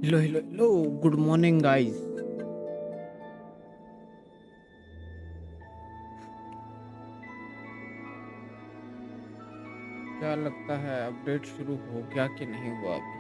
Hello hello hello, good morning guys. क्या लगता है अपडेट शुरू हो गया कि नहीं हुआ अभी?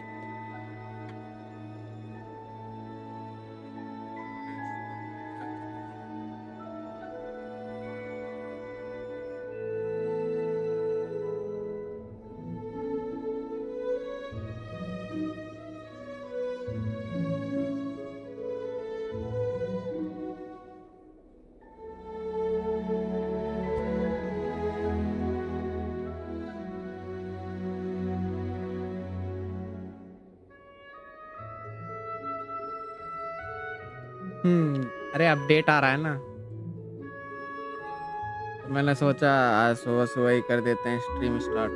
अरे अपडेट आ रहा है ना, तो मैंने सोचा आज सुबह सुबह ही कर देते हैं स्ट्रीम स्टार्ट।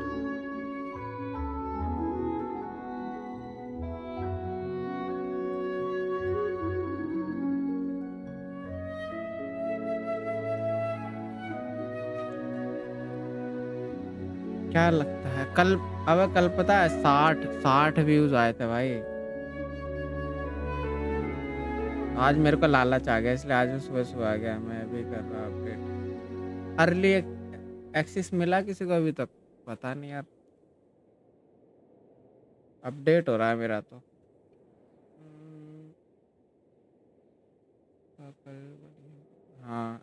क्या लगता है कल? अबे कल पता है 60 व्यूज आए थे भाई। आज मेरे को लालच आ गया, इसलिए आज मैं सुबह सुबह आ गया। मैं भी कर रहा अपडेट। अर्ली एक्सेस मिला किसी को अभी तक? पता नहीं यार, अपडेट हो रहा है मेरा तो। हाँ,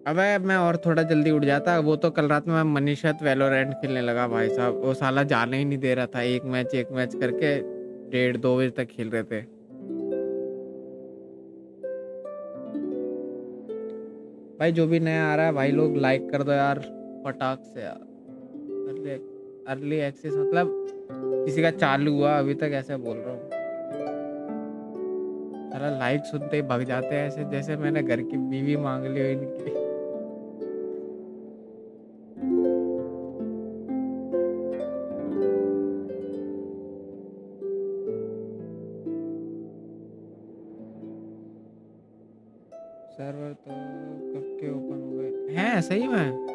अबे मैं और थोड़ा जल्दी उठ जाता। वो तो कल रात में मैं मनीषत वैलोरेंट खेलने लगा भाई साहब। वो साला जाने ही नहीं दे रहा था। एक मैच करके 1:30-2 बजे तक खेल रहे थे भाई। जो भी नया आ रहा है भाई, लोग लाइक कर दो यार फटाक से यार। अर्ली अर्ली एक्सेस मतलब किसी का चालू हुआ अभी तक, ऐसे बोल रहा हूँ। साला लाइक सुनते ही भग जाते हैं, ऐसे जैसे मैंने घर की बीवी मांग ली हो इनकी। सर्वर तो कब के ओपन हो गए हैं सही में?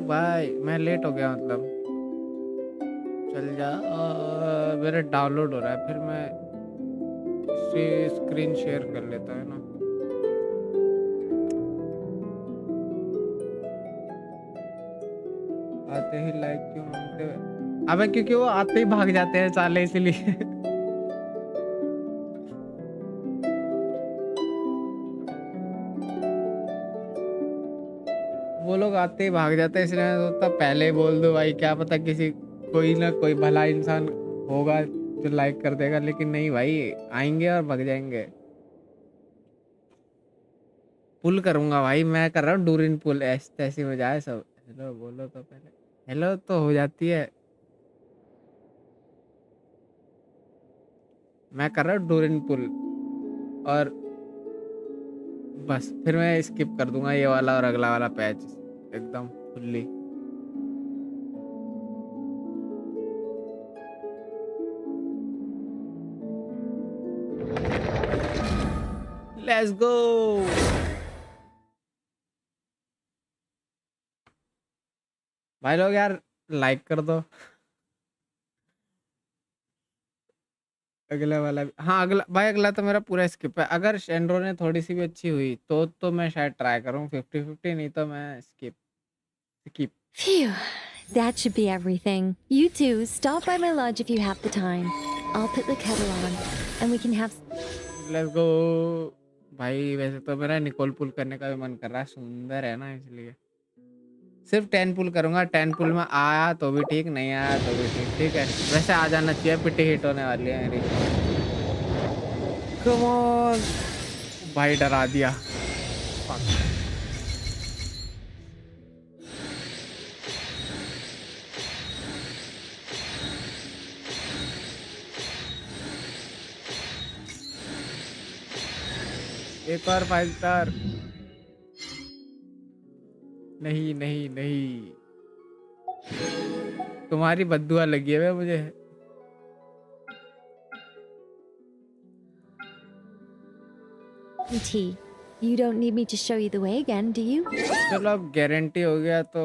भाई मैं लेट हो गया मतलब। चल जा, मेरा डाउनलोड हो रहा है। फिर मैं इसे स्क्रीन शेयर कर लेता है ना। आते ही लाइक क्यों मांगते हुए? अबे क्योंकि वो आते ही भाग जाते हैं साले, इसलिए। वो लोग आते ही भाग जाते हैं, इसलिए मैं सोचता पहले ही बोल दो भाई, क्या पता किसी कोई ना कोई भला इंसान होगा जो लाइक कर देगा। लेकिन नहीं भाई, आएंगे और भाग जाएंगे। पुल करूंगा भाई, मैं कर रहा हूँ डूरिन पुल। ऐसी तैसी हो जाए सब। हेलो बोलो तो पहले। हेलो तो हो जाती है। मैं कर रहा हूँ डूरिन पुल और बस फिर मैं स्किप कर दूंगा ये वाला और अगला वाला पैच एकदम फुल्ली। लेट्स गो भाई लोग यार, लाइक कर दो। अगला वाला भी, हाँ अगला भाई, अगला तो मेरा पूरा स्किप है। अगर शेंड्रो ने थोड़ी सी भी अच्छी हुई तो मैं शायद ट्राई करूँ 50-50, नहीं तो मैं skip skip. Phew, that should be everything. You two, stop by my lodge if you have the time. I'll put the kettle on, and we can have... let's go भाई। वैसे तो मेरा निकोल पुल करने का भी मन कर रहा है, सुंदर है ना, इसलिए सिर्फ 10 पुल करूंगा। 10 पुल में आया तो भी ठीक, नहीं आया तो भी ठीक। ठीक है, वैसे आ जाना चाहिए। पिटी हिट होने वाली है मेरी। कम ऑन भाई, डरा दिया। Fuck. एक और 5 स्टार। नहीं नहीं नहीं, तुम्हारी बद्दुआ लगी है मुझे। T, you don't need me to show you the way again, do you? चलो अब गारंटी हो गया तो।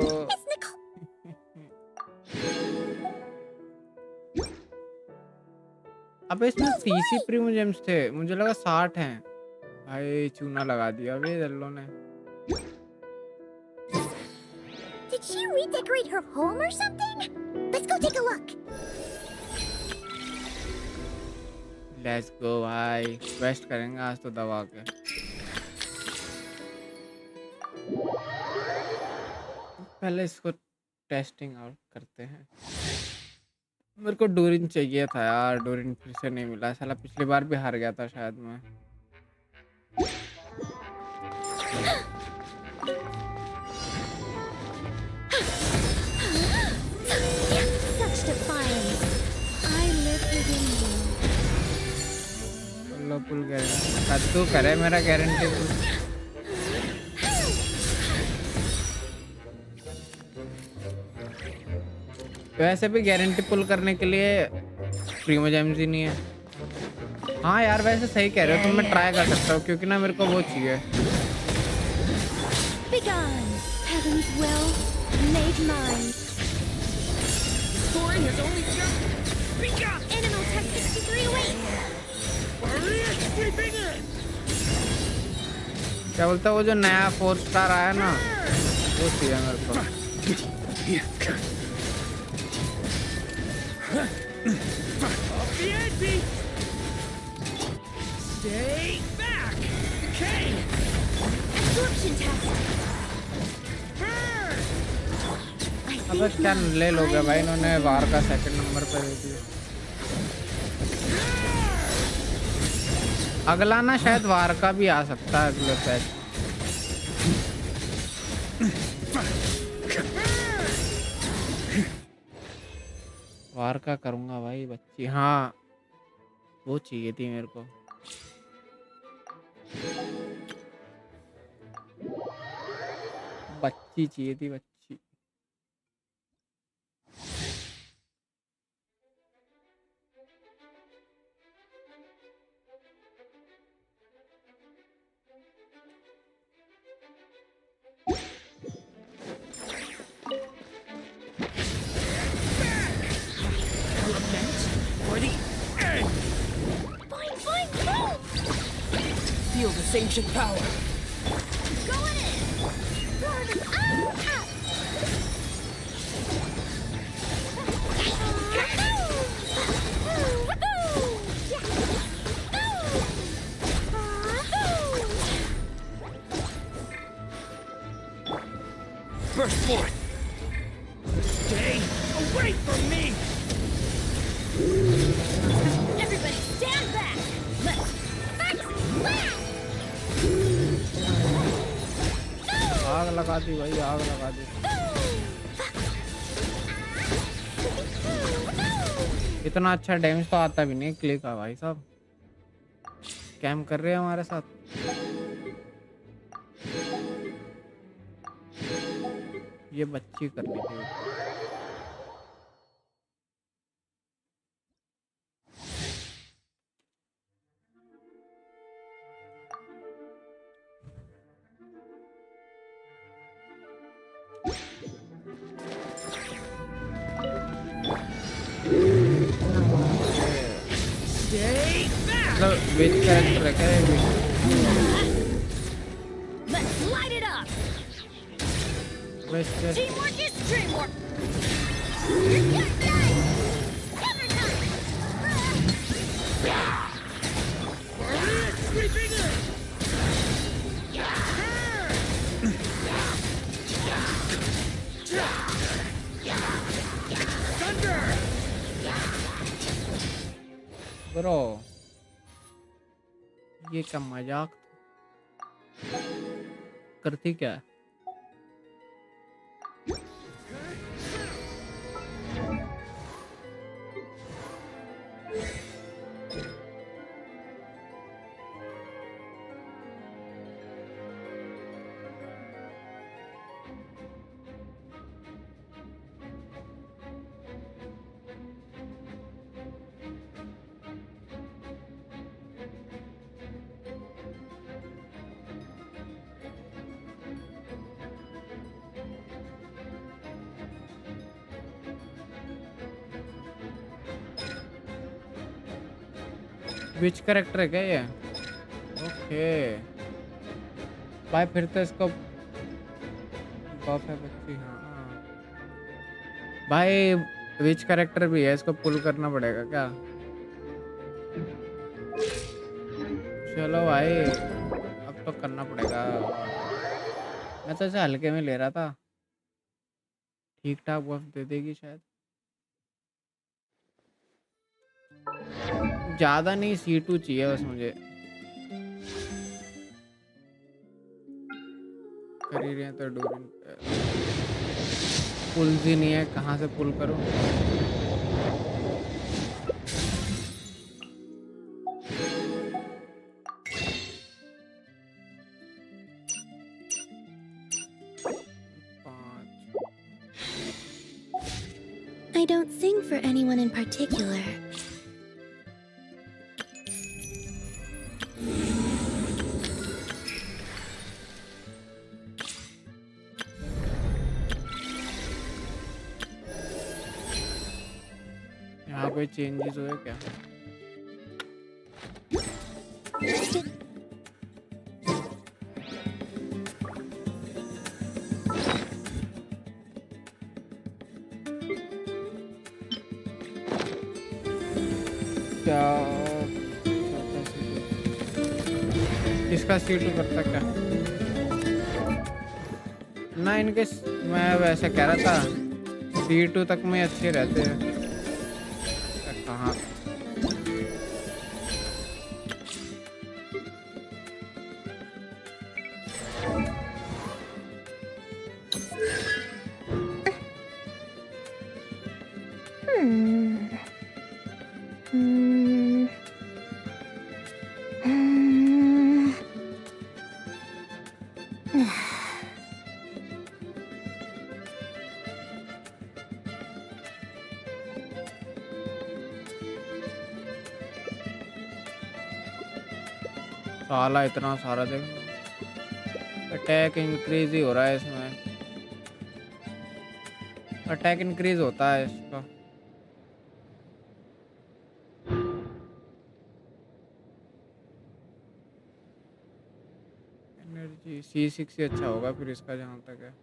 अबे इसमें 30 ही प्रीमोजेम्स थे, मुझे लगा 60 हैं। भाई चूना लगा दिया अबे जल्लो ने। Did she redecorate her home or something? Let's go take a look. Let's go भाई, क्वेस्ट करेंगे आज तो दबा के। पहले इसको टेस्टिंग आउट करते हैं। मेरे को डोरिन चाहिए था यार, डोरिन फिर से नहीं मिला साला, पिछली बार भी हार गया था शायद मैं। Such defiance. I live within you. लो पुल गारंटी कद्दू करे मेरा गारंटी पुल। वैसे भी गारंटी पुल करने के लिए प्रीमोजेम्स ही नहीं है। हाँ यार वैसे सही कह रहे हो तुम, मैं ट्राई कर सकता हूँ क्योंकि ना मेरे को वो चाहिए। Begone, heaven's will, made mine. Durin has only just begun! Animal Tech 63 awaits. Maria sweeping in! क्या बोलता है वो जो नया 4 स्टार आया ना, वो चाहिए मेरे को। Up the ante! Stay back! Okay! Absorption test. Burn! अब क्या ले लोगे भाई, इन्होंने वार का सेकंड नंबर पे दे दिया। अगला ना शायद वार का भी आ सकता है अगले पैच। वार का करूंगा भाई बच्ची। हाँ वो चाहिए थी मेरे को। बच्ची चाहिए थी बच्ची। For the end! Fine, fine, move! Feel this ancient power! Going in! Roar them all out! Burst forth! Stay away from me! Everybody stand back! Let's fight! आग लगा दी भाई, आग लगा दी। इतना अच्छा डैमेज तो आता भी नहीं क्ले का भाई साहब। कैम कर रहे हैं हमारे साथ। ये बच्ची कर ली थी। Stay back! मतलब वेट कैरेक्टर रखा है। Let's light it up! Wait Teamwork is dreamwork! Cover time! Maria sweeping in! Thunder! Bro ये क्या मजाक करती क्या है? विच कैरेक्टर है क्या ये? ओके भाई फिर तो इसको बफ है बच्ची। हाँ भाई विच कैरेक्टर भी है, इसको पुल करना पड़ेगा क्या? चलो भाई अब तो करना पड़ेगा। मैं तो इसे हल्के में ले रहा था, ठीक ठाक बफ दे देगी शायद। ज्यादा नहीं, C2 चाहिए बस मुझे। कर ही रहे हैं तो डोरिन पुल ही नहीं है, कहाँ से पुल करूं? I don't sing for anyone in particular. यहाँ कोई चेंजेस हुए क्या? क्या इसका C2 करता क्या? ना इनके मैं वैसे कह रहा था C2 तक में अच्छे रहते हैं। कहाँ साला इतना सारा देख, अटैक इंक्रीज ही हो रहा है इसमें। अटैक इंक्रीज होता है इसका। एनर्जी C6 ही अच्छा होगा फिर इसका, जहाँ तक है।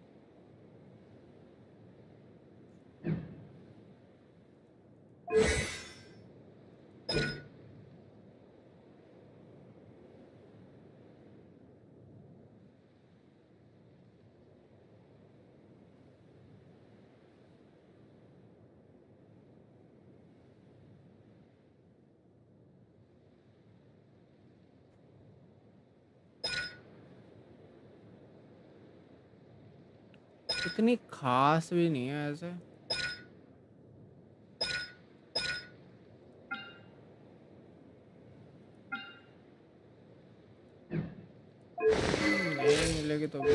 इतनी खास भी नहीं है ऐसे। नहीं मिलेगी तो भी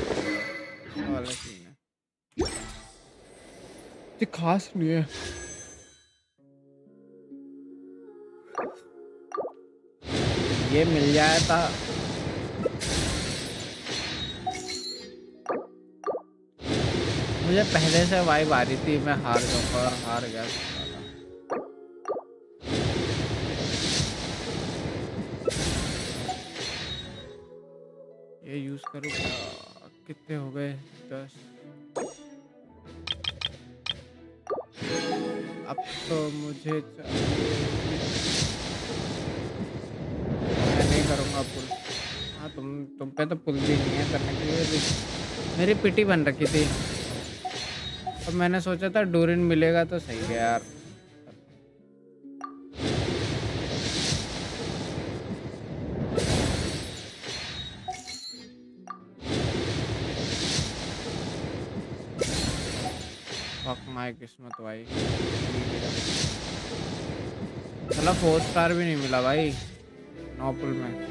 वाला सीन है, इतनी खास नहीं है। ये मिल जाए था। मुझे पहले से वाइब आ रही थी मैं हार जाऊंगा और हार गया। ये यूज करूँ क्या? कितने हो गए? 10। अब तो मुझे चाहिए, मैं नहीं करूँगा पुल। हाँ तुम पे तो पुल भी नहीं है करने के लिए भी। मेरी पिटी बन रखी थी, अब मैंने सोचा था डोरिन मिलेगा तो सही है यार। फक माय किस्मत भाई, चला 4 स्टार भी नहीं मिला भाई नौपुल में।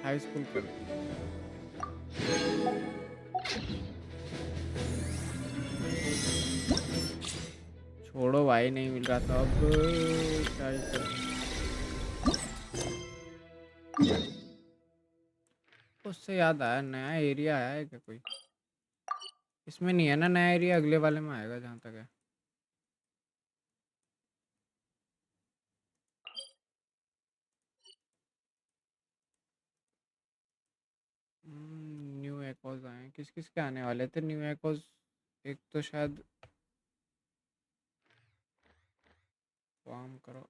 हाई स्कूल कर छोड़ो भाई, नहीं मिल रहा था। अब क्या ही करें? उससे याद आया, नया एरिया आया है क्या कोई? इसमें नहीं है ना नया एरिया, अगले वाले में आएगा जहाँ तक है। न्यू एकोज आए, किस किस के आने वाले थे न्यू एकोज? एक तो शायद फार्म करो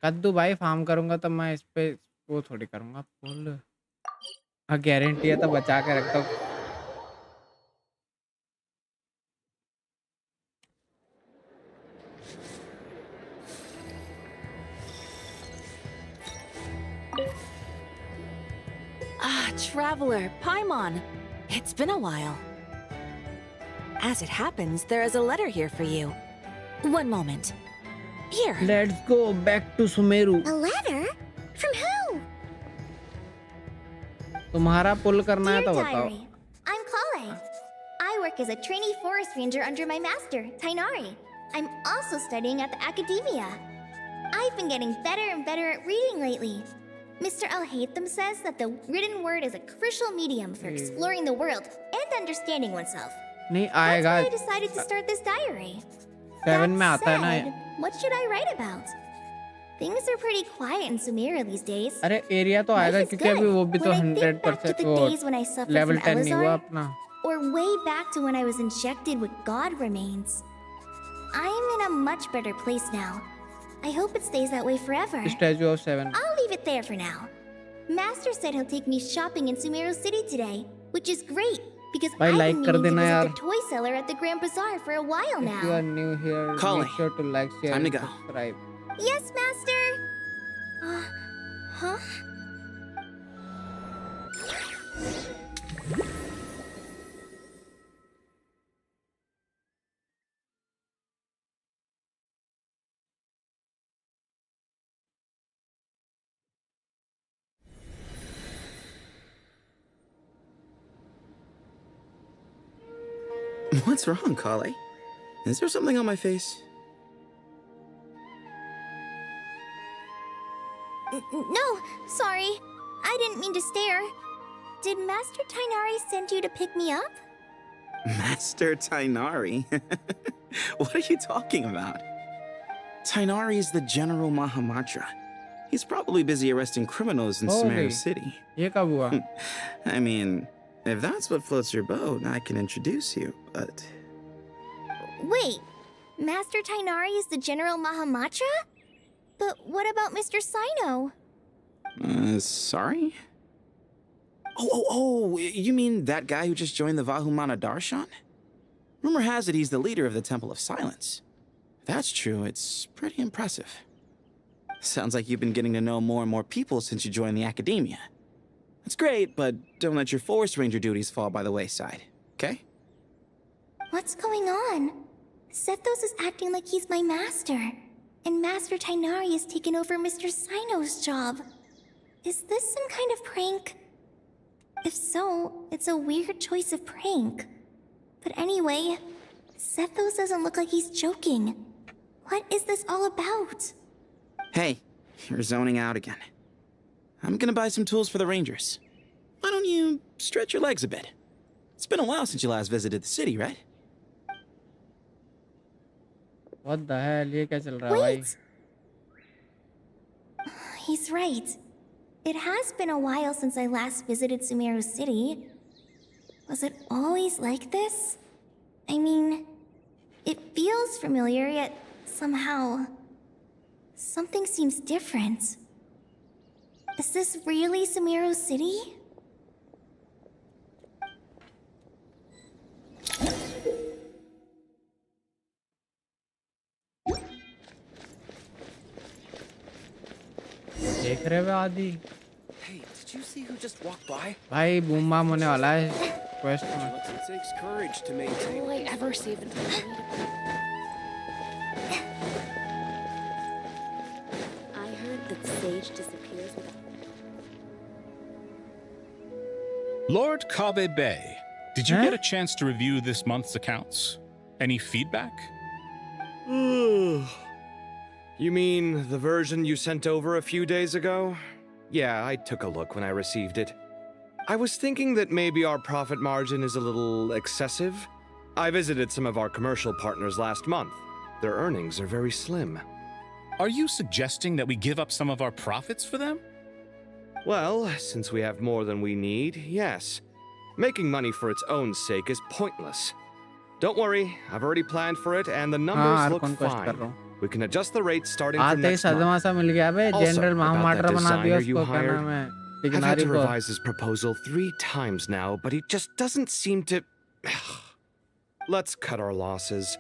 कद्दू भाई, फार्म करूंगा तब मैं इस पे वो थोड़ी करूंगा फुल। हाँ गारंटी है, तो बचा के रखता हूँ। Ah, traveler, Paimon. It's been a while. As it happens, there is a letter here for you. One moment. Here. Let's go back to Sumeru. A letter? From who? तुम्हारा पुल करना है Dear तो बताओ। Diary, I'm Kale. I work as a trainee forest ranger under my master, Tainari. I'm also studying at the academia. I've been getting better and better at reading lately. Mr. Al-Haytham says that the written word is a crucial medium for exploring the world and understanding oneself. नहीं That's आएगा, why I decided to start this diary. 7 में That आता है ना। said, what should I write about? Things are pretty quiet in Sumeru these days. अरे area तो आएगा Life is क्योंकि अभी good. वो भी तो When I think back to 100% the वो days when I suffered level from 10 नहीं हुआ Elazar, अपना। or way back to when I was injected with God remains. I am in a much better place now. I hope it stays that way forever. Statue of 7। I'll leave it there for now. Master said he'll take me shopping in Sumeru City today, which is great because भाई I've like been कर needing to देना visit यार। the toy seller at the Grand Bazaar for a while If you are now. new here, Calling. make sure to like, share, Time to and go. subscribe. Yes, Master. Huh? What's wrong, Kale? Is there something on my face? No, sorry. I didn't mean to stare. Did Master Tainari send you to pick me up? Master Tainari? What are you talking about? Tainari is the General Mahamatra. He's probably busy arresting criminals in Holy. Sumeru City. ये कब हुआ? I mean, if that's what floats your boat, I can introduce you, but... Wait, Master Tainari is the General Mahamatra? But what about Mr. Sino? Sorry? Oh, you mean that guy who just joined the Vahumana Darshan? Rumor has it he's the leader of the Temple of Silence. If that's true, it's pretty impressive. Sounds like you've been getting to know more and more people since you joined the academia. That's great, but don't let your forest ranger duties fall by the wayside, okay? What's going on? Sethos is acting like he's my master, and Master Tainari has taken over Mr. Sino's job. Is this some kind of prank? If so, it's a weird choice of prank. But anyway, Sethos doesn't look like he's joking. What is this all about? Hey, you're zoning out again. I'm gonna buy some tools for the rangers. Why don't you stretch your legs a bit? It's been a while since you last visited the city, right? What the hell, ये क्या चल रहा है भाई? Wait! He's right. It has been a while since I last visited Sumeru City. Was it always like this? I mean, it feels familiar, yet somehow... something seems different. Is this really Sumeru City? देख रहे हो आदि? Hey, did you see who just walked by? भाई boom bam होने वाला है quest में। It takes courage to maintain. Will I ever save the time? I heard that Sage disappears without... Lord Kabe Bay, did you Huh? get a chance to review this month's accounts? Any feedback? You mean the version you sent over a few days ago? Yeah, I took a look when I received it. I was thinking that maybe our profit margin is a little excessive. I visited some of our commercial partners last month. Their earnings are very slim. Are you suggesting that we give up some of our profits for them? Well, since we have more than we need, yes. Making money for its own sake is pointless. Don't worry, I've already planned for it and the numbers look fine. We can adjust the rates starting from आते ही next month. सदमा सा मिल गया बे general about महामार्टर that बना दिया designer you उसको क्या hired? नाम है I've had पिगनारी to को revise his proposal 3 times now, but he just doesn't seem to... Let's cut our losses.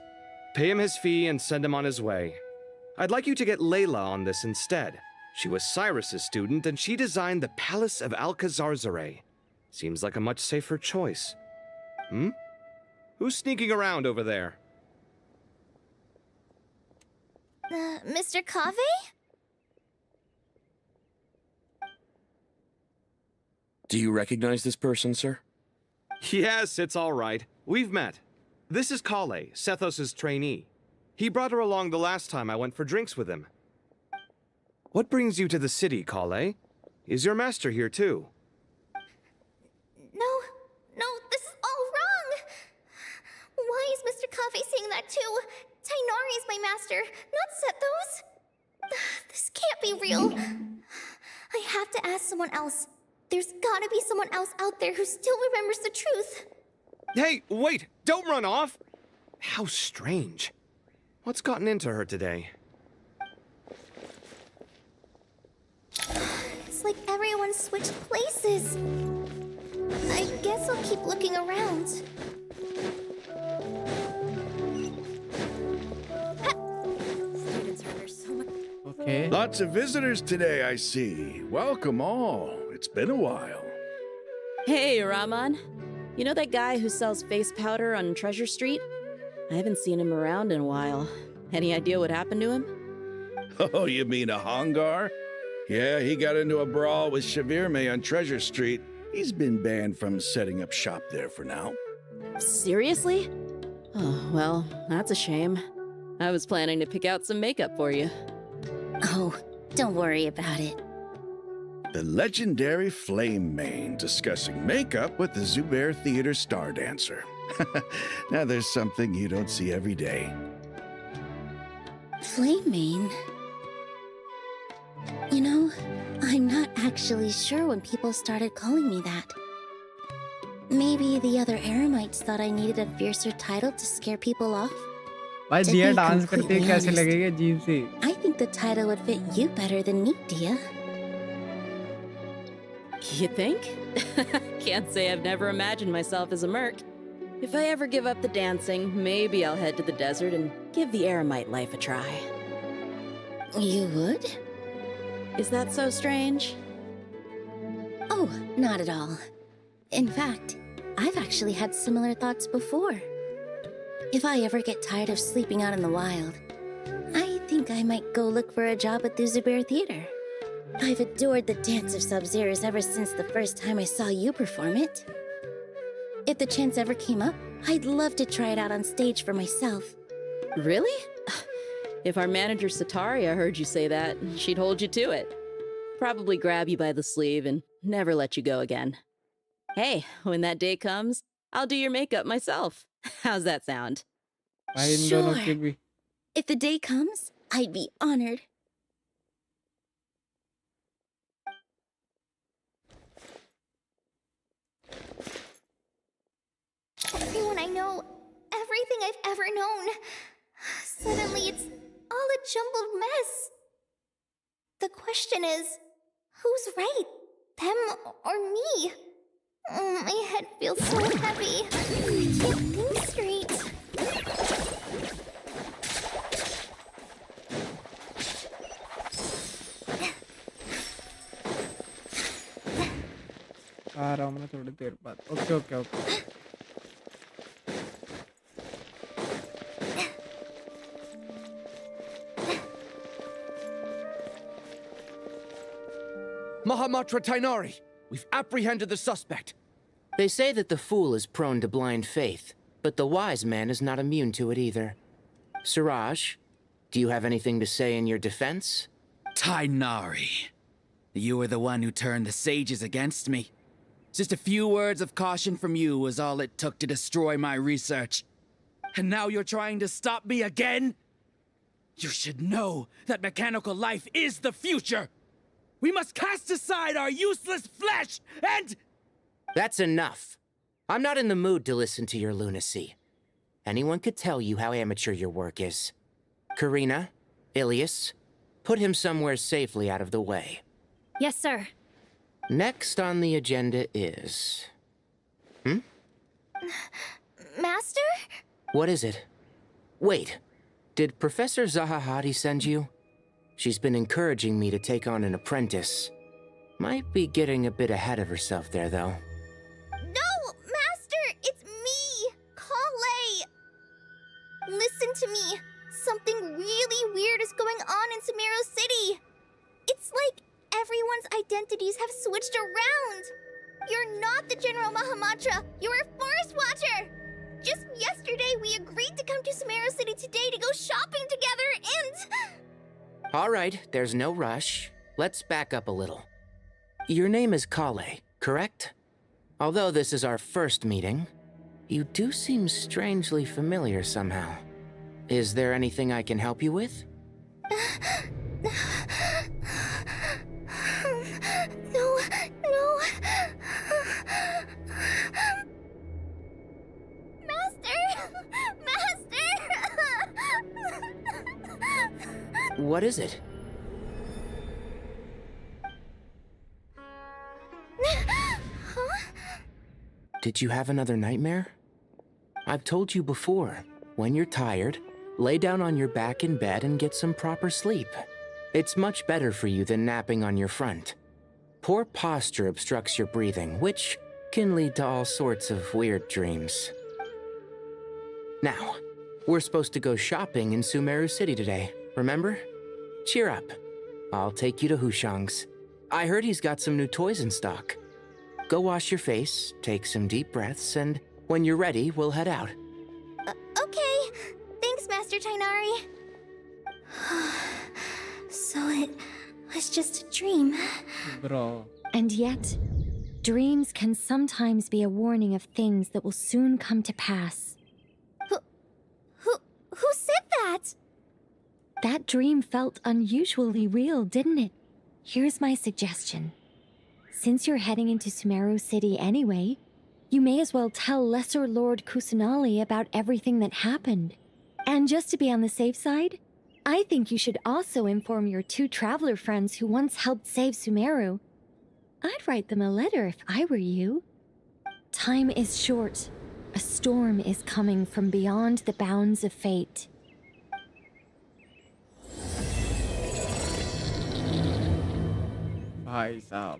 Pay him his fee and send him on his way. I'd like you to get Layla on this instead. She was Cyrus's student, and she designed the Palace of Alcazarzare. Seems like a much safer choice. Hmm? Who's sneaking around over there? Mr. Cave? Do you recognize this person, sir? Yes, it's all right. We've met. This is Kale, Sethos' trainee. He brought her along the last time I went for drinks with him. What brings you to the city, Kale? Is your master here too? No, this is all wrong! Why is Mr. Cave saying that too? Tainari is my master, not Sethos. This can't be real. I have to ask someone else. There's gotta be someone else out there who still remembers the truth. Hey, wait! Don't run off! How strange. What's gotten into her today? It's like everyone switched places. I guess I'll keep looking around. Students are under so much. Okay. Lots of visitors today, I see. Welcome all. It's been a while. Hey, Rahman. You know that guy who sells face powder on Treasure Street? I haven't seen him around in a while. Any idea what happened to him? Oh, you mean a Hongar? Yeah, he got into a brawl with Shavirme on Treasure Street. He's been banned from setting up shop there for now. Seriously? Oh, well, that's a shame. I was planning to pick out some makeup for you. Oh, don't worry about it. The legendary Flame Mane discussing makeup with the Zubair Theater star dancer. Now there's something you don't see every day. Flame Mane? You know, I'm not actually sure when people started calling me that. Maybe the other Eremites thought I needed a fiercer title to scare people off. भाई To दिया be dance करती है completely कैसे honest, लगेगी अजीब सी I think the title would fit you better than me, Dia. You think? Can't say I've never imagined myself as a merc. If I ever give up the dancing, maybe I'll head to the desert and give the Eremite life a try. You would? Is that so strange? Oh, not at all. In fact, I've actually had similar thoughts before. If I ever get tired of sleeping out in the wild, I think I might go look for a job at the Zubair Theater. I've adored the dance of Sub-Zeros ever since the first time I saw you perform it. If the chance ever came up, I'd love to try it out on stage for myself. Really? If our manager Sataria heard you say that, she'd hold you to it. Probably grab you by the sleeve and never let you go again. Hey, when that day comes, I'll do your makeup myself. How's that sound? भाई इन दोनों Sure. की भी If the day comes, I'd be honored. Everyone I know, everything I've ever known. Suddenly it's all a jumbled mess. The question is, who's right? Them or me? My head feels so heavy. I can't think straight. आ रहा हूँ मैं थोड़ी देर बाद okay okay okay Mahamatra Tainari, we've apprehended the suspect. They say that the fool is prone to blind faith, but the wise man is not immune to it either. Siraj, do you have anything to say in your defense? Tainari, you were the one who turned the sages against me. Just a few words of caution from you was all it took to destroy my research. And now you're trying to stop me again? You should know that mechanical life is the future! We must cast aside our useless flesh and... That's enough. I'm not in the mood to listen to your lunacy. Anyone could tell you how amateur your work is. Karina, Ilias, put him somewhere safely out of the way. Yes, sir. Next on the agenda is... Master? What is it? Wait, did Professor Zahahati send you? She's been encouraging me to take on an apprentice. Might be getting a bit ahead of herself there, though. No, Master! It's me! Kale! Listen to me. Something really weird is going on in Sumeru City. It's like everyone's identities have switched around. You're not the General Mahamatra. You're a Forest Watcher. Just yesterday, we agreed to come to Sumeru City today to go shopping together and... All right, there's no rush. Let's back up a little. Your name is Kale, correct? Although this is our first meeting, you do seem strangely familiar somehow. Is there anything I can help you with? No. Master! What is it? Huh? Did you have another nightmare? I've told you before, when you're tired, lay down on your back in bed and get some proper sleep. It's much better for you than napping on your front. Poor posture obstructs your breathing, which can lead to all sorts of weird dreams. Now, we're supposed to go shopping in Sumeru City today, remember? Cheer up. I'll take you to Hushang's. I heard he's got some new toys in stock. Go wash your face, take some deep breaths, and when you're ready, we'll head out. Okay. Thanks, Master Tainari. So it was just a dream. Bro. And yet, dreams can sometimes be a warning of things that will soon come to pass. Who said that? That dream felt unusually real, didn't it? Here's my suggestion. Since you're heading into Sumeru City anyway, you may as well tell Lesser Lord Kusanali about everything that happened. And just to be on the safe side, I think you should also inform your 2 traveler friends who once helped save Sumeru. I'd write them a letter if I were you. Time is short. A storm is coming from beyond the bounds of fate. भाई साहब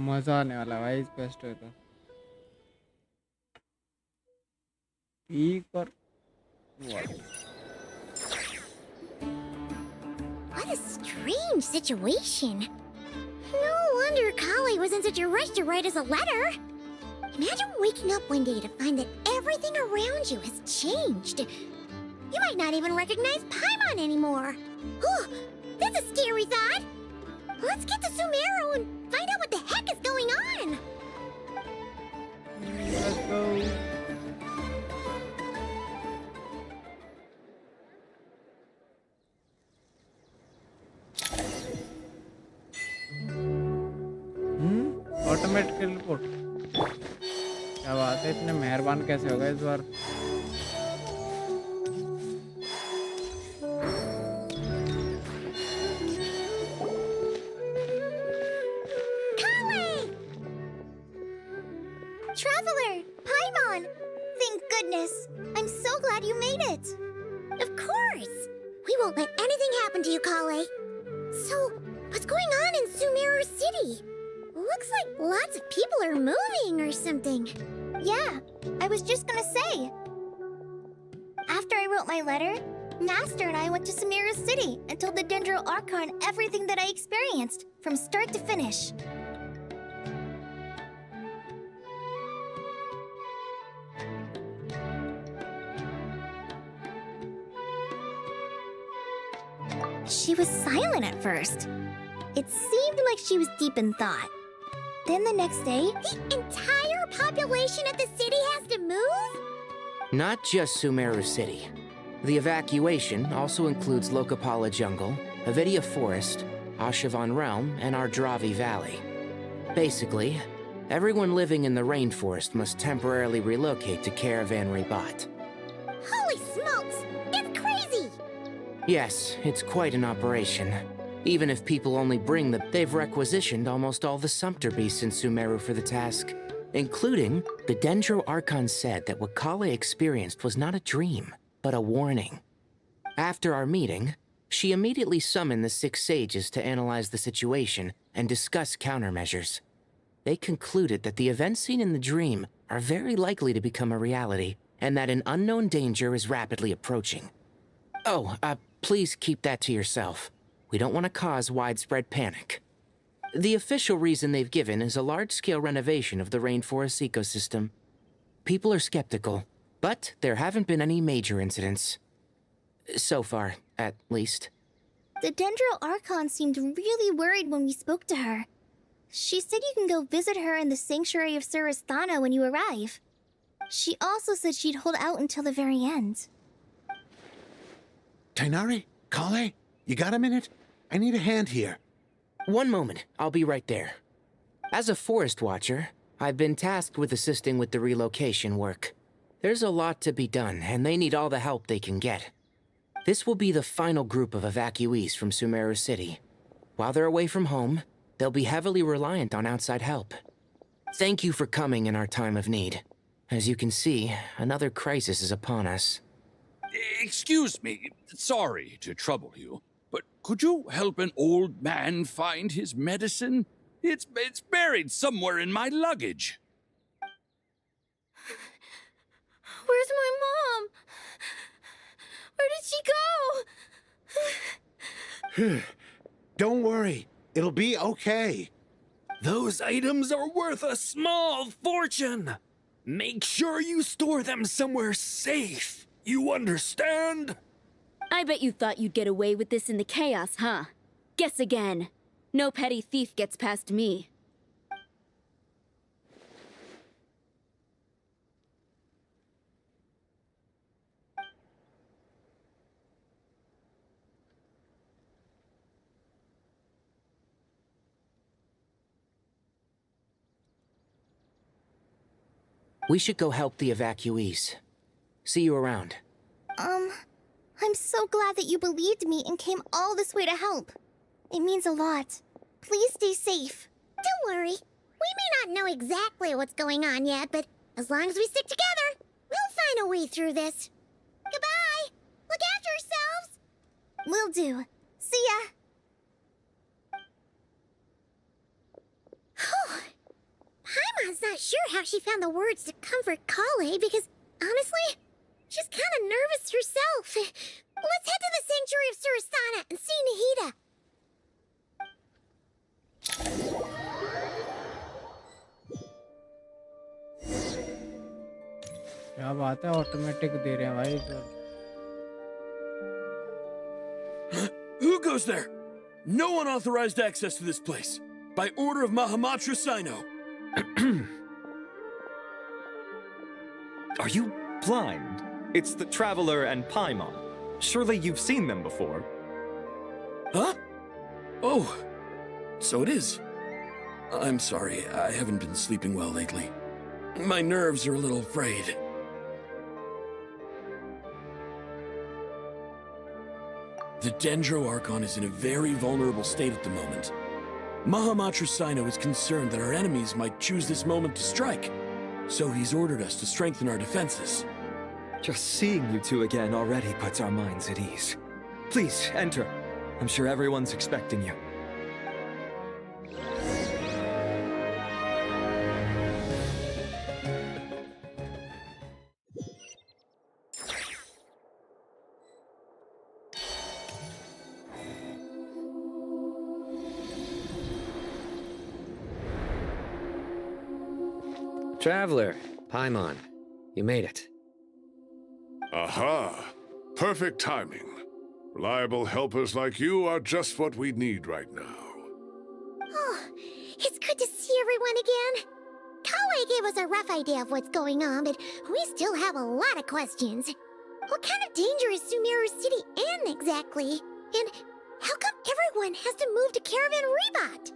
मजा आने वाला भाई इस quest में तो peak और What a strange situation. No wonder Kali was in such a rush to write us a letter. Imagine waking up one day to find that everything around you has changed. You might not even recognize Paimon anymore. Whew, that's a scary thought. Let's get to Sumeru and find out what the heck is going on. let's go automatic report क्या बात है इतने मेहरबान कैसे हो गए इस बार Traveler, Paimon! Thank goodness. I'm so glad you made it. Of course. We won't let anything happen to you, Kale. So, what's going on in Sumeru City? Looks like lots of people are moving or something. Yeah, I was just gonna say. After I wrote my letter, Master and I went to Sumeru City and told the Dendro Archon everything that I experienced, from start to finish. She was silent at first. It seemed like she was deep in thought. Then the next day, the entire population of the city has to move? Not just Sumeru City. The evacuation also includes Lokapala Jungle, Avidia Forest, Ashavan Realm, and Ardravi Valley. Basically, everyone living in the rainforest must temporarily relocate to Caravan Ribat. Holy smokes! It's crazy! Yes, it's quite an operation. Even if people only bring they've requisitioned almost all the Sumpter beasts in Sumeru for the task. Including, the Dendro Archon said that what Kale experienced was not a dream, but a warning. After our meeting, she immediately summoned the 6 sages to analyze the situation and discuss countermeasures. They concluded that the events seen in the dream are very likely to become a reality, and that an unknown danger is rapidly approaching. Oh, please keep that to yourself. We don't want to cause widespread panic. The official reason they've given is a large-scale renovation of the rainforest ecosystem. People are skeptical, but there haven't been any major incidents. So far, at least. The Dendro Archon seemed really worried when we spoke to her. She said you can go visit her in the Sanctuary of Surasthana when you arrive. She also said she'd hold out until the very end. Tighnari? Kale? You got a minute? I need a hand here. One moment, I'll be right there. As a forest watcher, I've been tasked with assisting with the relocation work. There's a lot to be done, and they need all the help they can get. This will be the final group of evacuees from Sumeru City. While they're away from home, they'll be heavily reliant on outside help. Thank you for coming in our time of need. As you can see, another crisis is upon us. Excuse me, sorry to trouble you, but could you help an old man find his medicine? It's buried somewhere in my luggage. Where's my mom? Where did she go? Don't worry. It'll be okay. Those items are worth a small fortune. Make sure you store them somewhere safe. You understand? I bet you thought you'd get away with this in the chaos, huh? Guess again. No petty thief gets past me. We should go help the evacuees. See you around. I'm so glad that you believed me and came all this way to help. It means a lot. Please stay safe. Don't worry. We may not know exactly what's going on yet, but as long as we stick together, we'll find a way through this. Goodbye! Look after yourselves! Will do. See ya! Paimon's not sure how she found the words to comfort Kale because, honestly, she's kind of nervous herself. Let's head to the Sanctuary of Surasthana and see Nahida. क्या बात है automatic दे रहे हैं भाई तो Who goes there? No unauthorized access to this place. By order of Mahamatra Sino. Are you blind? It's the Traveler and Paimon. Surely you've seen them before. Huh? Oh, so it is. I'm sorry, I haven't been sleeping well lately. My nerves are a little frayed. The Dendro Archon is in a very vulnerable state at the moment. Mahamatra Sino is concerned that our enemies might choose this moment to strike, so he's ordered us to strengthen our defenses. Just seeing you two again already puts our minds at ease. Please, enter. I'm sure everyone's expecting you. Traveler, Paimon, you made it. Aha! Perfect timing. Reliable helpers like you are just what we need right now. Oh, it's good to see everyone again. Kale gave us a rough idea of what's going on, but we still have a lot of questions. What kind of danger is Sumeru City in exactly? And how come everyone has to move to Caravan Rebot?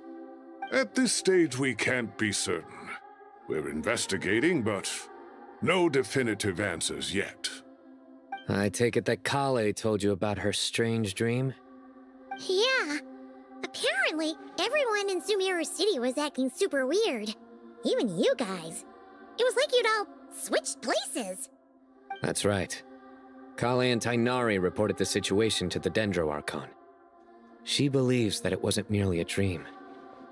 At this stage, we can't be certain. We're investigating, but no definitive answers yet. I take it that Kale told you about her strange dream? Yeah. Apparently, everyone in Sumeru City was acting super weird. Even you guys. It was like you'd all switched places. That's right. Kale and Tainari reported the situation to the Dendro Archon. She believes that it wasn't merely a dream,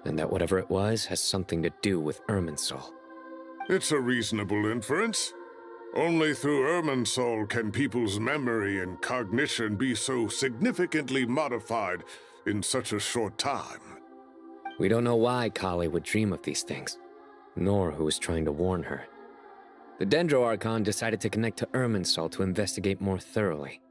and that whatever it was has something to do with Irminsul. It's a reasonable inference. Only through Irminsul can people's memory and cognition be so significantly modified in such a short time. We don't know why Kale would dream of these things, nor who was trying to warn her. The Dendro Archon decided to connect to Irminsul to investigate more thoroughly.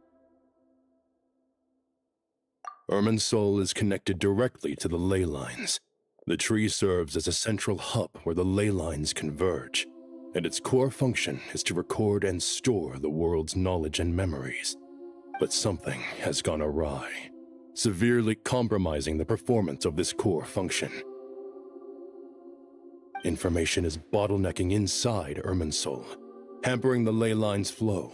Irminsul is connected directly to the ley lines. The tree serves as a central hub where the ley lines converge, and its core function is to record and store the world's knowledge and memories. But something has gone awry, severely compromising the performance of this core function. Information is bottlenecking inside Irminsul, hampering the ley line's flow.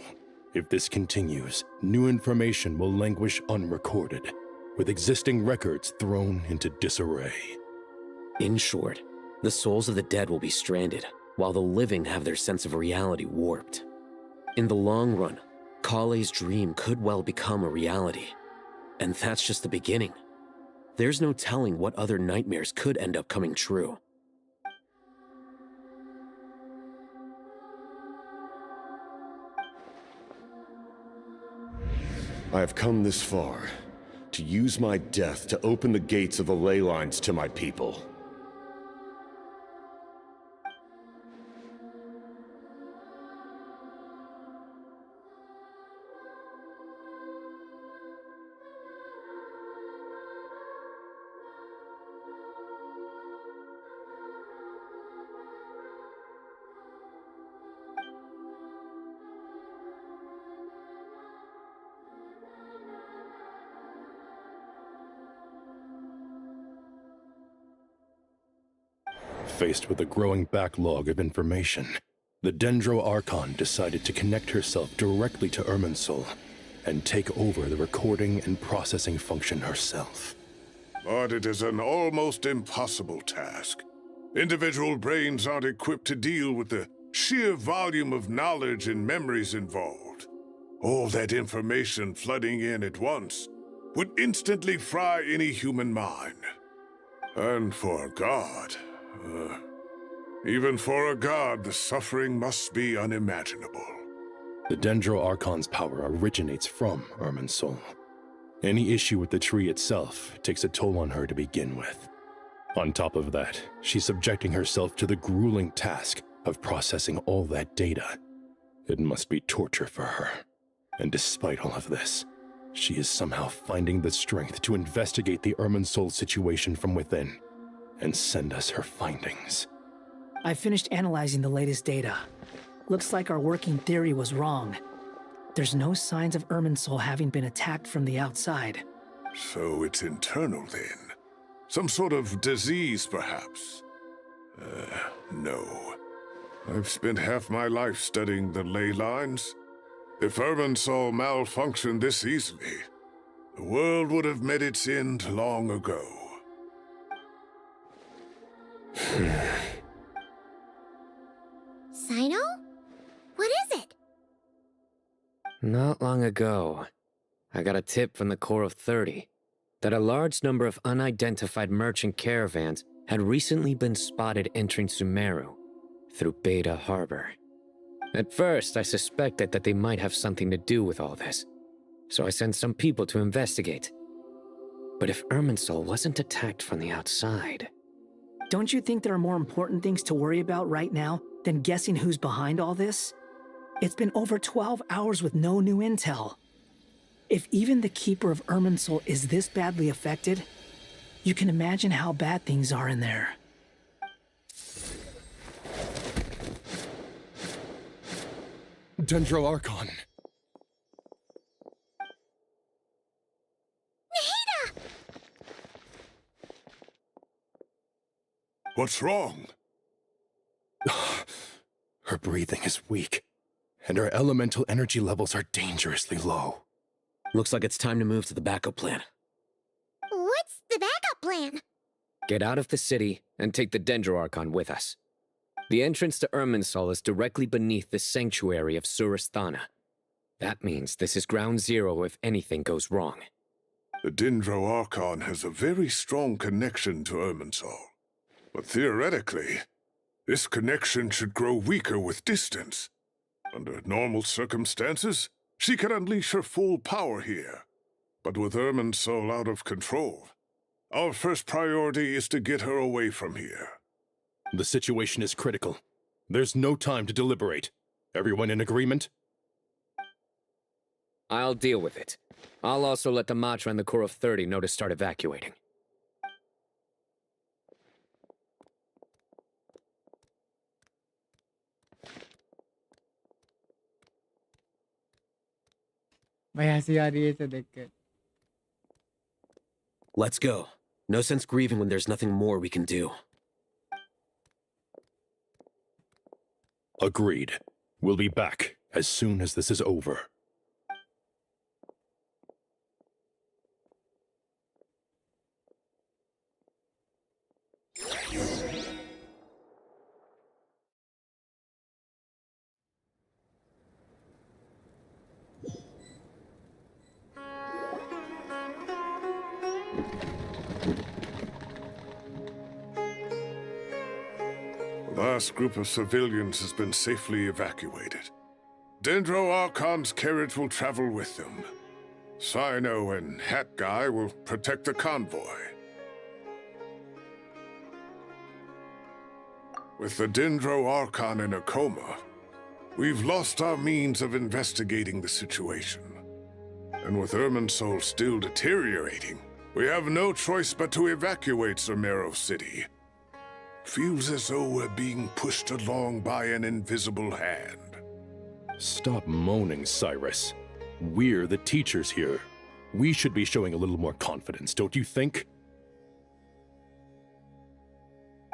If this continues, new information will languish unrecorded, with existing records thrown into disarray. In short, the souls of the dead will be stranded, while the living have their sense of reality warped. In the long run, Kale's dream could well become a reality. And that's just the beginning. There's no telling what other nightmares could end up coming true. I have come this far, to use my death to open the gates of the ley lines to my people. Faced with a growing backlog of information, the Dendro Archon decided to connect herself directly to Irminsul and take over the recording and processing function herself. But it is an almost impossible task. Individual brains aren't equipped to deal with the sheer volume of knowledge and memories involved. All that information flooding in at once would instantly fry any human mind. And for a god, even for a god, the suffering must be unimaginable. The Dendro Archon's power originates from Irminsul. Any issue with the tree itself takes a toll on her to begin with. On top of that, she's subjecting herself to the grueling task of processing all that data. It must be torture for her. And despite all of this, she is somehow finding the strength to investigate the Irminsul situation from within and send us her findings. I finished analyzing the latest data. Looks like our working theory was wrong. There's no signs of Irminsul having been attacked from the outside. So it's internal then? Some sort of disease, perhaps? No. I've spent half my life studying the ley lines. If Irminsul malfunctioned this easily, the world would have met its end long ago. Sino? What is it? Not long ago, I got a tip from the Core of 30 that a large number of unidentified merchant caravans had recently been spotted entering Sumeru through Beta Harbor. At first, I suspected that they might have something to do with all this, so I sent some people to investigate. But if Irminsul wasn't attacked from the outside... Don't you think there are more important things to worry about right now than guessing who's behind all this? It's been over 12 hours with no new intel. If even the Keeper of Irminsul is this badly affected, you can imagine how bad things are in there. Dendro Archon. Nahida! What's wrong? Her breathing is weak, and her elemental energy levels are dangerously low. Looks like it's time to move to the backup plan. What's the backup plan? Get out of the city and take the Dendro Archon with us. The entrance to Irminsul is directly beneath the sanctuary of Surasthana. That means this is ground zero if anything goes wrong. The Dendro Archon has a very strong connection to Irminsul. But theoretically, this connection should grow weaker with distance. Under normal circumstances, she can unleash her full power here. But with Irminsul out of control, our first priority is to get her away from here. The situation is critical. There's no time to deliberate. Everyone in agreement? I'll deal with it. I'll also let the Matra and the Core of 30 know to start evacuating. भाई हंसी आ रही है इसे देख के. Let's go. No sense grieving when there's nothing more we can do. Agreed. We'll be back as soon as this is over. The last group of civilians has been safely evacuated. Dendro Archon's carriage will travel with them. Sino and Hat Guy will protect the convoy. With the Dendro Archon in a coma, we've lost our means of investigating the situation. And with Irminsul still deteriorating, we have no choice but to evacuate Sumeru City. Feels as though we're being pushed along by an invisible hand. Stop moaning, Cyrus. We're the teachers here. We should be showing a little more confidence, don't you think?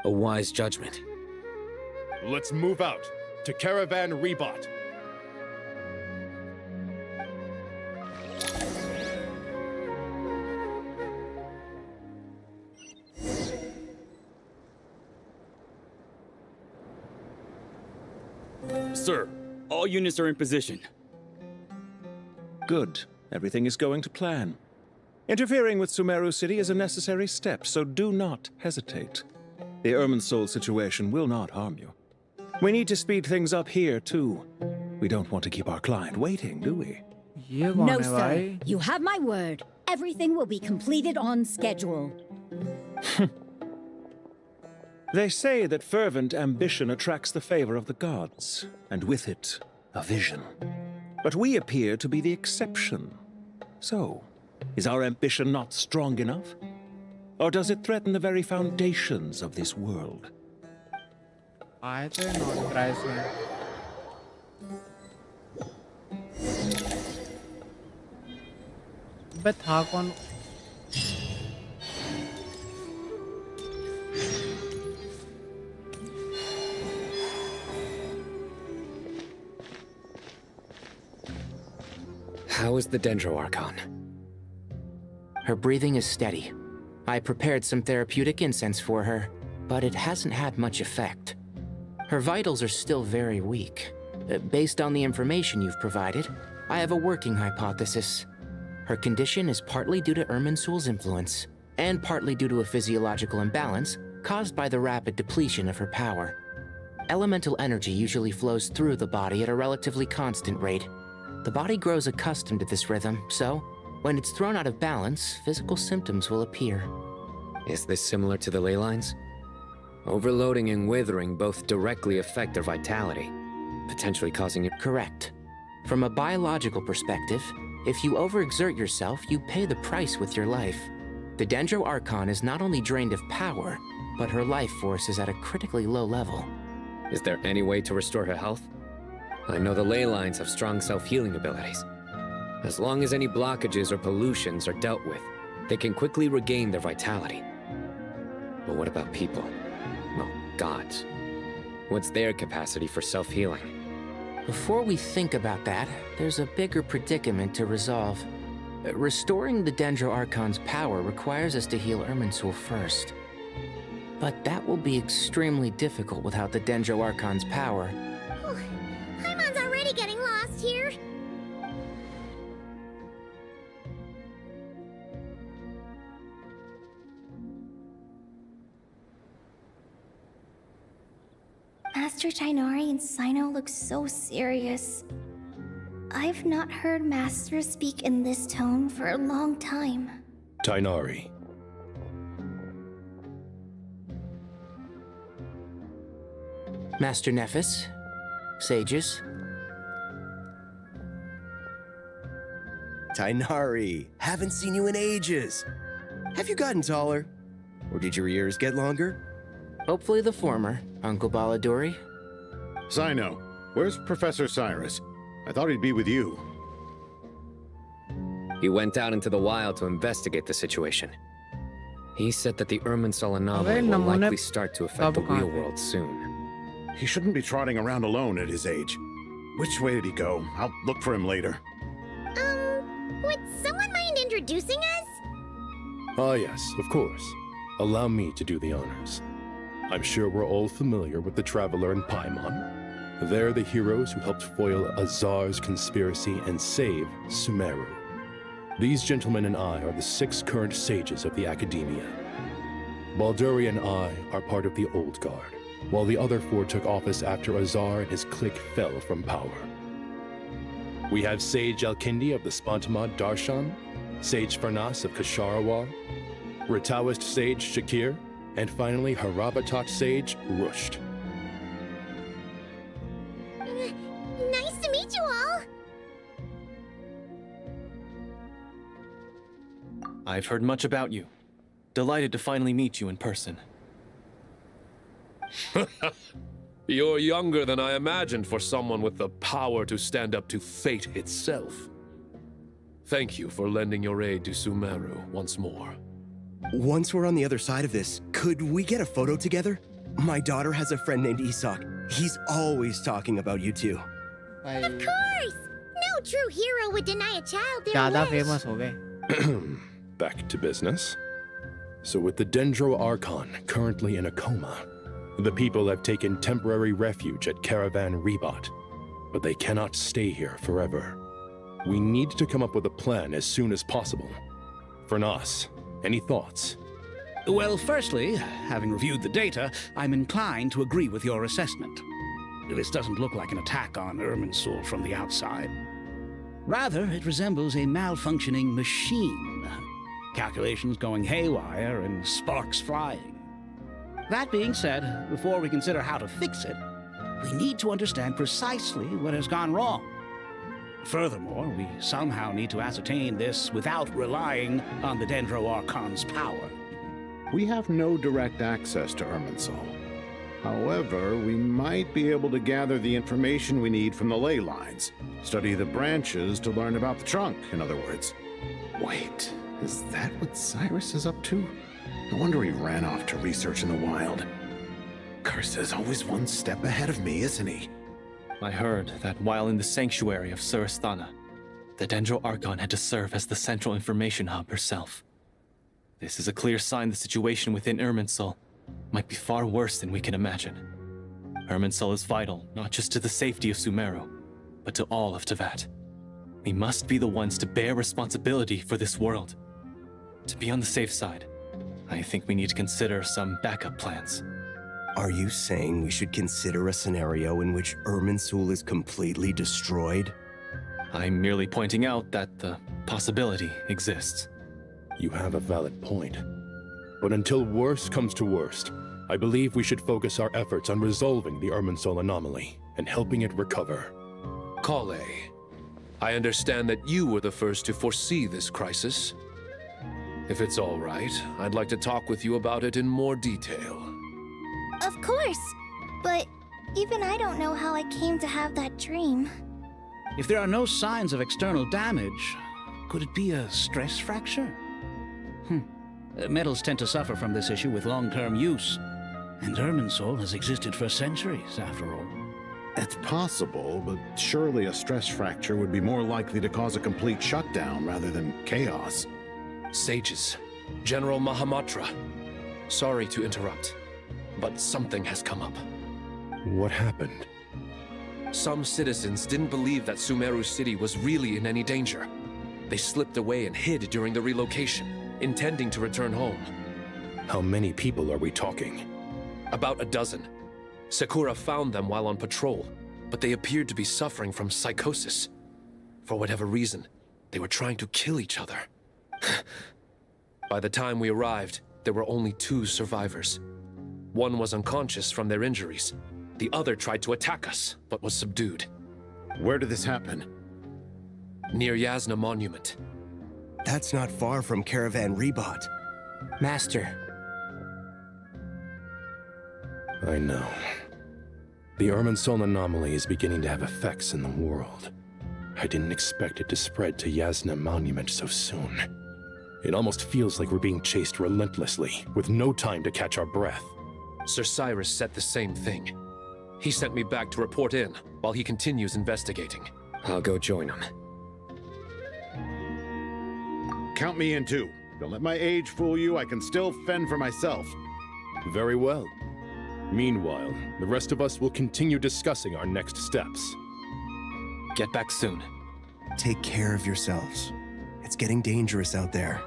A wise judgment. Let's move out to Caravan Rebot. Sir, all units are in position. Good. Everything is going to plan. Interfering with Sumeru City is a necessary step, so do not hesitate. The Irminsul situation will not harm you. We need to speed things up here, too. We don't want to keep our client waiting, do we? No, sir. You have my word. Everything will be completed on schedule. They say that fervent ambition attracts the favor of the gods, and with it, a vision. But we appear to be the exception. So, is our ambition not strong enough? Or does it threaten the very foundations of this world? I think not price में. But था कौन? How is the Dendro Archon? Her breathing is steady. I prepared some therapeutic incense for her, but it hasn't had much effect. Her vitals are still very weak. Based on the information you've provided, I have a working hypothesis. Her condition is partly due to Irminsul's influence, and partly due to a physiological imbalance caused by the rapid depletion of her power. Elemental energy usually flows through the body at a relatively constant rate. The body grows accustomed to this rhythm, so when it's thrown out of balance, physical symptoms will appear. Is this similar to the ley lines? Overloading and withering both directly affect their vitality, potentially causing it. Correct. From a biological perspective, If you overexert yourself, you pay the price with your life. The Dendro Archon is not only drained of power, but her life force is at a critically low level. Is there any way to restore her health? I know the ley lines have strong self-healing abilities. As long as any blockages or pollutions are dealt with, they can quickly regain their vitality. But what about people? Well, gods. What's their capacity for self-healing? Before we think about that, there's a bigger predicament to resolve. Restoring the Dendro Archon's power requires us to heal Irminsul first. But that will be extremely difficult without the Dendro Archon's power. Paimon's already getting lost here. Master Tighnari and Cyno look so serious. I've not heard Master speak in this tone for a long time. Tighnari. Master Nephis, sages. Tighnari, haven't seen you in ages. Have you gotten taller? Or did your ears get longer? Hopefully the former, Uncle Baladori. Cyno, where's Professor Cyrus? I thought he'd be with you. He went out into the wild to investigate the situation. He said that the Irminsul anomaly will likely start to affect the real world soon. He shouldn't be trotting around alone at his age. Which way did he go? I'll look for him later. Would someone mind introducing us? Ah yes, of course. Allow me to do the honors. I'm sure we're all familiar with the Traveler and Paimon. They're the heroes who helped foil Azar's conspiracy and save Sumeru. These gentlemen and I are the 6 current sages of the Academia. Balduri and I are part of the Old Guard, while the other 4 took office after Azar and his clique fell from power. We have Sage Alkindi of the Spantamad Darshan, Sage Farnas of Kasharawar, Ritaoist Sage Shakir, and finally Harabatot Sage Rusht. Nice to meet you all. I've heard much about you. Delighted to finally meet you in person. You're younger than I imagined for someone with the power to stand up to fate itself. Thank you for lending your aid to Sumeru once more. Once we're on the other side of this, could we get a photo together? My daughter has a friend named Isak. He's always talking about you two. Of course! No true hero would deny a child their ज़्यादा wish. famous हो गए. Back to business. So with the Dendro Archon currently in a coma, the people have taken temporary refuge at Caravan Rebot, but they cannot stay here forever. We need to come up with a plan as soon as possible. Fernas, any thoughts? Well, firstly, having reviewed the data, I'm inclined to agree with your assessment. This doesn't look like an attack on Irminsul from the outside. Rather, it resembles a malfunctioning machine. Calculations going haywire and sparks flying. That being said, before we consider how to fix it, we need to understand precisely what has gone wrong. Furthermore, we somehow need to ascertain this without relying on the Dendro Archon's power. We have no direct access to Irminsul. However, we might be able to gather the information we need from the ley lines. Study the branches to learn about the trunk, in other words. Wait, is that what Cyrus is up to? No wonder he ran off to research in the wild. Curse's always one step ahead of me, isn't he? I heard that while in the sanctuary of Surasthana, the Dendro Archon had to serve as the central information hub herself. This is a clear sign the situation within Irminsul might be far worse than we can imagine. Irminsul is vital not just to the safety of Sumeru, but to all of Teyvat. We must be the ones to bear responsibility for this world. To be on the safe side, I think we need to consider some backup plans. Are you saying we should consider a scenario in which Irminsul is completely destroyed? I'm merely pointing out that the possibility exists. You have a valid point. But until worst comes to worst, I believe we should focus our efforts on resolving the Irminsul anomaly and helping it recover. Kale, I understand that you were the first to foresee this crisis. If it's all right, I'd like to talk with you about it in more detail. Of course. But even I don't know how I came to have that dream. If there are no signs of external damage, could it be a stress fracture? Metals tend to suffer from this issue with long-term use. And Irminsul has existed for centuries, after all. It's possible, but surely a stress fracture would be more likely to cause a complete shutdown rather than chaos. Sages, General Mahamatra, sorry to interrupt, but something has come up. What happened? Some citizens didn't believe that Sumeru City was really in any danger. They slipped away and hid during the relocation, intending to return home. How many people are we talking? About a dozen. Sakura found them while on patrol, but they appeared to be suffering from psychosis. For whatever reason, they were trying to kill each other. By the time we arrived, there were only 2 survivors. One was unconscious from their injuries. The other tried to attack us, but was subdued. Where did this happen? Near Yasna Monument. That's not far from Caravan Rebot. Master. I know. The Irminsul anomaly is beginning to have effects in the world. I didn't expect it to spread to Yasna Monument so soon. It almost feels like we're being chased relentlessly, with no time to catch our breath. Sir Cyrus said the same thing. He sent me back to report in, while he continues investigating. I'll go join him. Count me in too. Don't let my age fool you, I can still fend for myself. Very well. Meanwhile, the rest of us will continue discussing our next steps. Get back soon. Take care of yourselves. It's getting dangerous out there.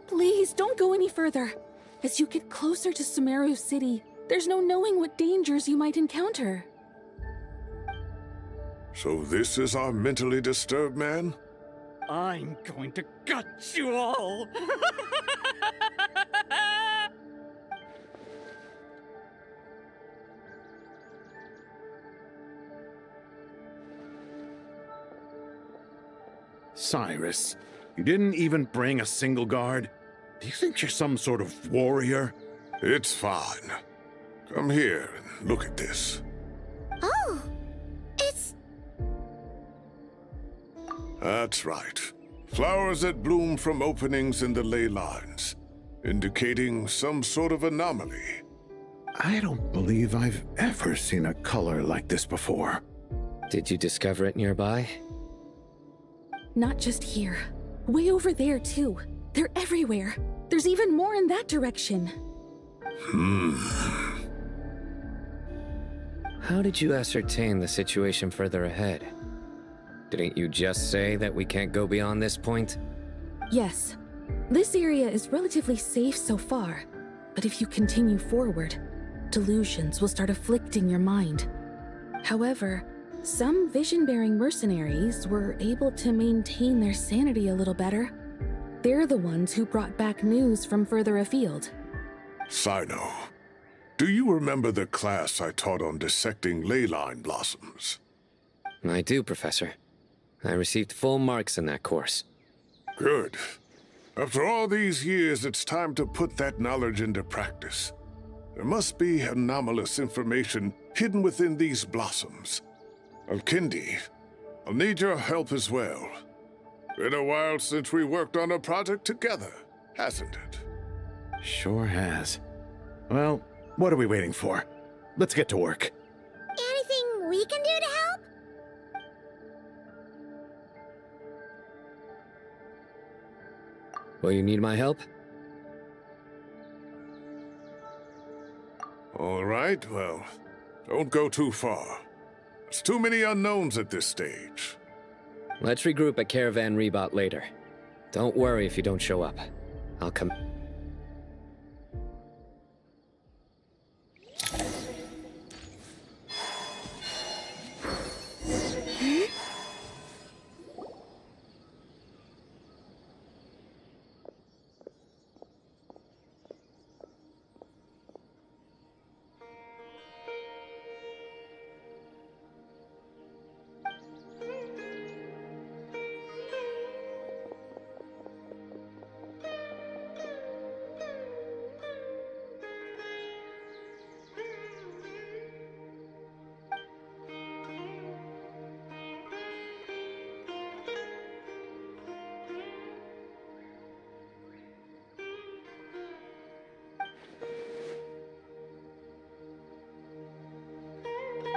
Please, don't go any further. As you get closer to Sumeru City, there's no knowing what dangers you might encounter. So this is our mentally disturbed man? I'm going to gut you all! Cyrus, you didn't even bring a single guard? Do you think you're some sort of warrior? It's fine. Come here and look at this. Oh, it's... That's right. Flowers that bloom from openings in the ley lines, indicating some sort of anomaly. I don't believe I've ever seen a color like this before. Did you discover it nearby? Not just here. Way over there, too. They're everywhere. There's even more in that direction. How did you ascertain the situation further ahead? Didn't you just say that we can't go beyond this point? Yes. This area is relatively safe so far, but if you continue forward, delusions will start afflicting your mind. However, some vision-bearing mercenaries were able to maintain their sanity a little better. They're the ones who brought back news from further afield. Sino, do you remember the class I taught on dissecting ley line blossoms? I do, Professor. I received full marks in that course. Good. After all these years, it's time to put that knowledge into practice. There must be anomalous information hidden within these blossoms. Alkindi, I'll need your help as well. Been a while since we worked on a project together, hasn't it? Sure has. Well, what are we waiting for? Let's get to work. Anything we can do to help? Will you need my help? All right, well, don't go too far. There's too many unknowns at this stage. Let's regroup at Caravan Rebot later. Don't worry if you don't show up. I'll come.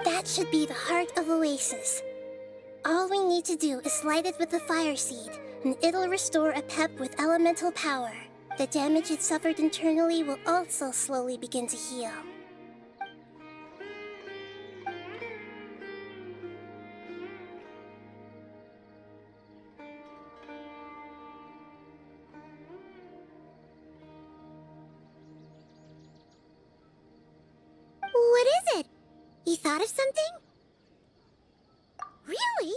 That should be the heart of Oasis. All we need to do is light it with the fire seed, and it'll restore a pep with elemental power. The damage it suffered internally will also slowly begin to heal. What is it? You thought of something? Really?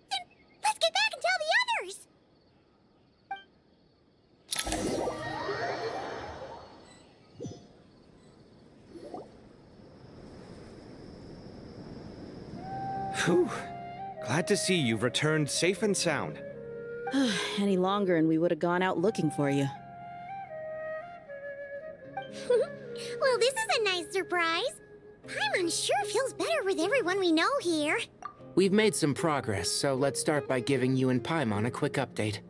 Then let's get back and tell the others! Phew. Glad to see you've returned safe and sound. Any longer and we would have gone out looking for you. Well, this is a nice surprise. Paimon sure feels better with everyone we know here. We've made some progress, so let's start by giving you and Paimon a quick update.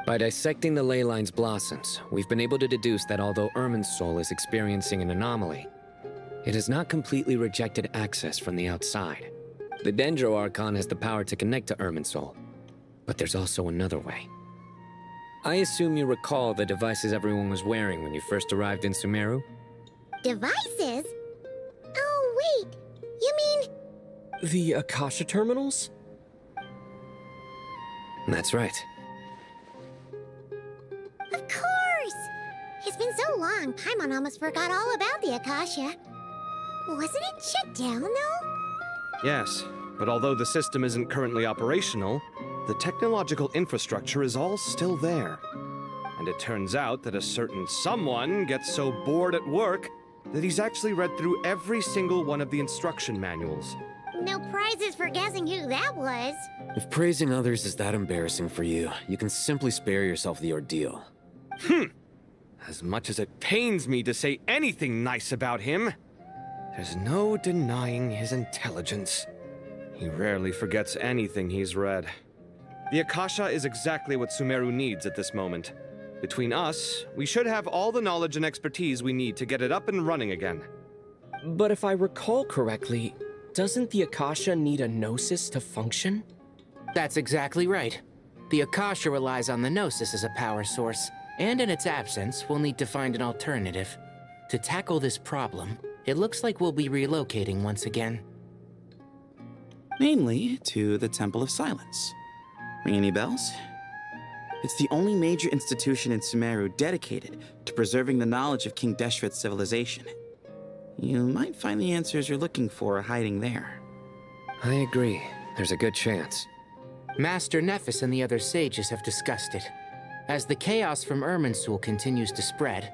By dissecting the ley line's blossoms, we've been able to deduce that although Irminsul is experiencing an anomaly, it has not completely rejected access from the outside. The Dendro Archon has the power to connect to Irminsul, but there's also another way. I assume you recall the devices everyone was wearing when you first arrived in Sumeru? Devices? Oh, wait. You mean... The Akasha terminals? That's right. Of course! It's been so long, Paimon almost forgot all about the Akasha. Wasn't it shut down, though? Yes, but although the system isn't currently operational, the technological infrastructure is all still there. And it turns out that a certain someone gets so bored at work that he's actually read through every single one of the instruction manuals. No prizes for guessing who that was. If praising others is that embarrassing for you, you can simply spare yourself the ordeal. As much as it pains me to say anything nice about him, there's no denying his intelligence. He rarely forgets anything he's read. The Akasha is exactly what Sumeru needs at this moment. Between us, we should have all the knowledge and expertise we need to get it up and running again. But if I recall correctly, doesn't the Akasha need a Gnosis to function? That's exactly right. The Akasha relies on the Gnosis as a power source, and in its absence, we'll need to find an alternative. To tackle this problem, it looks like we'll be relocating once again. Namely, to the Temple of Silence. Ring any bells? It's the only major institution in Sumeru dedicated to preserving the knowledge of King Deshret's civilization. You might find the answers you're looking for hiding there. I agree. There's a good chance. Master Nephis and the other sages have discussed it. As the chaos from Irminsul continues to spread,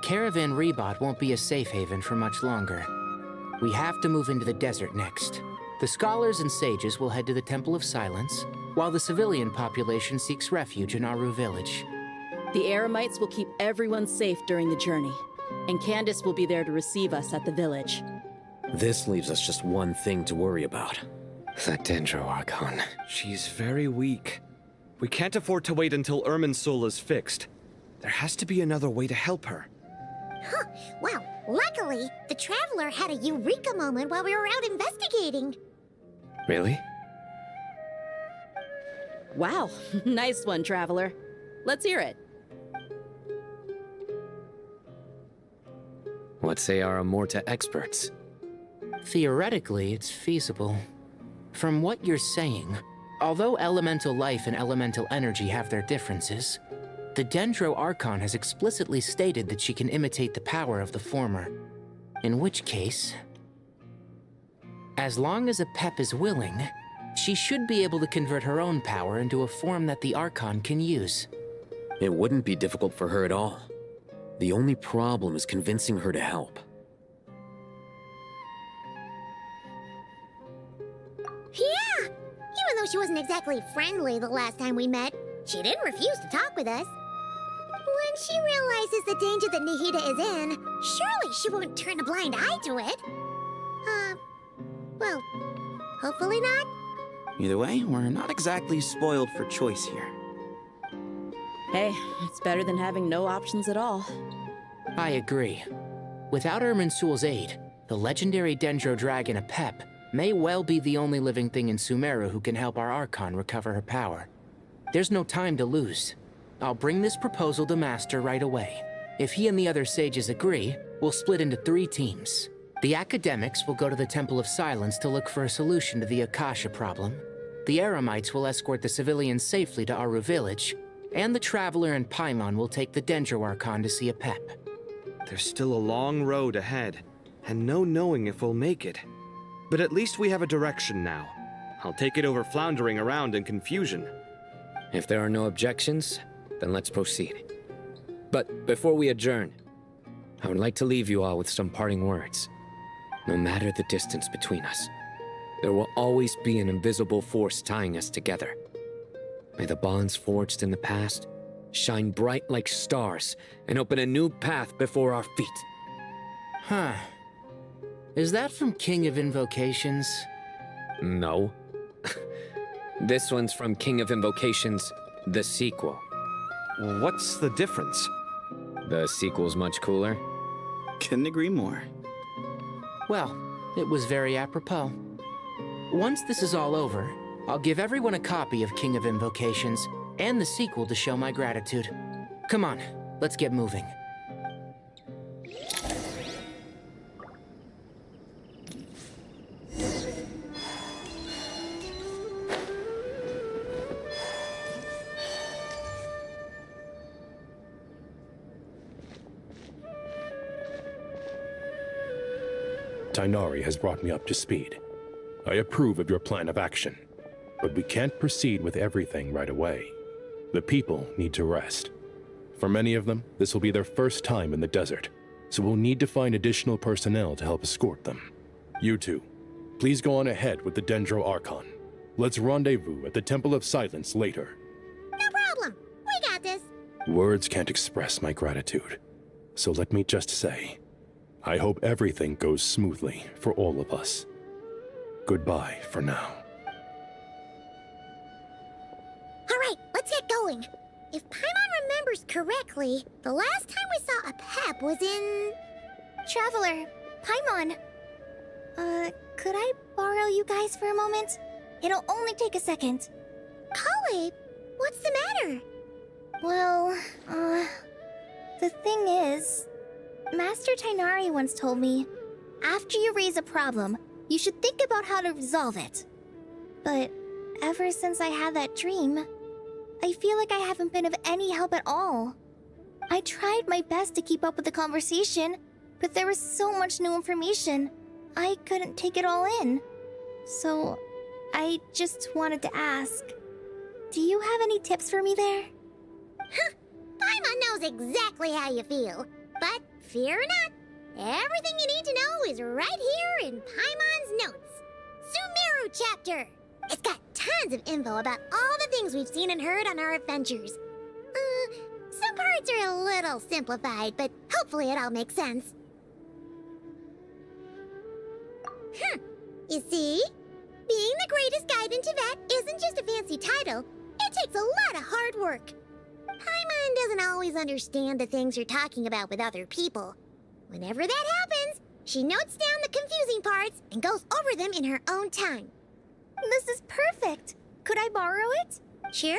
Caravan Rebot won't be a safe haven for much longer. We have to move into the desert next. The scholars and sages will head to the Temple of Silence, while the civilian population seeks refuge in Aru village. The Eremites will keep everyone safe during the journey, and Candace will be there to receive us at the village. This leaves us just one thing to worry about. That Dendro Archon. She's very weak. We can't afford to wait until Irminsul is fixed. There has to be another way to help her. Huh. Well, luckily, the Traveler had a eureka moment while we were out investigating. Really? Wow, nice one, Traveler. Let's hear it. What say our Amorta experts? Theoretically, it's feasible. From what you're saying, although elemental life and elemental energy have their differences, the Dendro Archon has explicitly stated that she can imitate the power of the former. In which case, as long as a Pep is willing, she should be able to convert her own power into a form that the Archon can use. It wouldn't be difficult for her at all. The only problem is convincing her to help. Yeah! Even though she wasn't exactly friendly the last time we met, she didn't refuse to talk with us. When she realizes the danger that Nihida is in, surely she won't turn a blind eye to it. Well, hopefully not. Either way, we're not exactly spoiled for choice here. Hey, it's better than having no options at all. I agree. Without Irminsul's aid, the legendary Dendro Dragon Apep may well be the only living thing in Sumeru who can help our Archon recover her power. There's no time to lose. I'll bring this proposal to Master right away. If he and the other sages agree, we'll split into 3 teams. The academics will go to the Temple of Silence to look for a solution to the Akasha problem. The Eremites will escort the civilians safely to Aru village, and the Traveler and Paimon will take the Dendro Archon to see Apep. There's still a long road ahead, and no knowing if we'll make it. But at least we have a direction now. I'll take it over floundering around in confusion. If there are no objections, then let's proceed. But before we adjourn, I would like to leave you all with some parting words. No matter the distance between us, there will always be an invisible force tying us together. May the bonds forged in the past shine bright like stars and open a new path before our feet. Huh. Is that from King of Invocations? No. This one's from King of Invocations, the sequel. What's the difference? The sequel's much cooler. Couldn't agree more. Well, it was very apropos. Once this is all over, I'll give everyone a copy of King of Invocations and the sequel to show my gratitude. Come on, let's get moving. Tighnari has brought me up to speed. I approve of your plan of action, but we can't proceed with everything right away. The people need to rest. For many of them, this will be their first time in the desert, so we'll need to find additional personnel to help escort them. You two, please go on ahead with the Dendro Archon. Let's rendezvous at the Temple of Silence later. No problem. We got this. Words can't express my gratitude, so let me just say, I hope everything goes smoothly for all of us. Goodbye for now. All right, let's get going. If Paimon remembers correctly, the last time we saw a Pep was in... Traveler, Paimon. Could I borrow you guys for a moment? It'll only take a second. Kale, what's the matter? Well, the thing is, Master Tighnari once told me, after you raise a problem, you should think about how to resolve it. But ever since I had that dream, I feel like I haven't been of any help at all. I tried my best to keep up with the conversation, but there was so much new information, I couldn't take it all in. So, I just wanted to ask, do you have any tips for me there? Huh, Paimon knows exactly how you feel. But fear not, everything you need to know is right here in Paimon's notes. Sumeru chapter. It's got tons of info about all the things we've seen and heard on our adventures. Some parts are a little simplified, but hopefully it all makes sense. You see? Being the greatest guide in Tibet isn't just a fancy title. It takes a lot of hard work. Paimon doesn't always understand the things you're talking about with other people. Whenever that happens, she notes down the confusing parts and goes over them in her own time. This is perfect. Could I borrow it? Sure.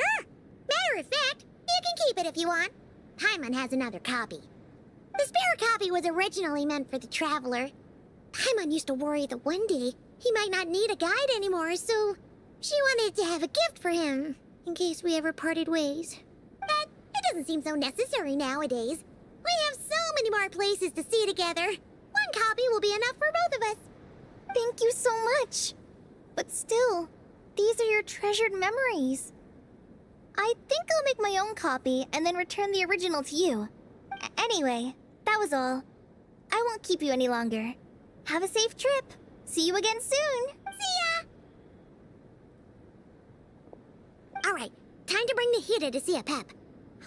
Matter of fact, you can keep it if you want. Paimon has another copy. The spare copy was originally meant for the Traveler. Paimon used to worry that one day he might not need a guide anymore, so she wanted to have a gift for him, in case we ever parted ways. But it doesn't seem so necessary nowadays. We have so many more places to see together. One copy will be enough for both of us. Thank you so much. But still, these are your treasured memories. I think I'll make my own copy and then return the original to you. Anyway, that was all. I won't keep you any longer. Have a safe trip. See you again soon. See ya! Alright, time to bring Nahida to see a Pep.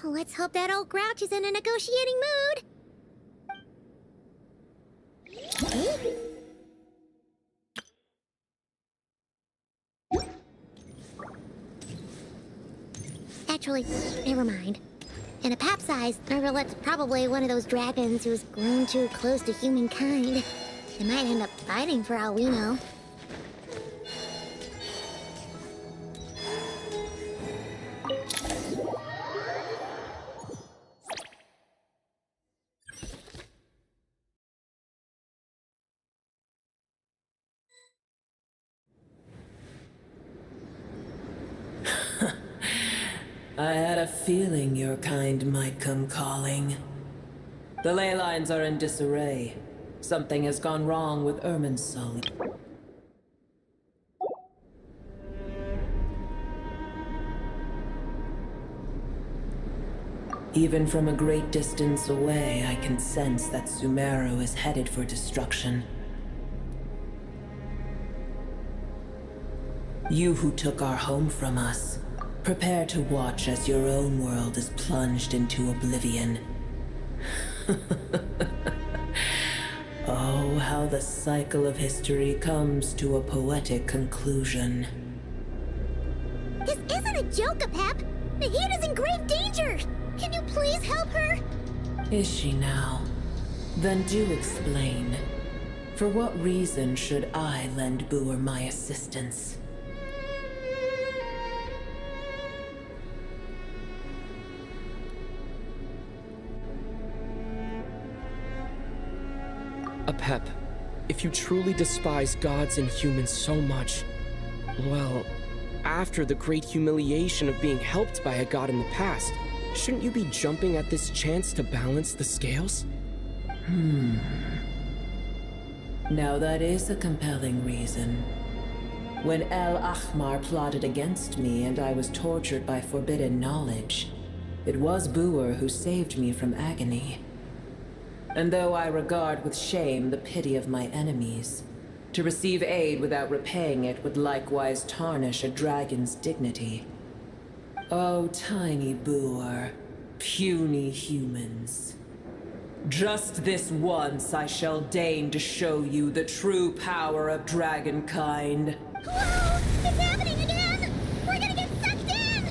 Let's hope that old grouch is in a negotiating mood. Actually, never mind. In a Pep size, Nervalet's probably one of those dragons who's grown too close to humankind. They might end up fighting for all we know. I had a feeling your kind might come calling. The ley lines are in disarray. Something has gone wrong with Irminsul. Even from a great distance away, I can sense that Sumeru is headed for destruction. You who took our home from us, prepare to watch as your own world is plunged into oblivion. Oh, how the cycle of history comes to a poetic conclusion. This isn't a joke, Apep! Nahida's in grave danger! Can you please help her? Is she now? Then do explain. For what reason should I lend Boer my assistance? Apep, if you truly despise gods and humans so much, well, after the great humiliation of being helped by a god in the past, shouldn't you be jumping at this chance to balance the scales? Now that is a compelling reason. When El Ahmar plotted against me and I was tortured by forbidden knowledge, it was Boer who saved me from agony. And though I regard with shame the pity of my enemies, to receive aid without repaying it would likewise tarnish a dragon's dignity. Oh, tiny Boer, puny humans. Just this once I shall deign to show you the true power of dragonkind. Whoa! It's happening again! We're gonna get sucked in!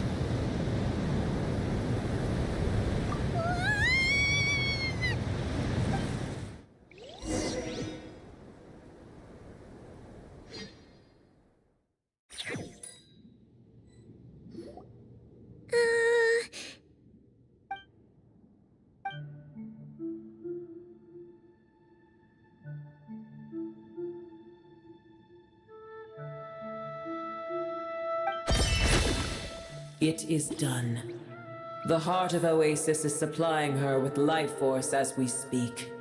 It is done. The heart of Oasis is supplying her with life force as we speak.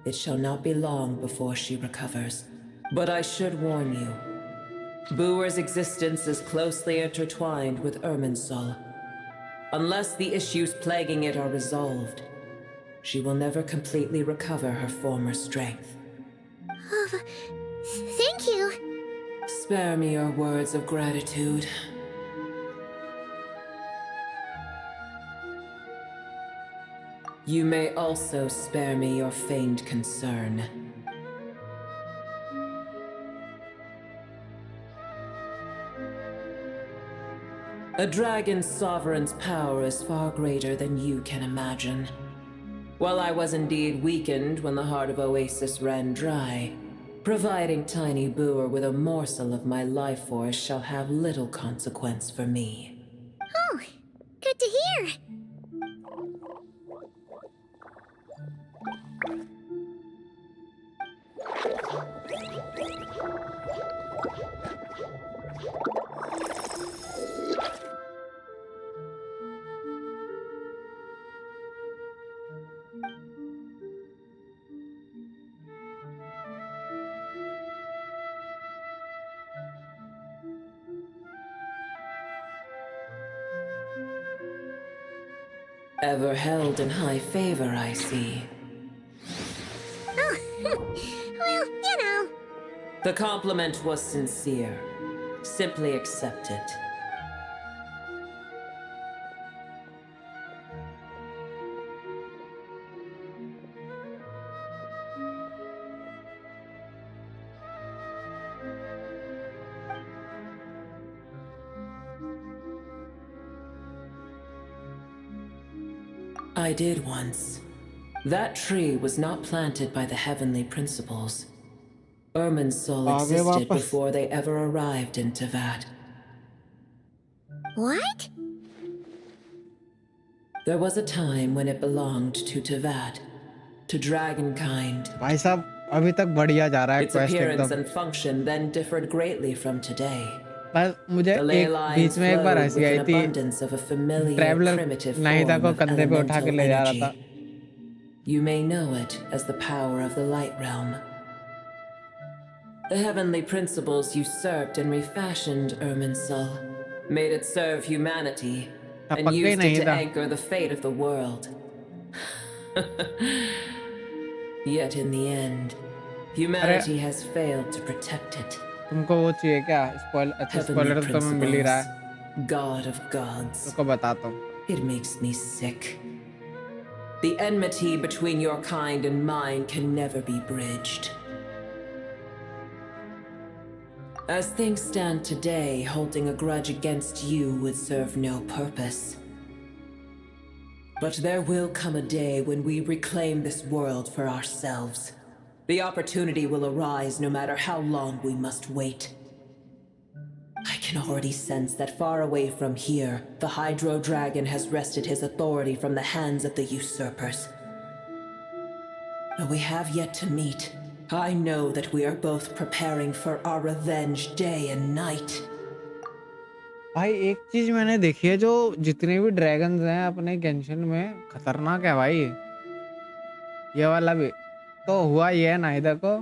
It shall not be long before she recovers. But I should warn you. Boer's existence is closely intertwined with Irminsul. Unless the issues plaguing it are resolved, she will never completely recover her former strength. Oh, thank you. Spare me your words of gratitude. You may also spare me your feigned concern. A dragon's sovereign's power is far greater than you can imagine. While I was indeed weakened when the heart of Oasis ran dry, providing Tiny Boer with a morsel of my life force shall have little consequence for me. Oh, good to hear. Ever held in high favor, I see. Oh, well, you know. The compliment was sincere. Simply accept it. I did once. That tree was not planted by the heavenly principles. Irminsul existed before they ever arrived in Tevat. What? There was a time when it belonged to Tevat, to dragonkind. भाई साहब अभी तक बढ़िया जा रहा है Its quest appearance एकदम। and function then differed greatly from today. बस मुझे एक बीच में एक बार हंसी आई थी, ट्रैवलर नाहिदा को कंधे पे उठा के ले जा रहा था। You may know it as the power of the Light Realm. The heavenly principles usurped and refashioned Irminsul, made it serve humanity, and used it to anchor the fate of the world. Yet in the end, humanity has failed to protect it. तुमको वो चाहिए क्या? Spoiler तो तुम्हें मिल ही रहा है। God of gods. तुमको बताता हूँ। It makes me sick. The enmity between your kind and mine can never be bridged. As things stand today, holding a grudge against you would serve no purpose. But there will come a day when we reclaim this world for ourselves. The opportunity will arise no matter how long we must wait. I can already sense that far away from here, the Hydro Dragon has wrested his authority from the hands of the usurpers. Though we have yet to meet, I know that we are both preparing for our revenge day and night. भाई एक चीज मैंने देखी है, जो जितने भी dragons हैं अपने गेंशिन में खतरनाक है भाई। ये वाला भी तो हुआ ये है, नाहिदा को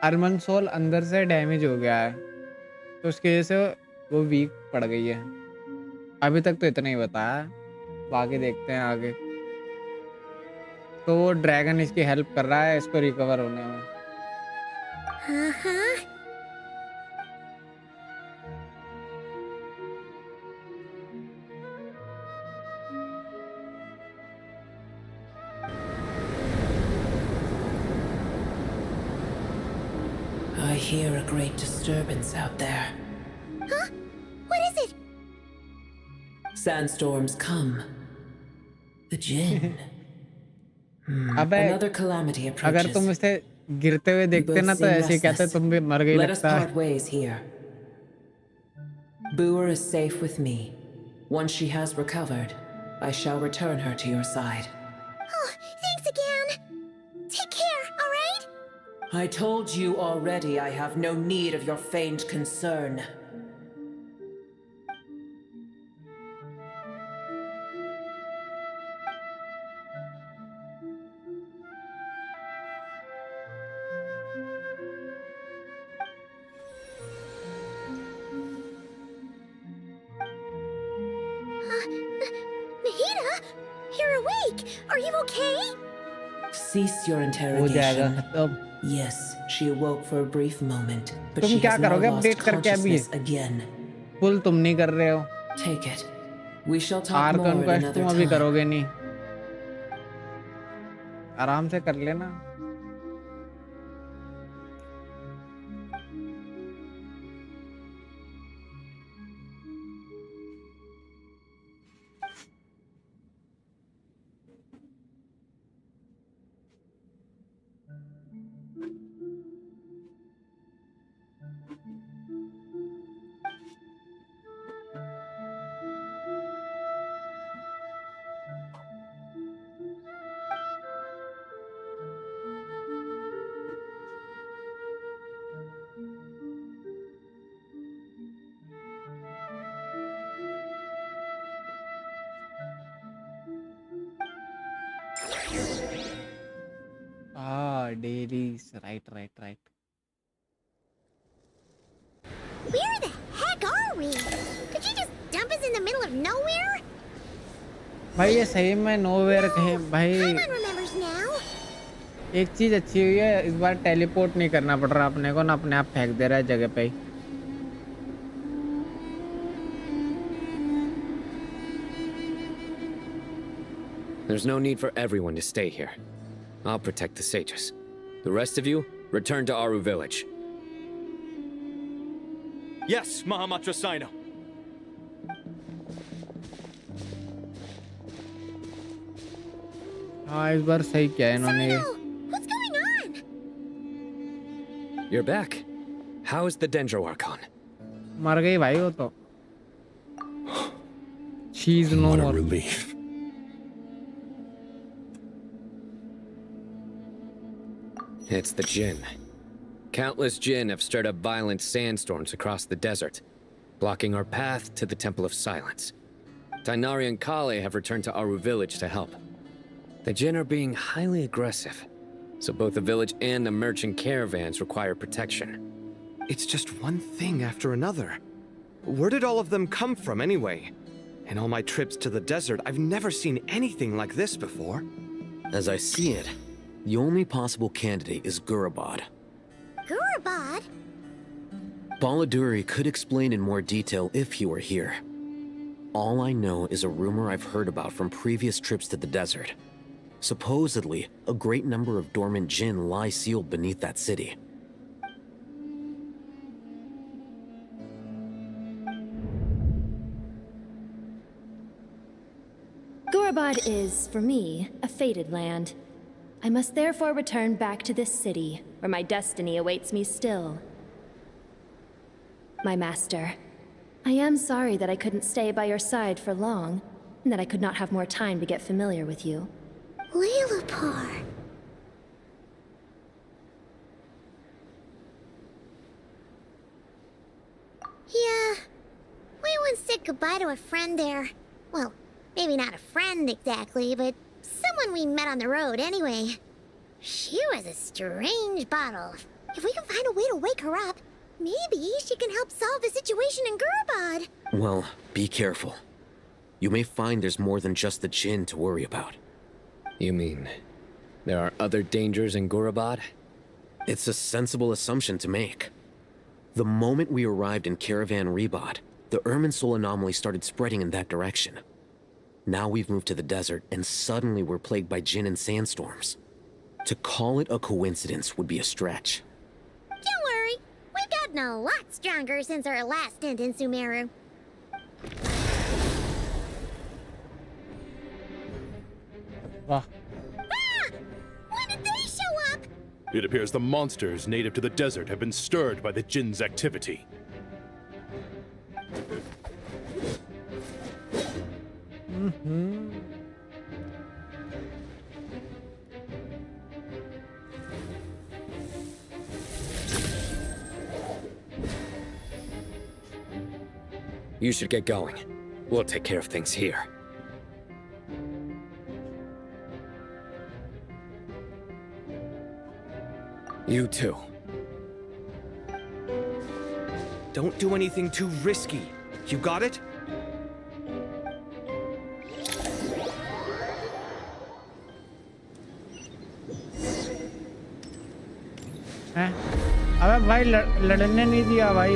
अर्मनसोल अंदर से डैमेज हो गया है, तो उसकी वजह से वो वीक पड़ गई है। अभी तक तो इतना ही बताया, बाकी देखते हैं आगे। तो वो ड्रैगन इसकी हेल्प कर रहा है इसको रिकवर होने में। I hear a great disturbance out there. Huh? What is it? Sandstorms come. The Jinn. अबे Another calamity approaches. अगर तुम इसे गिरते हुए देखते ना तो ऐसे ही कहते तुम भी मर गई Let us लगता है। part ways here. Booer is safe with me. Once she has recovered, I shall return her to your side. Oh, thanks again. Take care, all right? I told you already I have no need of your feigned concern. Nahida, you're awake. Are you okay? Cease your हो interrogation. जाएगा खत्म। Yes, she awoke for a brief moment, but तुम she क्या has now करोगे lost update करके अभी? consciousness again. पुल तुम नहीं कर रहे हो। Take it. We shall talk more Arkan at quest another तुम अभी time. करोगे नहीं, आराम से कर लेना। Dailies, right. Where the heck are we? Did you just dump us in the middle of nowhere? भाई ये सही में नोवेयर कहीं भाई एक चीज अच्छी हुई है इस बार टेलीपोर्ट नहीं करना पड़ रहा अपने को ना अपने आप फेंक दे रहा है जगह पे ही There's no need for everyone to stay here. I'll protect the sages. The rest of you, return to Aru village. Yes, Mahamatra Sino. हाँ इस बार सही किया है इन्होंने ये You're back. How is the Dendro Archon? मर गई भाई वो तो She's no What a more. relief. It's the Jinn. Countless Jinn have stirred up violent sandstorms across the desert, blocking our path to the Temple of Silence. Tainari and Kale have returned to Aru village to help. The Jinn are being highly aggressive, so both the village and the merchant caravans require protection. It's just one thing after another. Where did all of them come from anyway? In all my trips to the desert, I've never seen anything like this before. As I see it, the only possible candidate is Gurabad. Gurabad? Baladuri could explain in more detail if he were here. All I know is a rumor I've heard about from previous trips to the desert. Supposedly, a great number of dormant Jinn lie sealed beneath that city. Gurabad is, for me, a fated land. I must therefore return back to this city, where my destiny awaits me still. My master, I am sorry that I couldn't stay by your side for long, and that I could not have more time to get familiar with you. Lilipar. Yeah, we once said goodbye to a friend there. Well, maybe not a friend exactly, but someone we met on the road anyway. She was a strange bottle. If we can find a way to wake her up, maybe she can help solve the situation in Gurabad. Well, be careful. You may find there's more than just the Jinn to worry about. You mean, there are other dangers in Gurabad? It's a sensible assumption to make. The moment we arrived in Caravan Rebad, the Irminsul anomaly started spreading in that direction. Now we've moved to the desert, and suddenly we're plagued by Jinn and sandstorms. To call it a coincidence would be a stretch. Don't worry, we've gotten a lot stronger since our last stint in Sumeru. वाह When did they show up? It appears the monsters native to the desert have been stirred by the Jinn's activity. You should get going. We'll take care of things here. You too. Don't do anything too risky. You got it? हैं अबे भाई लड़ने नहीं दिया भाई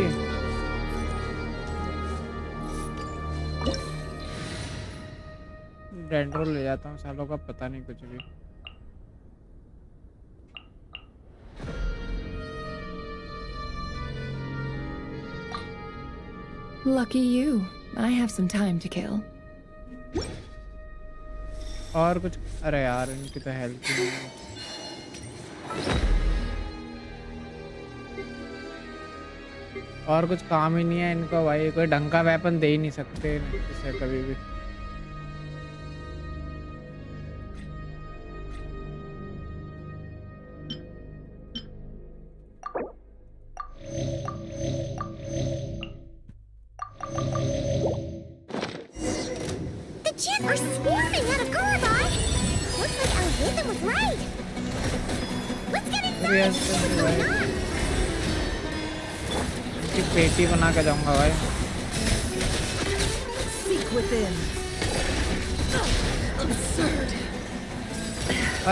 dendro ले जाता हूँ सालों का पता नहीं कुछ भी Lucky you. I have some time to kill. और कुछ अरे यार इनकी तो हेल्थ ही नहीं है और कुछ काम ही नहीं है इनको भाई कोई ढंग का वेपन दे ही नहीं सकते इसे कभी भी Jinn are swarming out of Gurabad! Looks like our rhythm was right! Let's get inside and see what's going on! इनकी पेटी बना के जाऊंगा भाई Seek within. Absurd.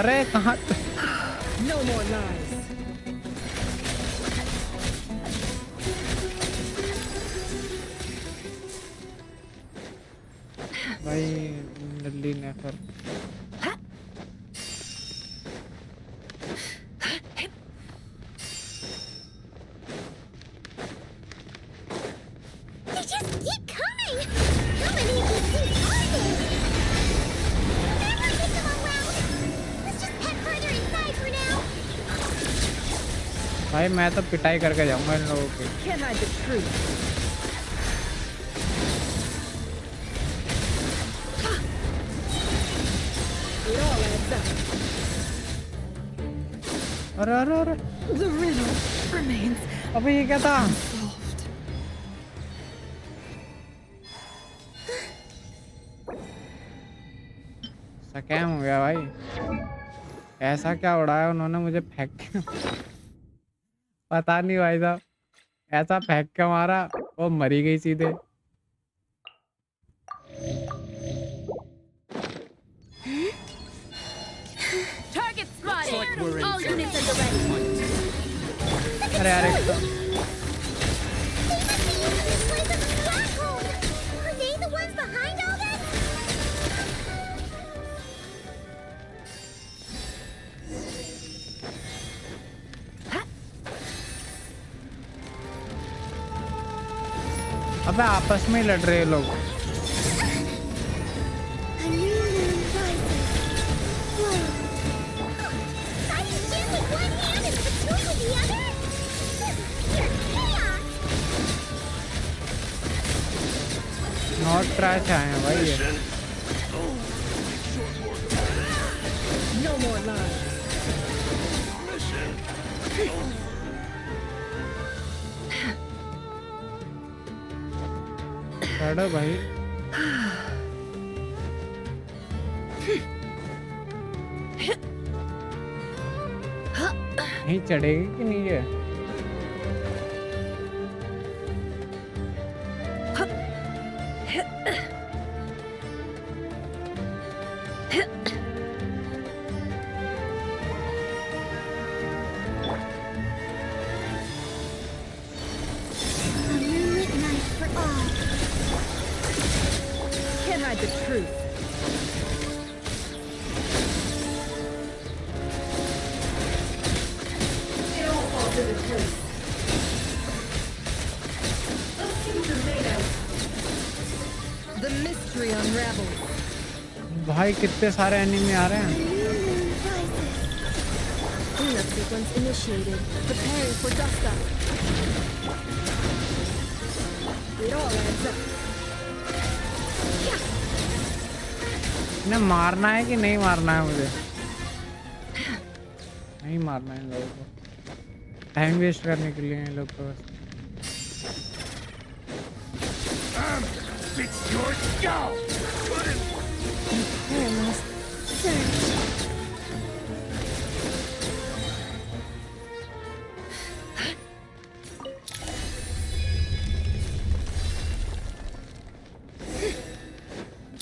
अरे कहाँ No more lies. भाई नल्ली ने फिर They just keep coming! How many of these things are there? Never get them all out! Let's just head further inside for now! भाई मैं तो पिटाई करके जाऊंगा इन लोगों की Can't hide the truth. It all adds up. अरे अरे अरे The riddle remains अबे ये क्या था unsolved. स्कैम हो गया भाई ऐसा क्या उड़ाया उन्होंने मुझे फेंक के पता नहीं भाई साहब ऐसा फेंक के मारा वो मरी गई सीधे Target spotted! All units at the ready. अरे अरे They must be using this place as a stronghold! Are they the ones behind all this? अबे आपस में ही लड़ रहे हैं लोग A new moon rises. Whoa. Fighting Jin with one hand and Fatui with the other? This is pure chaos! Not trash आए हैं भाई ये No more lies. लड़ो भाई नहीं चढ़ेगी कि नहीं है A moonlit night for all. Can't hide the truth. It all falls into place. Let's see what you're made of. The mystery unravels. भाई कितने सारे एनिमी आ रहे हैं Cleanup sequence initiated. Preparing for dust up. It all adds up. इन्हें मारना है कि नहीं मारना है मुझे नहीं मारना है इन लोगों को टाइम वेस्ट करने के लिए इन लोग को बस It's your skull! Perilous search.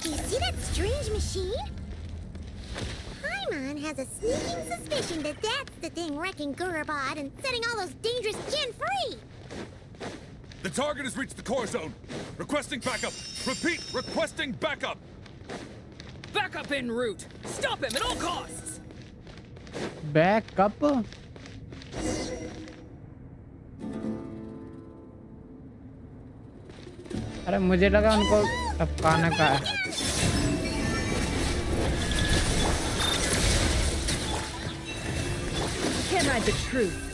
Do you see that strange machine? Paimon has a sneaking suspicion that that's the thing wrecking Gurubad and setting all those dangerous Jin free! The target has reached the core zone. Requesting backup. Repeat, requesting backup. Backup en route. Stop him at all costs. Back up अरे मुझे लगा उनको टपकाने का है Can't hide the truth.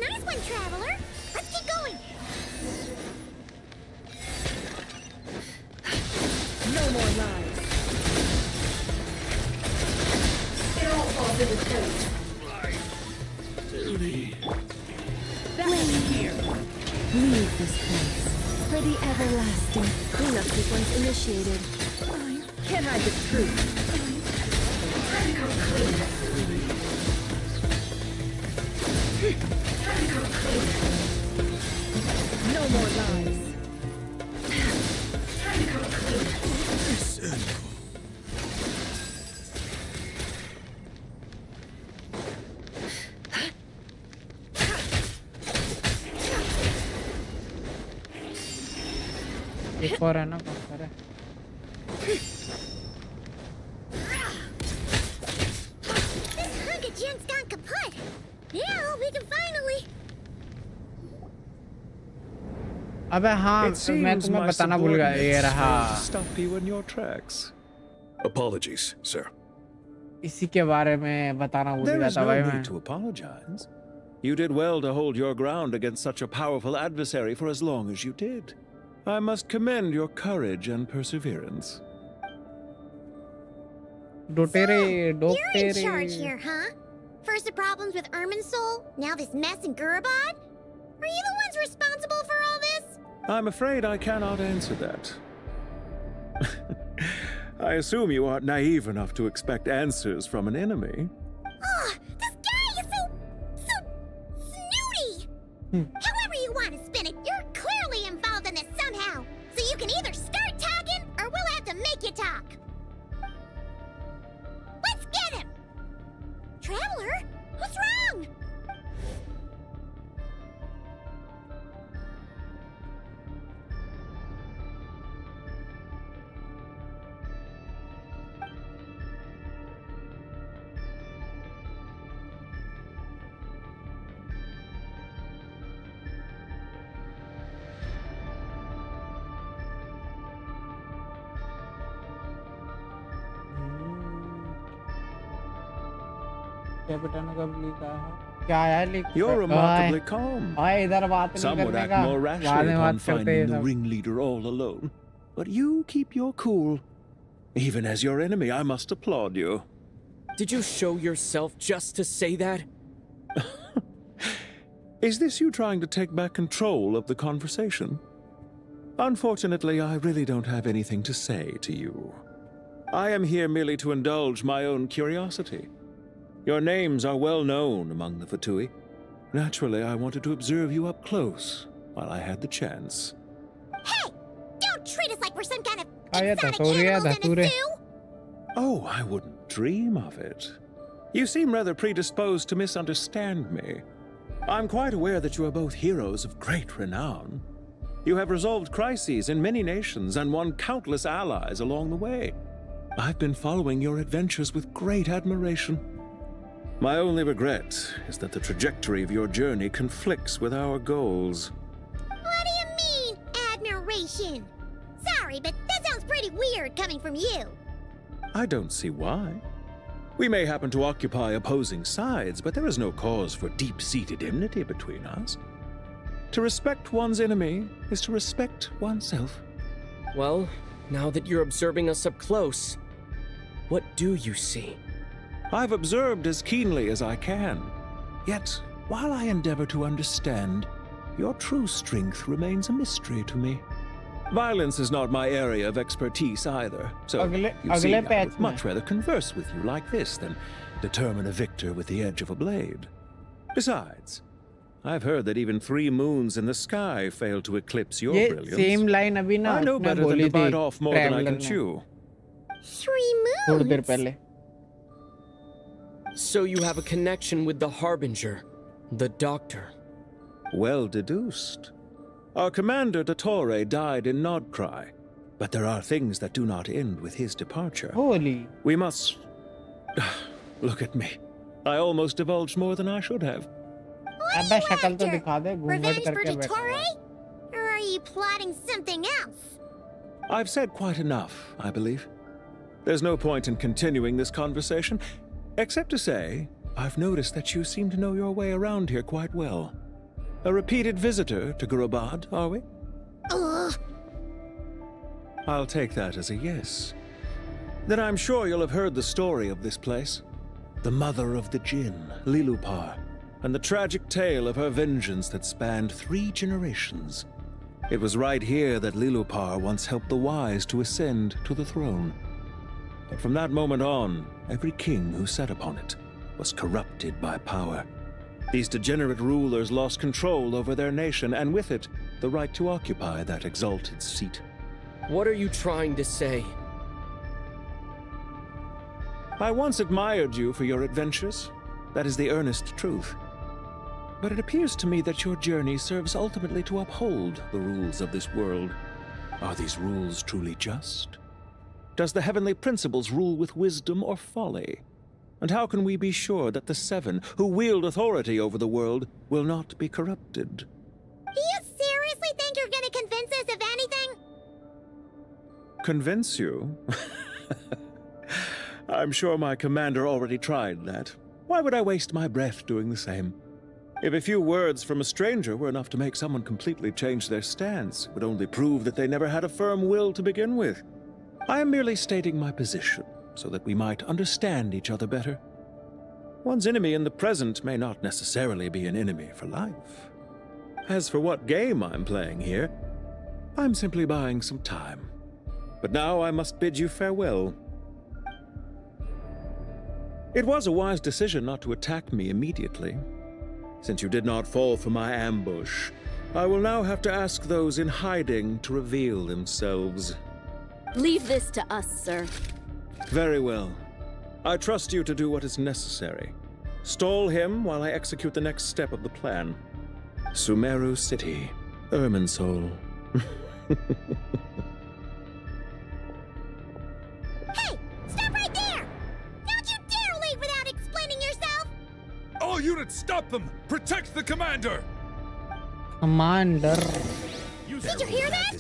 Nice one, Traveler! Let's keep going! No more lies. It all falls into place. Duty. Wait here. Leave this place. For the everlasting. Cleanup sequence initiated. Can't hide the truth. Time to come clean. Time to come clean. No more lies. Time to एक और है ना कौन सा है This hunk of junk's gone kaput. Now we can finally. अबे हाँ It मैं seems तुम्हें my बताना भूल गया ये subordinates रहा failed to stop you in your tracks. Apologies, sir. इसी के बारे में बताना भूल There गया is था no भाई मैं need to apologize. You did well to hold your ground against such a powerful adversary for as long as you did. I must commend your courage and perseverance. डोटेरे You're in charge here, huh? First the problems with Irminsul, now this mess in Gurabad? Are you the ones responsible for all this? I'm afraid I cannot answer that. I assume you aren't naive enough to expect answers from an enemy. Oh, this guy is so snooty! However you want to spin it, you're clearly involved in this somehow. So you can either start talking, or we'll have to make you talk. Let's get him! Traveler? What's wrong? कैपिटन कब लिखा है क्या आया लिख You're remarkably calm. भाई इधर बात नहीं Some would करने act का more बाद rashly में upon बात करते हैं finding the सब ringleader all alone. But you keep your cool. Even as your enemy, I must applaud you. Did you show yourself just to say that? Is this you trying to take back control of the conversation? Unfortunately, I really don't have anything to say to you. I am here merely to indulge my own curiosity. Your names are well known among the Fatui. Naturally, I wanted to observe you up close while I had the chance. Hey! Don't treat us like we're some kind of आया exotic धतूरे animals in a धतूरे zoo! Oh, I wouldn't dream of it. You seem rather predisposed to misunderstand me. I'm quite aware that you are both heroes of great renown. You have resolved crises in many nations and won countless allies along the way. I've been following your adventures with great admiration. My only regret is that the trajectory of your journey conflicts with our goals. What do you mean, admiration? Sorry, but that sounds pretty weird coming from you. I don't see why. We may happen to occupy opposing sides, but there is no cause for deep-seated enmity between us. To respect one's enemy is to respect oneself. Well, now that you're observing us up close, what do you see? I've observed as keenly as I can. Yet, while I endeavor to understand, your true strength remains a mystery to me. Violence is not my area of expertise either, so you see, I would much rather converse with you like this than determine a victor with the edge of a blade. Besides, I've heard that even 3 moons in the sky fail to eclipse your brilliance. Same line अभी ना I know better than to bite off more than I can chew. 3 थोड़ी देर moons? पहले So you have a connection with the Harbinger, the Doctor. Well deduced. Our commander, Dottore, died in Nodcry, but there are things that do not end with his departure. Holy. We must... Look at me. I almost divulged more than I should have. अबे शक्ल तो दिखा दे घूंघट Revenge for करके बैठा Dottore? Or are you plotting something else? I've said quite enough, I believe. There's no point in continuing this conversation, except to say, I've noticed that you seem to know your way around here quite well. A repeated visitor to Gurabad, are we? Ugh. I'll take that as a yes. Then I'm sure you'll have heard the story of this place. The mother of the Jinn, Lilupar, and the tragic tale of her vengeance that spanned 3 generations. It was right here that Lilupar once helped the wise to ascend to the throne. But from that moment on, every king who sat upon it was corrupted by power. These degenerate rulers lost control over their nation, and with it, the right to occupy that exalted seat. What are you trying to say? I once admired you for your adventures. That is the earnest truth. But it appears to me that your journey serves ultimately to uphold the rules of this world. Are these rules truly just? Does the heavenly principles rule with wisdom or folly? And how can we be sure that the seven who wield authority over the world will not be corrupted? Do you seriously think you're gonna convince us of anything? Convince you? I'm sure my commander already tried that. Why would I waste my breath doing the same? If a few words from a stranger were enough to make someone completely change their stance, it would only prove that they never had a firm will to begin with. I am merely stating my position, so that we might understand each other better. One's enemy in the present may not necessarily be an enemy for life. As for what game I'm playing here, I'm simply buying some time. But now I must bid you farewell. It was a wise decision not to attack me immediately. Since you did not fall for my ambush, I will now have to ask those in hiding to reveal themselves. Leave this to us, sir. Very well. I trust you to do what is necessary. Stall him while I execute the next step of the plan. Sumeru City, Irminsul. Hey! Stop right there! Don't you dare leave without explaining yourself! All units, stop them! Protect the commander! Commander. Did you hear that? He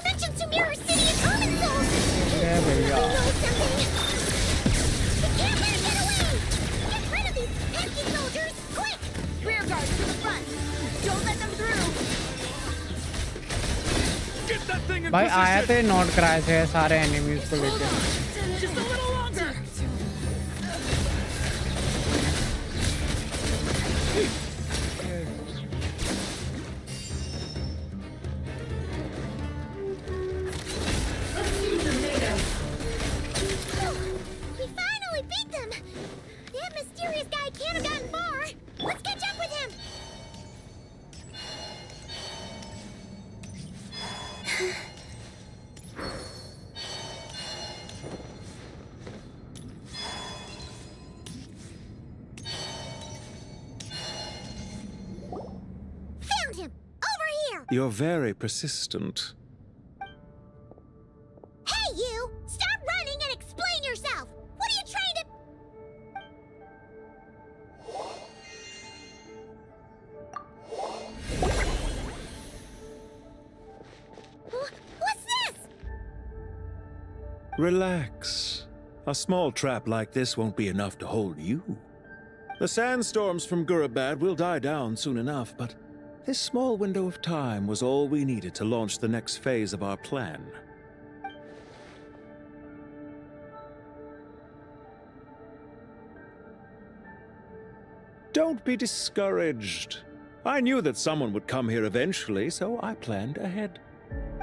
mentioned Sumeru City and Irminsul! Yeah, He yeah. knows something! We can't let him get away! Get rid of these pesky soldiers, quick! Rear guards to the front. Don't let them through. Get that thing in भाई आया थे position! Note कराए थे सारे enemies को लेके Just a little longer. We finally beat them! That mysterious guy can't have gotten far! Let's catch up with him! Found him! Over here! You're very persistent. Hey, you! Stop running and explain yourself! What are you trying to... What's this? Relax. A small trap like this won't be enough to hold you. The sandstorms from Gurabad will die down soon enough, but this small window of time was all we needed to launch the next phase of our plan. Don't be discouraged. I knew that someone would come here eventually, so I planned ahead.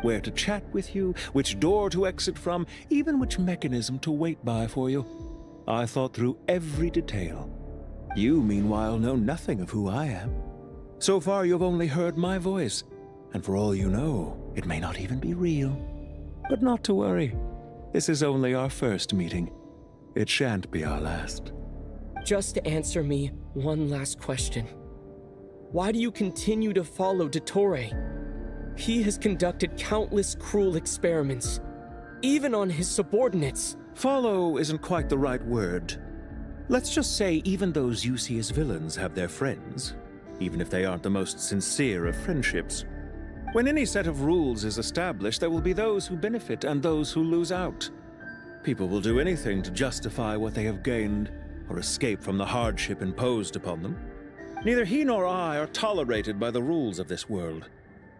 Where to chat with you, which door to exit from, even which mechanism to wait by for you. I thought through every detail. You, meanwhile, know nothing of who I am. So far, you've only heard my voice, and for all you know, it may not even be real. But not to worry. This is only our first meeting. It shan't be our last. Just answer me one last question. Why do you continue to follow Dottore? He has conducted countless cruel experiments, even on his subordinates. Follow isn't quite the right word. Let's just say even those you see as villains have their friends, even if they aren't the most sincere of friendships. When any set of rules is established, there will be those who benefit and those who lose out. People will do anything to justify what they have gained or escape from the hardship imposed upon them. Neither he nor I are tolerated by the rules of this world.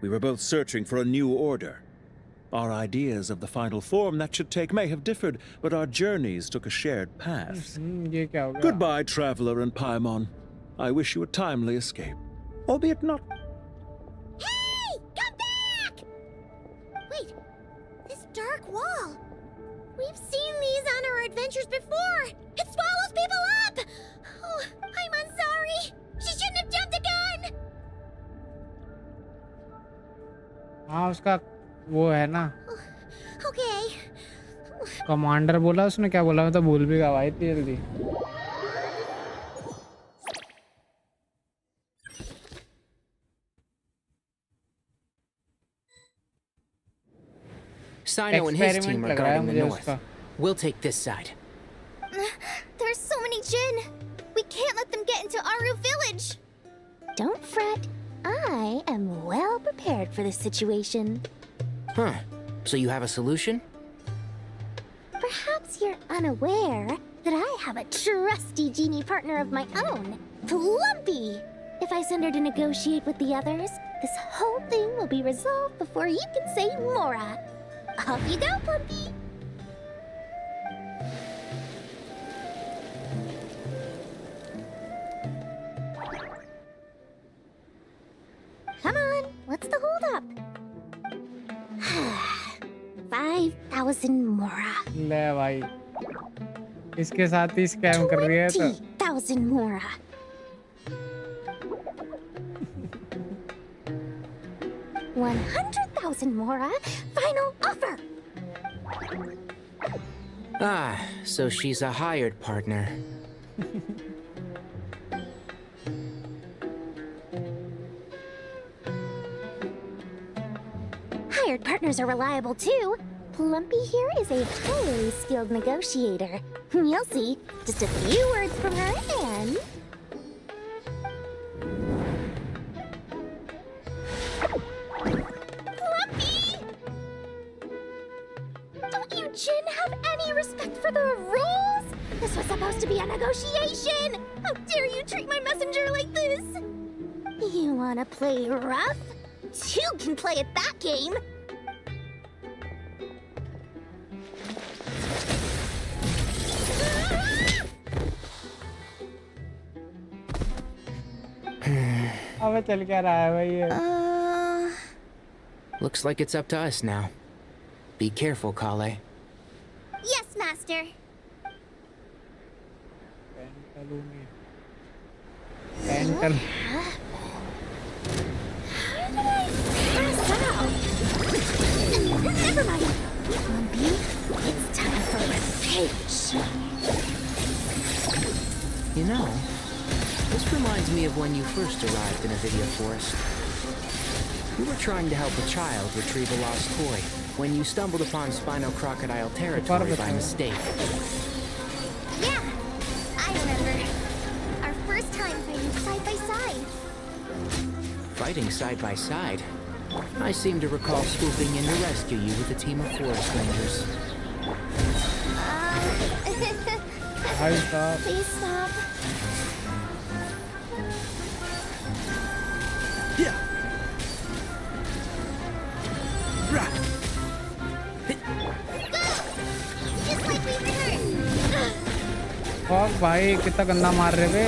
We were both searching for a new order. Our ideas of the final form that should take may have differed, but our journeys took a shared path. ये क्या हो गया? Goodbye, traveler and Paimon. I wish you a timely escape, albeit not. Hey! Come back! Wait, this dark wall. We've seen these on our adventures before. It swallows people up! Oh, I'm sorry. She shouldn't have jumped the gun! हाँ उसका वो है ना Okay. Commander बोला उसने क्या बोला मैं तो भूल भी गया भाई इतनी जल्दी Sino and his team Experiment are लग रहा है guarding the मुझे north. उसका. We'll take this side. There's so many Jinn. We can't let them get into Aru village. Don't fret. I am well prepared for this situation. Huh. So you have a solution? Perhaps you're unaware that I have a trusty genie partner of my own, Plumpy. If I send her to negotiate with the others, this whole thing will be resolved before you can say Mora. Off you go, Plumpy. Come on, what's the holdup? 5,000 Mora. ले भाई इसके साथ ही scam कर रही है तो 20,000 Mora. $100,000 Mora. Final offer. Ah, so she's a hired partner. Hired partners are reliable too. Plumpy here is a highly skilled negotiator. You'll see. Just a few words from her and... Plumpy! Don't you Jinn have any respect for the rules? This was supposed to be a negotiation! How dare you treat my messenger like this? You wanna play rough? Two can play at that game! अबे चल क्या रहा है भाई ये Looks like it's up to us now. Be careful, Kale. Yes, Master. Paintal Never mind. Plumpy, it's time for revenge. You know, this reminds me of when you first arrived in Avidia Forest. You were trying to help a child retrieve a lost toy when you stumbled upon Spino Crocodile territory by mistake. Yeah, I remember. Our first time fighting side by side. Fighting side by side? I seem to recall swooping in to rescue you with a team of forest rangers. Please stop. Yeah. Just like we heard. Fuck भाई कितना गंदा मार रहे बे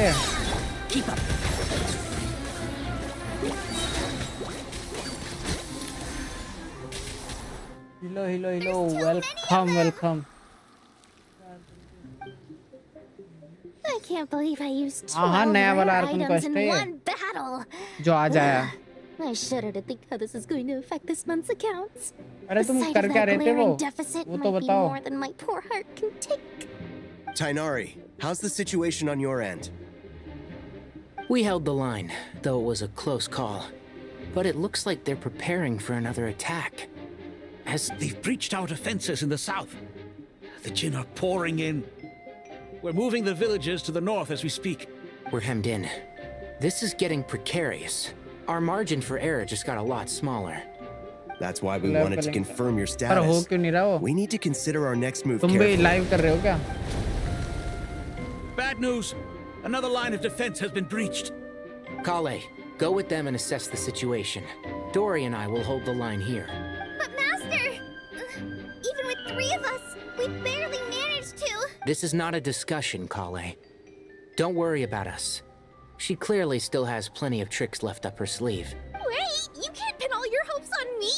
Keep up. Hello, welcome. I can't believe I used 12 हाँ नया वाला rare Arkan items cost in है one battle. जो आज आया I shudder to think how this is going to affect this month's accounts. अरे The तुम sight कर of क्या that रहे थे glaring वो deficit वो might तो be बताओ more than my poor heart can take. Tainari, how's the situation on your end? We held the line, though it was a close call. But it looks like they're preparing for another attack. They've breached our defenses in the south. The Jinn are pouring in. We're moving the villagers to the north as we speak. We're hemmed in. This is getting precarious. Our margin for error just got a lot smaller. That's why we wanted to confirm your पर हो status. क्यों नहीं रहा वो We need to consider our next move तुम भी carefully. Live कर रहे हो क्या Bad news. Another line of defense has been breached. Kale, go with them and assess the situation. Dory and I will hold the line here. But Master, even with 3 of us, we barely managed to. This is not a discussion, Kale. Don't worry about us. She clearly still has plenty of tricks left up her sleeve. Wait, you can't pin all your hopes on me.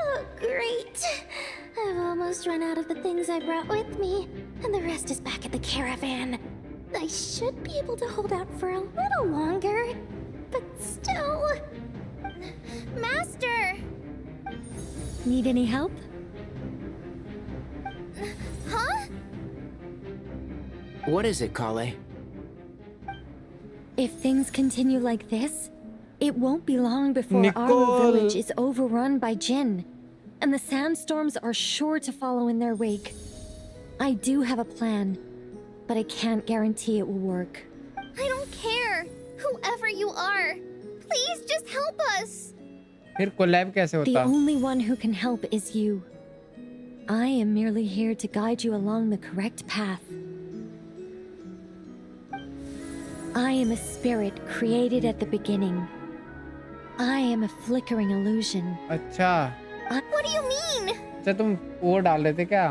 Oh, great. I've almost run out of the things I brought with me, and the rest is back at the caravan. I should be able to hold out for a little longer, but still... Master! Need any help? Huh? What is it, Kale? If things continue like this, it won't be long before Nicole. our village is overrun by Jinn. and the sandstorms are sure to follow in their wake. I do have a plan, but I can't guarantee it will work. I don't care. Whoever you are, please just help us. फिर collab कैसे The होता? only one who can help is you. I am merely here to guide you along the correct path. I am a spirit created at the beginning. I am a flickering illusion. अच्छा What do you mean? अच्छा तुम वो डाल लेते क्या?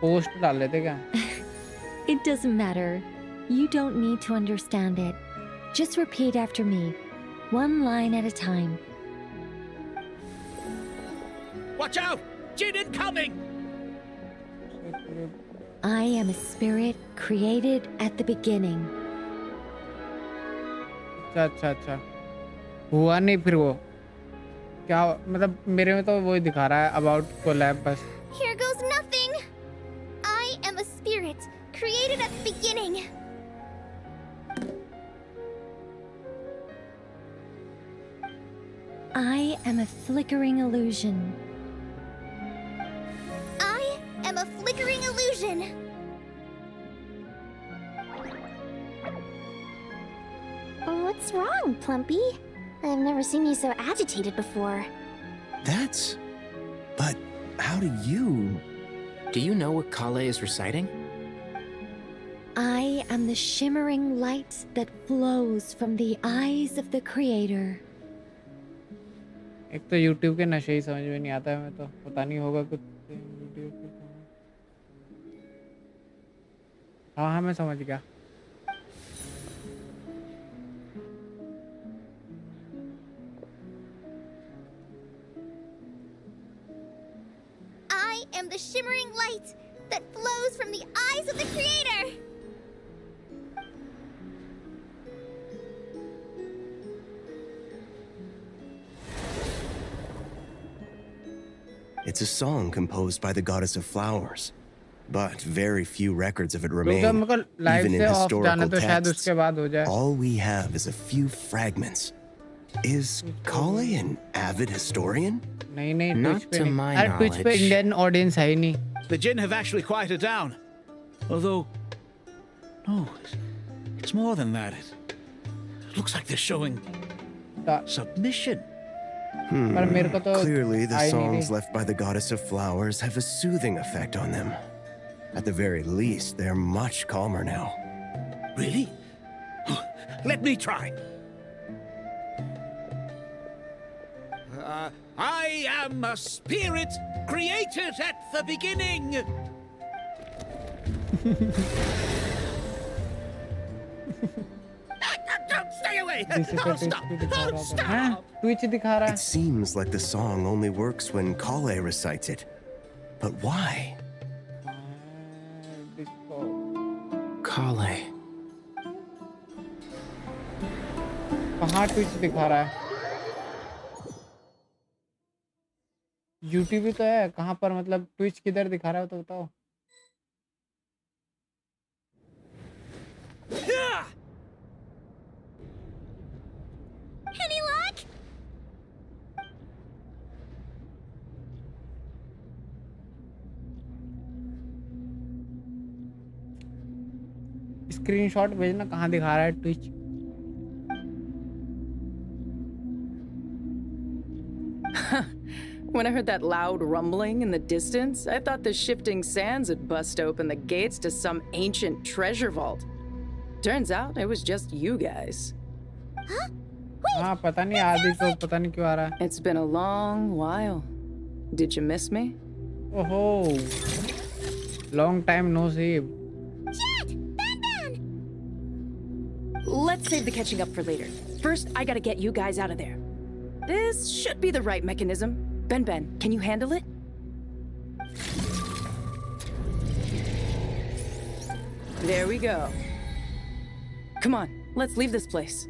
Post डाल लेते क्या? It doesn't matter. You don't need to understand it. Just repeat after me, one line at a time. Watch out! Jin incoming! I am a spirit created at the beginning. अच्छा अच्छा हुआ नहीं फिर वो क्या मतलब मेरे में तो वही दिखा रहा है अबाउट कोलैब बस. Here goes nothing. I am a spirit created at the beginning. I am a flickering illusion. I am a flickering illusion. What's wrong, Plumpy? I've never seen you so agitated before. That's... But how do you... Do you know what Kale is reciting? I am the shimmering light that flows from the eyes of the Creator. एक तो YouTube के नशे ही समझ में नहीं आता है. मैं तो पता नहीं होगा कुछ YouTube पे. हाँ हाँ मैं समझ गया. I am the shimmering light that flows from the eyes of the Creator. It's a song composed by the goddess of flowers, but very few records of it remain. तो मेरे को लाइव Even in से of जाना historical तो शायद texts, उसके बाद हो जाए. all we have is a few fragments. Is Kale an avid historian? नहीं नहीं Not ट्विच पे to नहीं. my अरे ट्विच पे knowledge. इंडियन ऑडियंस है ही नहीं. The Jin have actually quieted down. Although... No, it's more than that. It looks like they're showing... submission. पर मेरे को तो Clearly, the आई नहीं songs रही. left by the goddess of flowers have a soothing effect on them. At the very least, they're much calmer now. Really? Let me try. I am a spirit created at the beginning. Don't stay away! Don't stop! Don't stop! Twitch दिखा रहा है. It seems like the song only works when Kale recites it. But why? Kale. कहाँ Twitch दिखा रहा है? YouTube भी तो है. कहाँ पर मतलब ट्विच किधर दिखा रहा है तो बताओ. Any luck? स्क्रीनशॉट भेजना कहाँ दिखा रहा है Twitch. When I heard that loud rumbling in the distance, I thought the shifting sands had bust open the gates to some ancient treasure vault. Turns out it was just you guys. हाँ पता नहीं आदि तो पता नहीं क्यों आ रहा है. It's been a long while. Did you miss me? ओहो. Long time no see. Let's save the catching up for later. First, I gotta get you guys out of there. This should be the right mechanism. Ben, can you handle it? There we go. Come on, let's leave this place.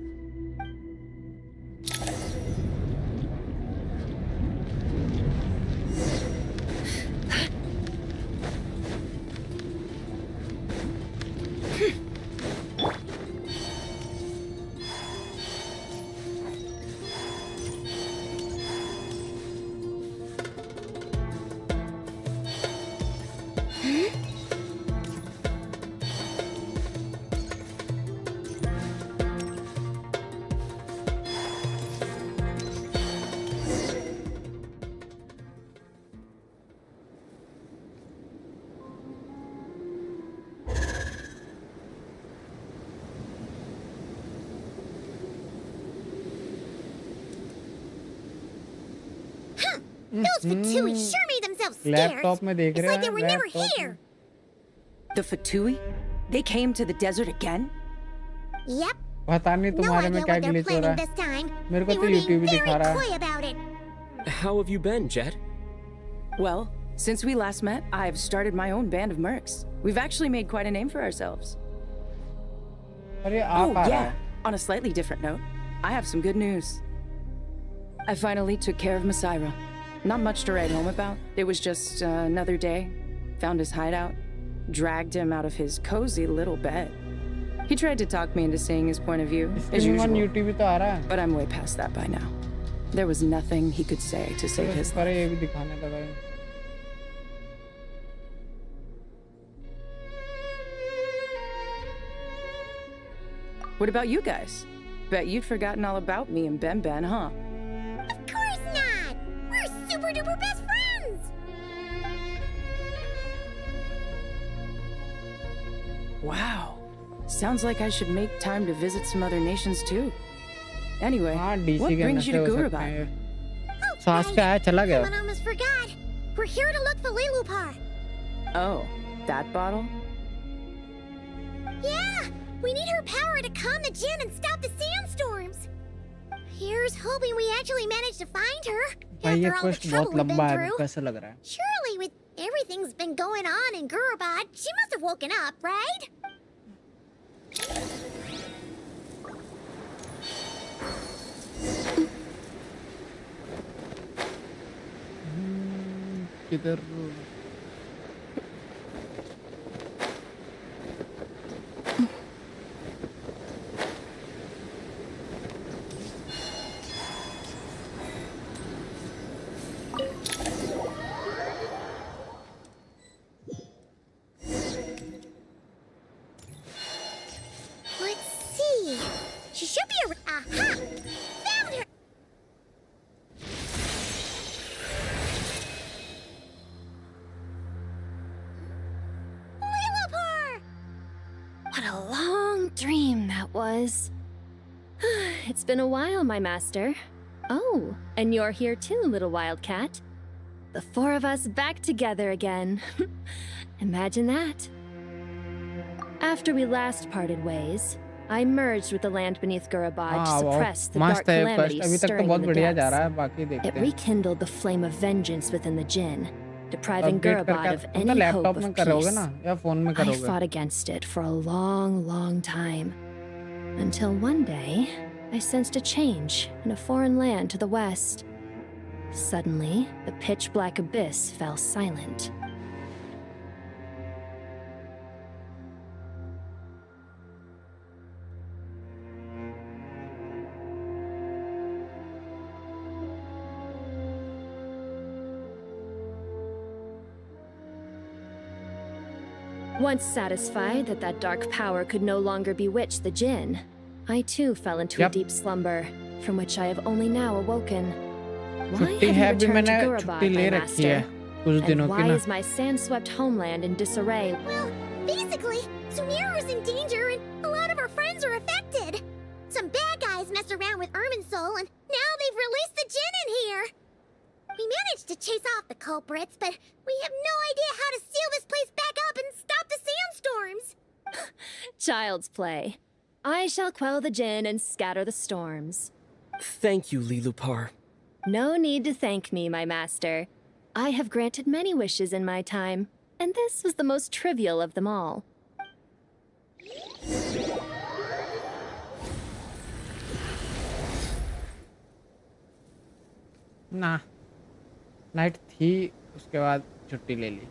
Those Fatui sure made themselves scarce. Laptop में देख It's रहे like they हैं were never laptop here. The Fatui? They came to the desert again? Yep. पता नहीं No तुम्हारे में idea क्या what they're glitch हो रहा planning है this time. मेरे को They तो were being यूट्यूब ही दिखा very रहा है coy about it. How have you been, Jet? Well, since we last met, I've started my own band of mercs. We've actually made quite a name for ourselves. अरे Oh, आप आ रहा yeah. है On a slightly different note, I have some good news. I finally took care of Masaira. Not much to write home about. It was just another day. Found his hideout. Dragged him out of his cozy little bed. He tried to talk me into seeing his point of view, as streaming on usual. YouTube ही तो आ रहा है But I'm way past that by now. There was nothing he could say to save his life. अरे ये भी दिखाने लगा है What about you guys? Bet you'd forgotten all about me and Ben Ben, huh? Of course not. We're super duper best friends. Wow. Sounds like I should make time to visit some other nations too. Anyway, हाँ what DC के brings you to नशे हो सकते Gurubad? हैं सांस पे आया चला गया I almost forgot. We're here to look for Lilupar. Oh, that bottle? Yeah, we need her power to calm the Jinn and stop the sandstorms. Here's hoping we actually manage to find her. भाई ये After all the quest बहुत trouble we've been लंबा है through. कैसा लग रहा है Surely, with everything's been going on in Gurubad, she must have woken up, right? किधर Let's see. She should be aha! Found her! Lilupar! What a long dream that was. It's been a while, my master. Oh, and you're here too, little wildcat. The four of us back together again. Imagine that. After we last parted ways, I merged with the land beneath Gurubad to हाँ suppress बहुत the dark मस्त है quest calamities अभी तक तो stirring बहुत in the बढ़िया जा रहा depths. है बाकी देखते It हैं rekindled the flame of vengeance within the Jinn, depriving update Gurubad करके of तुम any तो hope लैपटॉप of में करोगे peace. ना या फोन में I करोगे fought against it for a long, long time. Until one day, I sensed a change in a foreign land to the west. Suddenly, the pitch-black abyss fell silent. Once satisfied that that dark power could no longer bewitch the Jinn, I too fell into a deep slumber, from which I have only now awoken. Why छुट्टी have है you अभी returned to मैंने Gurubad, छुट्टी ले my रखी है master? कुछ दिनों And की why ना is my sand-swept homeland in disarray? Well, basically, Sumeru's in danger and a lot of our friends are affected. Some bad guys messed around with Irminsul and now they've released the Jinn in here. We managed to chase off the culprits, but we have no idea how to seal this place back up and stop the sandstorms. Child's play. I shall quell the Jinn and scatter the storms. Thank you, Lilupar. No need to thank me, my master. I have granted many wishes in my time, and this was the most trivial of them all. ना night थी उसके बाद छुट्टी ले ली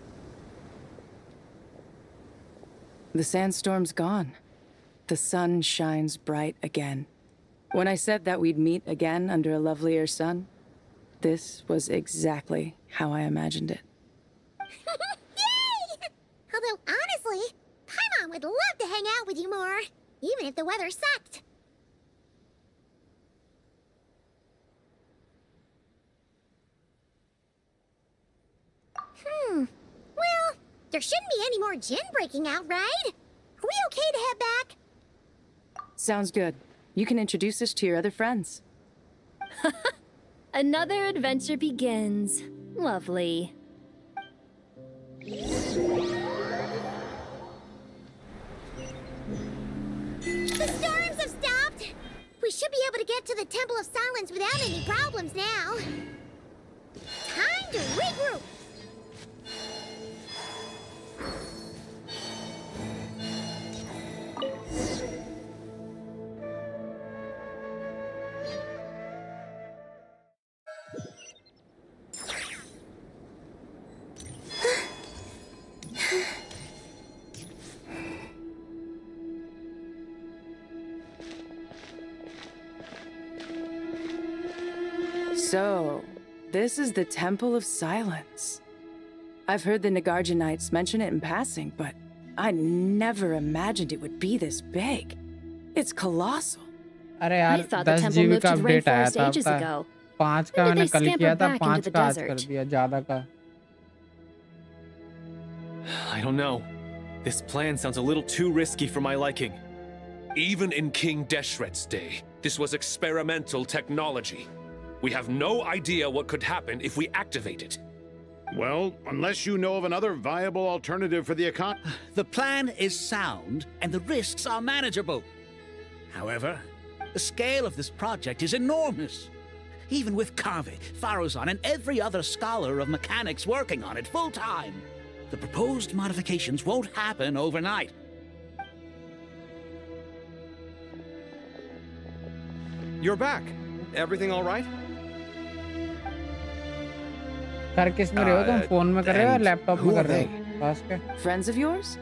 The sandstorm's gone. The sun shines bright again. When I said that we'd meet again under a lovelier sun, this was exactly how I imagined it. Yay! Although, honestly, Paimon would love to hang out with you more, even if the weather sucked. Well, there shouldn't be any more Jinn breaking out, right? Are we okay to head back? Sounds good. You can introduce us to your other friends. Another adventure begins. Lovely. The storms have stopped! We should be able to get to the Temple of Silence without any problems now. Time to regroup! So, this is the Temple of Silence. I've heard the Nagarjanites mention it in passing, but I never imagined it would be this big. It's colossal. अरे I यार thought the 10 temple GB moved का to the update आया rainforest था ages पता है ago. 5 का When did मैंने they कल scamper किया था back into 5 the का आज कर desert? दिया ज्यादा का I don't know. This plan sounds a little too risky for my liking. Even in King Deshret's day, this was experimental technology. We have no idea what could happen if we activate it. Well, unless you know of another viable alternative for the economy. The plan is sound, and the risks are manageable. However, the scale of this project is enormous. Even with Karve, Faruzan, and every other scholar of mechanics working on it full-time, the proposed modifications won't happen overnight. You're back. Everything all right? कर किस में रहे हो तुम phone में कर रहे हो या लैपटॉप में कर रहे हो पास के Friends of yours?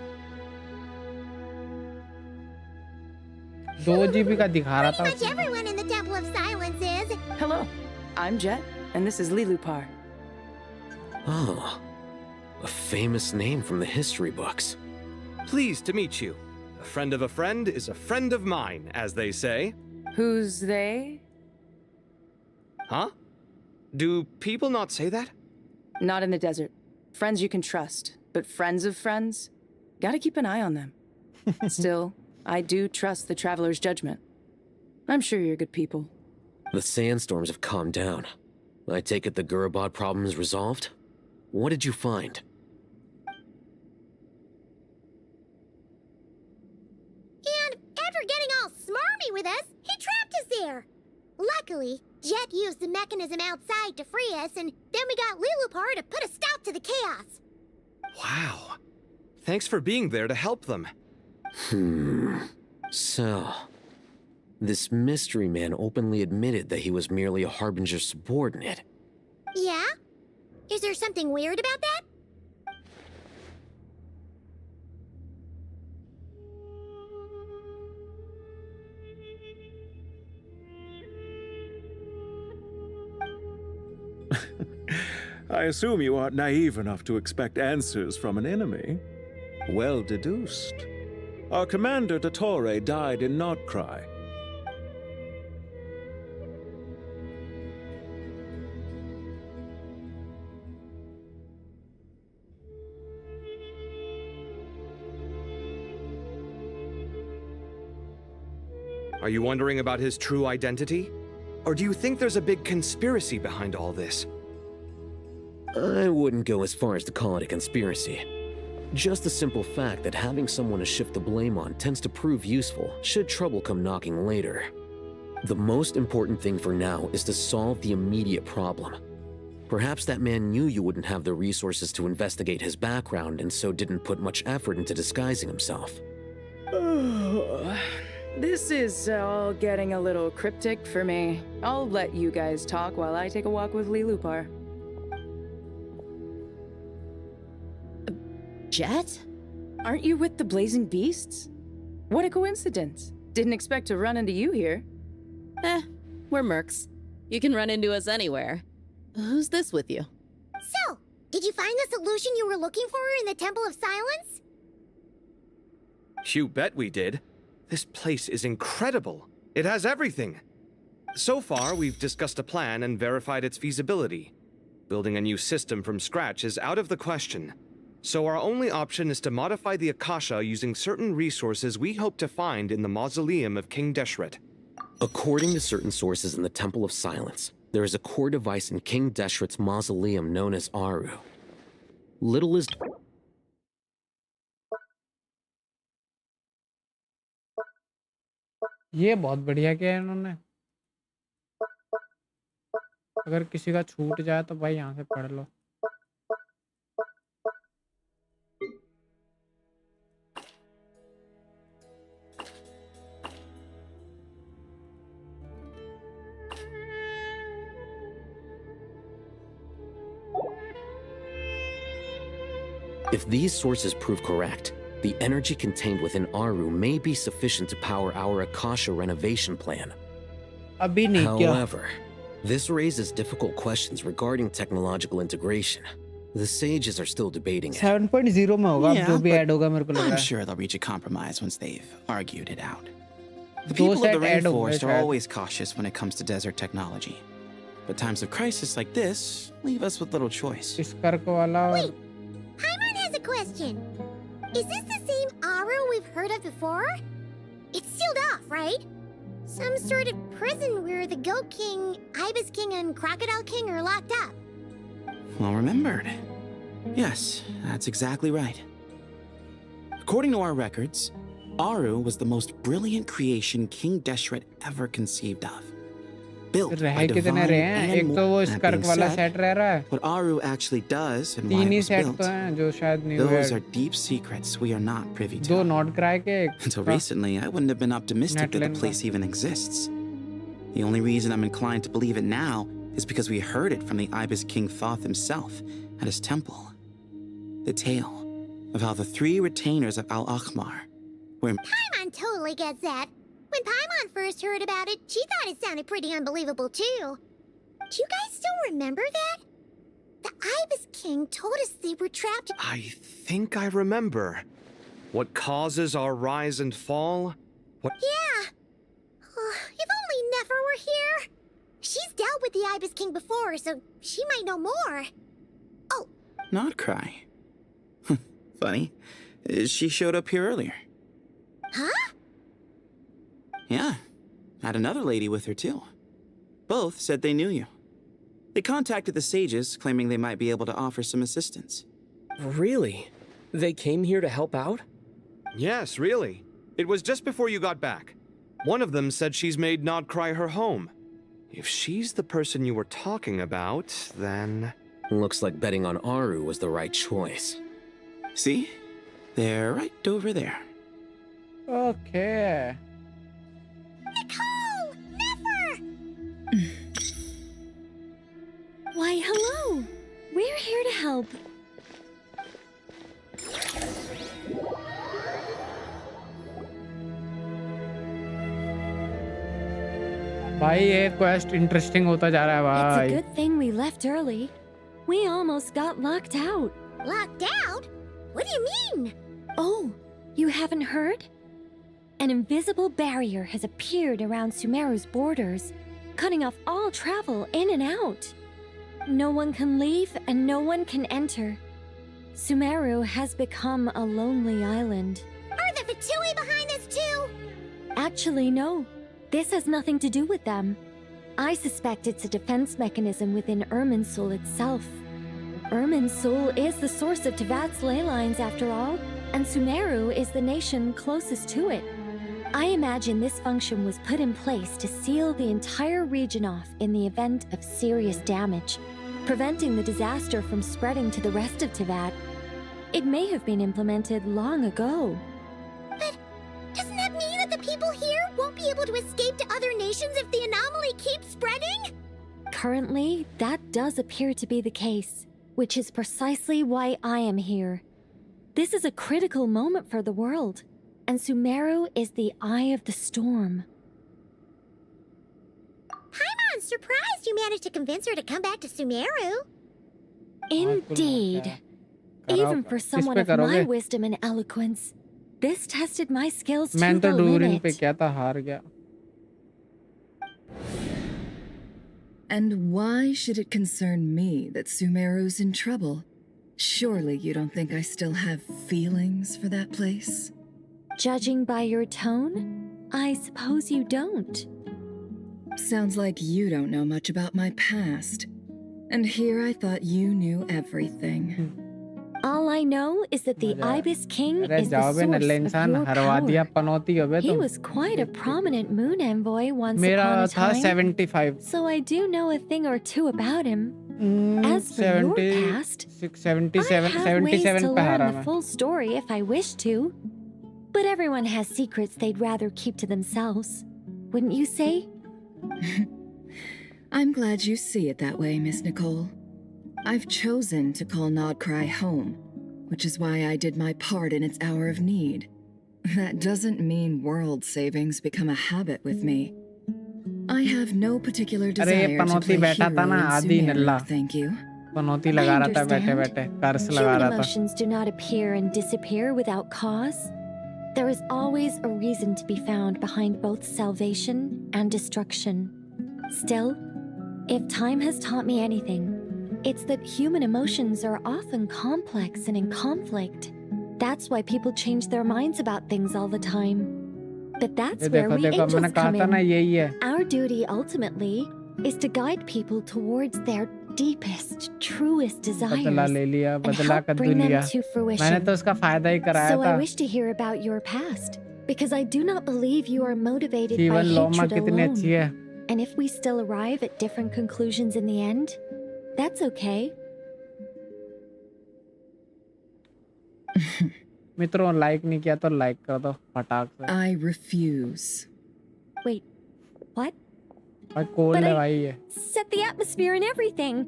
2 जीबी का दिखा रहा था Pretty much everyone in the Temple of Silence is. Hello, I'm Jet, and this is Lilupar. Oh, a famous name from the history books. Pleased to meet you. A friend of a friend is a friend of mine, as they say. Who's they? Huh? Do people not say that? Not in the desert. Friends you can trust, but friends of friends? Gotta keep an eye on them. Still, I do trust the Traveler's judgment. I'm sure you're good people. The sandstorms have calmed down. I take it the Gurabad problem is resolved? What did you find? And after getting all smarmy with us, he trapped us there. Luckily, Jet used the mechanism outside to free us, and then we got Lilupar to put a stop to the chaos. Wow. Thanks for being there to help them. So, this mystery man openly admitted that he was merely a Harbinger subordinate. Yeah? Is there something weird about that? I assume you aren't naive enough to expect answers from an enemy. Well deduced. Our commander, Dottore, died in Nordcry. Are you wondering about his true identity? Or do you think there's a big conspiracy behind all this? I wouldn't go as far as to call it a conspiracy. Just the simple fact that having someone to shift the blame on tends to prove useful should trouble come knocking later. The most important thing for now is to solve the immediate problem. Perhaps that man knew you wouldn't have the resources to investigate his background and so didn't put much effort into disguising himself. This is all getting a little cryptic for me. I'll let you guys talk while I take a walk with Lilupar. Jet? Aren't you with the Blazing Beasts? What a coincidence. Didn't expect to run into you here. We're mercs. You can run into us anywhere. Who's this with you? So, did you find the solution you were looking for in the Temple of Silence? You bet we did. This place is incredible. It has everything. So far, we've discussed a plan and verified its feasibility. Building a new system from scratch is out of the question. So our only option is to modify the Akasha using certain resources we hope to find in the mausoleum of King Deshret. According to certain sources in the Temple of Silence, there is a core device in King Deshret's mausoleum known as Aru. Little is... ये बहुत बढ़िया किया है इन्होंने। अगर किसी का छूट जाए तो भाई यहाँ से पढ़ लो। If these sources prove correct, the energy contained within Aru may be sufficient to power our Akasha renovation plan. अभी नहीं क्या? However, this raises difficult questions regarding technological integration. The sages are still debating it. 7.0 में होगा, अब जो भी add होगा मेरे को लग रहा I'm है। sure they'll reach a compromise once they've argued it out. The दो people of set the add होंगे rainforest are शायद। always cautious when it comes to desert technology. But times of crisis like this leave us with little choice. इस कर्क वाला और Paimon has a question. Is this the same Aru we've heard of before? It's sealed off, right? Some sort of prison where the Goat King, Ibis King, and Crocodile King are locked up. Well remembered. Yes, that's exactly right. According to our records, Aru was the most brilliant creation King Deshret ever conceived of. Built by रह कितने divine रहे हैं? and एक तो वो इस that कर्क being वाला said, सेट रह रहा है। what Aru actually does and why तीन it he was set built, तो हैं जो शायद नहीं हुए। those are deep secrets we are not privy to. दो नॉट क्राई के एक Until recently, I wouldn't have been optimistic that the Netland place even exists. The only reason I'm inclined to believe it now is because we heard it from the Ibis King Thoth himself at his temple. The tale of how the three retainers of Al-Akhmar were... Paimon totally gets that. When Paimon first heard about it, she thought it sounded pretty unbelievable too. Do you guys still remember that? The Ibis King told us they were trapped. I think I remember. What causes our rise and fall? What? Yeah. If only Nefer were here. She's dealt with the Ibis King before, so she might know more. Oh, Not cry. Funny. She showed up here earlier. huh? Yeah. Had another lady with her too. Both said they knew you. They contacted the sages, claiming they might be able to offer some assistance. Really? They came here to help out? Yes, really. It was just before you got back. One of them said she's made Nod Cry her home. If she's the person you were talking about, then... Looks like betting on Aru was the right choice. See? They're right over there. Okay. Nicole! Nefer! Why, hello! We're here to help. भाई ये quest interesting होता जा रहा है It's भाई। a good thing we left early. We almost got locked out. Locked out? What do you mean? Oh, you haven't heard? An invisible barrier has appeared around Sumeru's borders, cutting off all travel in and out. No one can leave and no one can enter. Sumeru has become a lonely island. Are the Fatui behind this too? Actually, no. This has nothing to do with them. I suspect it's a defense mechanism within Irminsul itself. Irminsul is the source of Tevat's ley lines, after all, and Sumeru is the nation closest to it. I imagine this function was put in place to seal the entire region off in the event of serious damage, preventing the disaster from spreading to the rest of Tevat. It may have been implemented long ago. But doesn't that mean that the people here won't be able to escape to other nations if the anomaly keeps spreading? Currently, that does appear to be the case, which is precisely why I am here. This is a critical moment for the world, and Sumeru is the eye of the storm. Paimon's surprised you managed to convince her to come back to Sumeru. Indeed. Even for someone of my wisdom and eloquence, this tested my skills to मैं the तो डूरिन पे limit. क्या था, हार गया। And why should it concern me that Sumeru's in trouble? Surely you don't think I still have feelings for that place? Judging by your tone, I suppose you don't. Sounds like you don't know much about my past. And here I thought you knew everything. All I know is that the Ibis King अरे is the जाओ बे source नल्ले of इंसान your हरवा दिया power. पनौती हो बे He तुम was quite a prominent moon envoy once मेरा upon a था time. 75 So I do know a thing or two about him. As for your past, 77 I have ways 77 to पे हारा learn the मैं full story if I wish to. But everyone has secrets they'd rather keep to themselves. Wouldn't you say? I'm glad you see it that way, Miss Nicole. I've chosen to call Nodcry home, which is why I did my part in its hour of need. That doesn't mean world savings become a habit with me. I have no particular अरे ये desire to Panauti play बैठा था hero ना in आदि नल्ला Sumeru, thank you. पनौती लगा रहा था बैठे understand. बैठे कर्स लगा Human रहा था emotions do not appear and disappear without cause. There is always a reason to be found behind both salvation and destruction. Still, if time has taught me anything, it's that human emotions are often complex and in conflict. That's why people change their minds about things all the time. But that's ये where देखो we देखो मैंने angels कहा come था ना in. यही है Our duty ultimately is to guide people towards their deepest, truest बदला desires ले लिया and बदला help कद्दू bring them लिया to मैंने fruition. तो उसका फायदा ही कराया So I था wish to hear about your past, because I do not believe you are motivated by जीवन लोमा hatred कितनी अच्छी alone. है And if we still arrive at different conclusions in the end, that's okay. मित्रों like नहीं किया तो like कर दो फटाक से I refuse. Wait, what? भाई कोल्ड But है I भाई ये set the atmosphere and everything.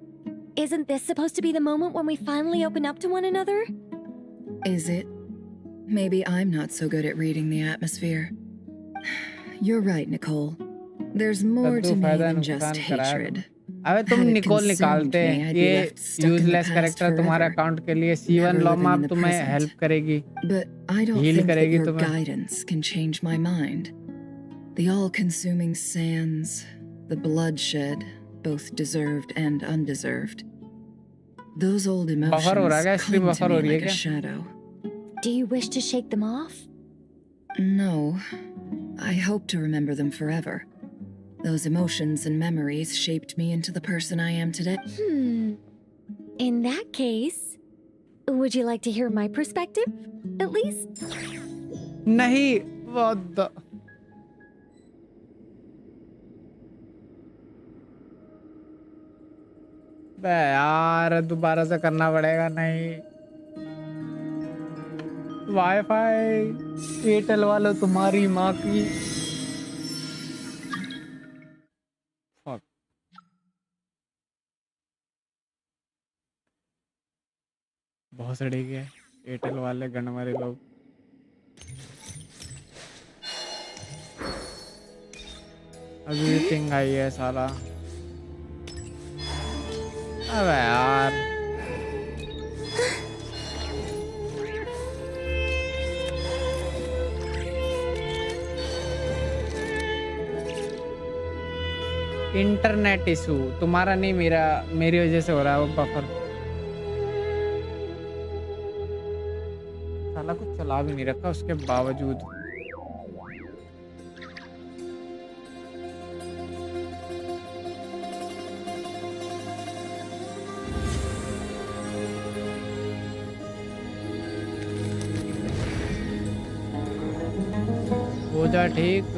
Isn't this supposed to be the moment when we finally open up to one another? Is it? Maybe I'm not so good at reading the atmosphere. You're right, Nicole. There's more कद्दू to me फायदा than just नुकसान कराया hatred. अबे तुम Had it Nicol consumed निकालते me, I'd be ये left stuck in the useless past character तुम्हारे forever, account के लिए सीवन never लॉमा living in अब the तुम्हें present. हेल्प करेगी But I don't heal think that करेगी your तुम्हें guidance can change my mind. The all-consuming sands, the bloodshed, both deserved and undeserved. Those old buffer हो रहा है क्या emotions stream cling to buffer me हो रही है like a क्या shadow. Do you wish to shake them off? No. I hope to remember them forever. Those emotions and memories shaped me into the person I am today. In that case, would you like to hear my perspective? At least? नहीं what the बे यार दोबारा से करना पड़ेगा नहीं wifi Airtel वालों तुम्हारी माँ की Fuck. बहुत सड़ी गए एयरटेल वाले गणमारे लोग अभी भी पिंग आई है साला अबे यार इंटरनेट इशू तुम्हारा नहीं मेरा मेरी वजह से हो रहा है वो बफर साला कुछ चला भी नहीं रखा उसके बावजूद हो जा ठीक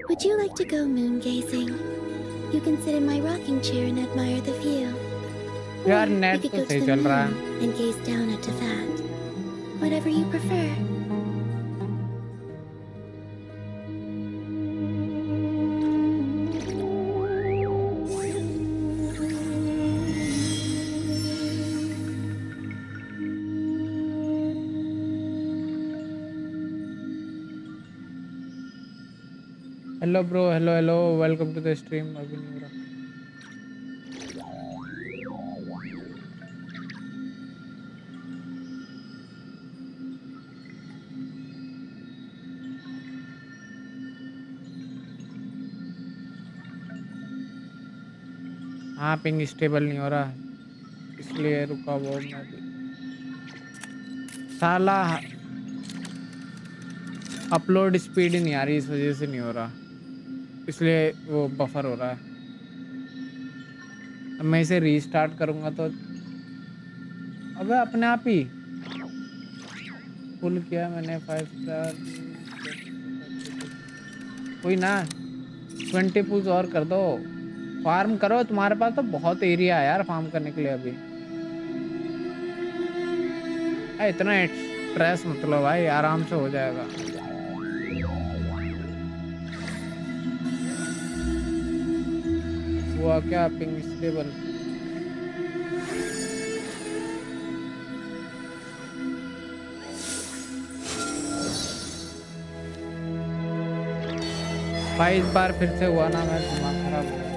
Would you like to go moon gazing? You can sit in my rocking chair and admire the view. यार We नेट could तो go to सही the चल रहा moon है and gaze down at Tefat. Whatever you prefer. Hello bro hello hello welcome to the stream अभी नहीं हो रहा हाँ पिंग स्टेबल नहीं हो रहा इसलिए रुका वो मैं भी साला अपलोड स्पीड नहीं आ रही इस वजह से नहीं हो रहा इसलिए वो बफर हो रहा है अब मैं इसे रीस्टार्ट करूंगा तो अबे अपने आप ही फुल किया मैंने 5 स्टार कोई ना 20 पुल्स और कर दो फार्म करो तुम्हारे पास तो बहुत एरिया है यार फार्म करने के लिए अभी इतना स्ट्रेस मतलब भाई आराम से हो जाएगा हुआ क्या पिंग स्टेबल भाई इस बार फिर से हुआ ना मैं दिमाग खराब हो गया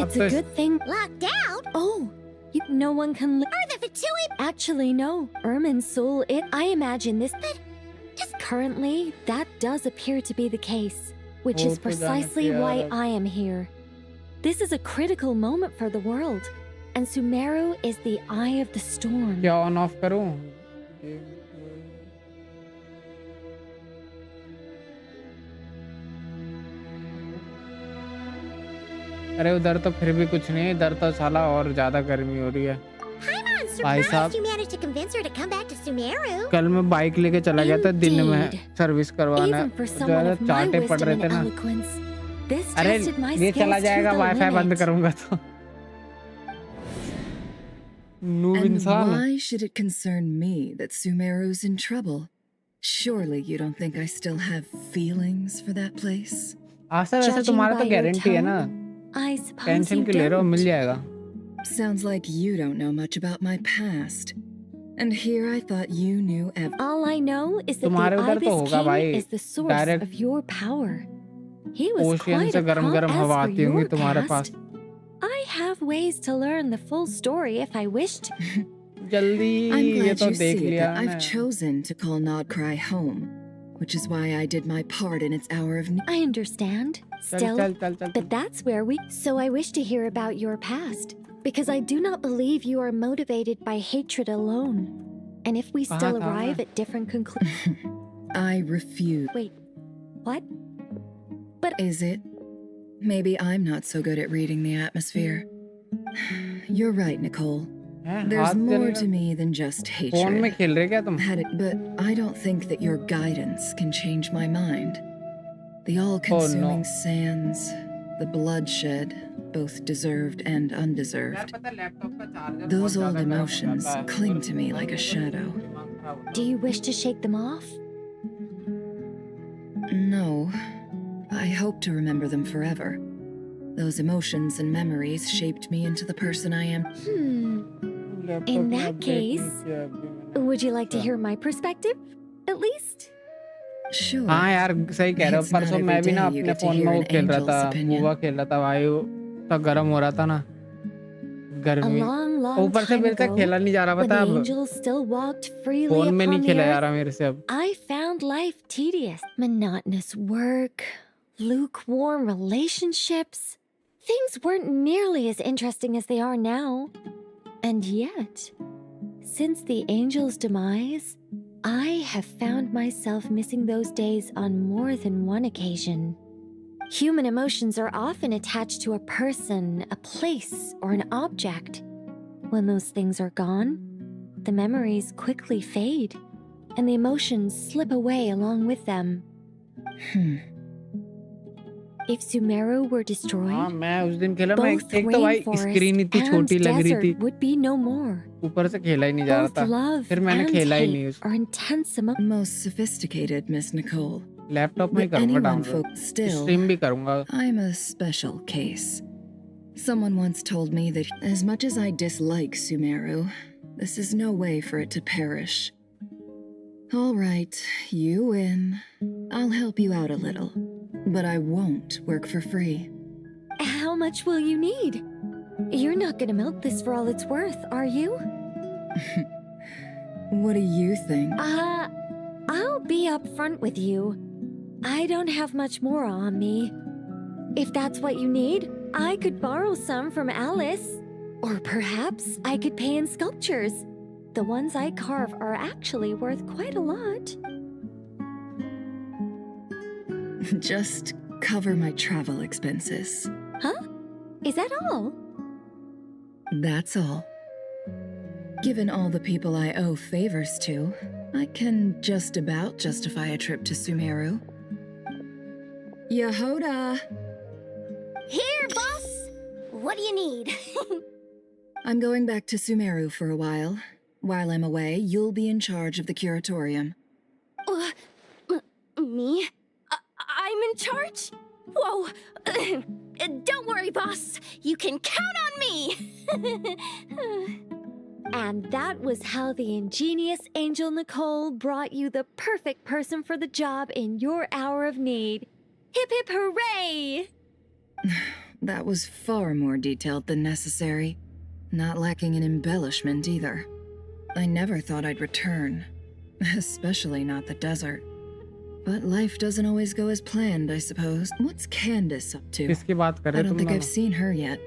It's a good thing. Locked out? Oh, no one can. Are the Fatui? Actually, no. Ermin's soul. I imagine this. But just currently, that does appear to be the case, which is precisely why I am here. This is a critical moment for the world, and Sumeru is the eye of the storm. क्या on off करूं? अरे उधर तो फिर भी कुछ नहीं इधर तो साला और ज्यादा गर्मी हो रही है भाई साहब कल मैं बाइक लेके चला गया था दिन में सर्विस करवाना ज्यादा चाटे पड़ रहे थे ना अरे ये चला जाएगा वाईफाई बंद करूंगा तो नूब And इंसान why should it concern me that Sumeru's in trouble? Surely you don't think I still have feelings for that place? आशा वैसे तुम्हारा तो गारंटी है ना टेंशन क्यों ले रहे हो मिल जाएगा Sounds like you don't know much about my past. And here I thought you knew everything. All I know is that तुम्हारे the उधर तो Ibis होगा King भाई is the source of your power. He was ocean quite से a गरम गरम prop हवा as for आती होंगी your तुम्हारे पास past. I have ways to learn the full story if I wished. जल्दी I'm ये glad तो you देख see लिया that I've मैंने chosen to call Nodcry home, which is why I did my part in its hour of need. I understand. Still, but that's where we. So I wish to hear about your past, because I do not believe you are motivated by hatred alone. And if we still arrive at different conclusions. I refuse. Wait, what? But is it? Maybe I'm not so good at reading the atmosphere. You're right, Nicole. There's more to me than just hatred. Phone में खेल रहे क्या तुम? But I don't think that your guidance can change my mind. The all-consuming sands, the bloodshed, both deserved and undeserved. Those old emotions cling to me like a shadow. Do you wish to shake them off? No. I hope to remember them forever. Those emotions and memories shaped me into the person I am. In that case, would you like to hear my perspective, at least? Sure. हाँ यार सही कह रहे हो परसों मैं भी ना अपने फोन में वो खेल रहा था मोबा खेल रहा था भाई तो गर्म हो रहा था ना गर्मी ऊपर से मेरे से खेला नहीं जा रहा पता अब फोन में नहीं खेला जा रहा मेरे से अब I found life tedious, monotonous work, lukewarm relationships. Things weren't nearly as interesting as they are now. And yet, since the angel's demise, I have found myself missing those days on more than one occasion. Human emotions are often attached to a person, a place, or an object. When those things are gone, the memories quickly fade, and the emotions slip away along with them. If Sumeru were destroyed, मैं उस दिन खेला मैं both एक तो भाई screen इतनी rainforest छोटी and लग रही थी desert would be no more. ऊपर से खेला ही नहीं जा Both रहा था love फिर मैंने and खेला ही hate नहीं are intense Most sophisticated, Miss Nicole. Laptop में ही But करूंगा anyone download folk still, stream भी करूंगा I'm a special case. Someone once told me that as much as I dislike Sumeru, this is no way for it to perish. All right, you win. I'll help you out a little. But I won't work for free. How much will you need? You're not gonna milk this for all it's worth, are you? What do you think? I'll be upfront with you. I don't have much more on me. If that's what you need, I could borrow some from Alice. Or perhaps I could pay in sculptures. The ones I carve are actually worth quite a lot. Just cover my travel expenses. Huh? Is that all? That's all. Given all the people I owe favors to, I can just about justify a trip to Sumeru. Yehoda! Here, boss! What do you need? I'm going back to Sumeru for a while. While I'm away, you'll be in charge of the curatorium. Me? I'm in charge? Whoa! Don't worry, boss. You can count on me! And that was how the ingenious Angel Nicole brought you the perfect person for the job in your hour of need. Hip hip hooray! That was far more detailed than necessary. Not lacking in embellishment either. I never thought I'd return. Especially not the desert. But life doesn't always go as planned, I suppose. What's Candace up to? किसकी बात कर रहे I don't तुम think दोनों? I've seen her yet.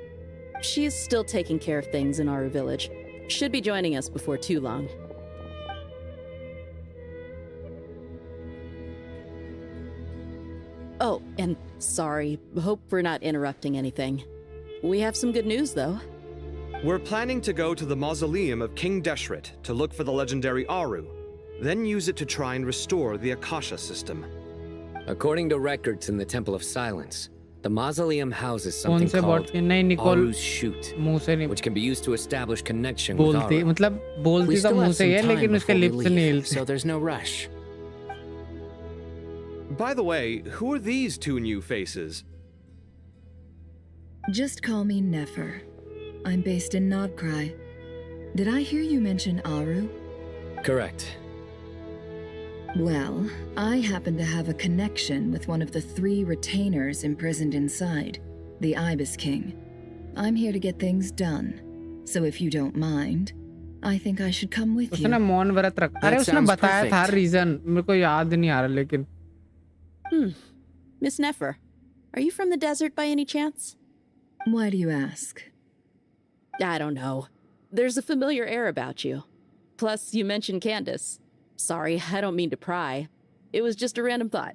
She is still taking care of things in our village. Should be joining us before too long. Oh, and sorry. Hope we're not interrupting anything. We have some good news, though. We're planning to go to the mausoleum of King Deshret to look for the legendary Aru, then use it to try and restore the Akasha system. According to records in the Temple of Silence, the mausoleum houses कौन something से called bot की नहीं Nicol Aru's Shoot, मुंह से नहीं which can be used to establish connection with बोलती Aru. मतलब We बोलती तो still मुंह have से some ही है time लेकिन उसके before we लिप्स से नहीं leave, हिलते so there's no rush. By the way, who are these two new faces? Just call me Nefer. I'm based in Nodcry. Did I hear you mention Aru? Correct. Well, I happen to have a connection with one of the 3 retainers imprisoned inside, the Ibis King. I'm here to get things done. So if you don't mind, I think I should come with you. उसने मौन व्रत रखा अरे That उसने sounds बताया था perfect. Reason मेरे को याद नहीं आ रहा लेकिन Miss Nefer, are you from the desert by any chance? Why do you ask? I don't know. There's a familiar air about you. Plus, you mentioned Candace. Sorry, I don't mean to pry. It was just a random thought.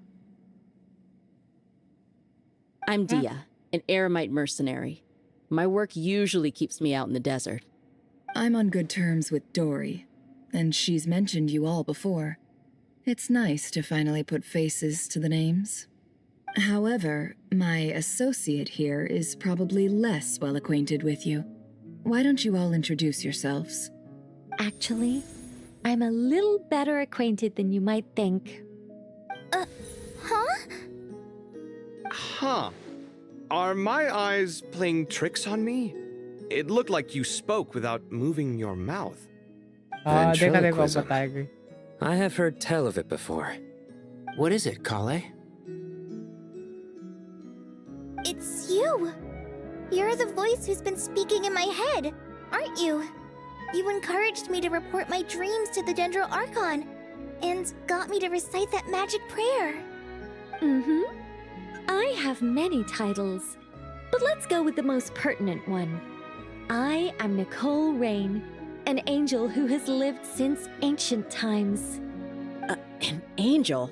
I'm Dia, an eremite mercenary. My work usually keeps me out in the desert. I'm on good terms with Dory, and she's mentioned you all before. It's nice to finally put faces to the names. However, my associate here is probably less well acquainted with you. Why don't you all introduce yourselves? Actually, I'm a little better acquainted than you might think. Huh? Huh. Are my eyes playing tricks on me? It looked like you spoke without moving your mouth. हाँ देखा देखा Ventriloquism. बताएगी I have heard tell of it before. What is it, Kale? It's you! You're the voice who's been speaking in my head, aren't you? You encouraged me to report my dreams to the Dendro Archon, and got me to recite that magic prayer. Mm-hmm. I have many titles, but let's go with the most pertinent one. I am Nicole Rain, an angel who has lived since ancient times. An angel?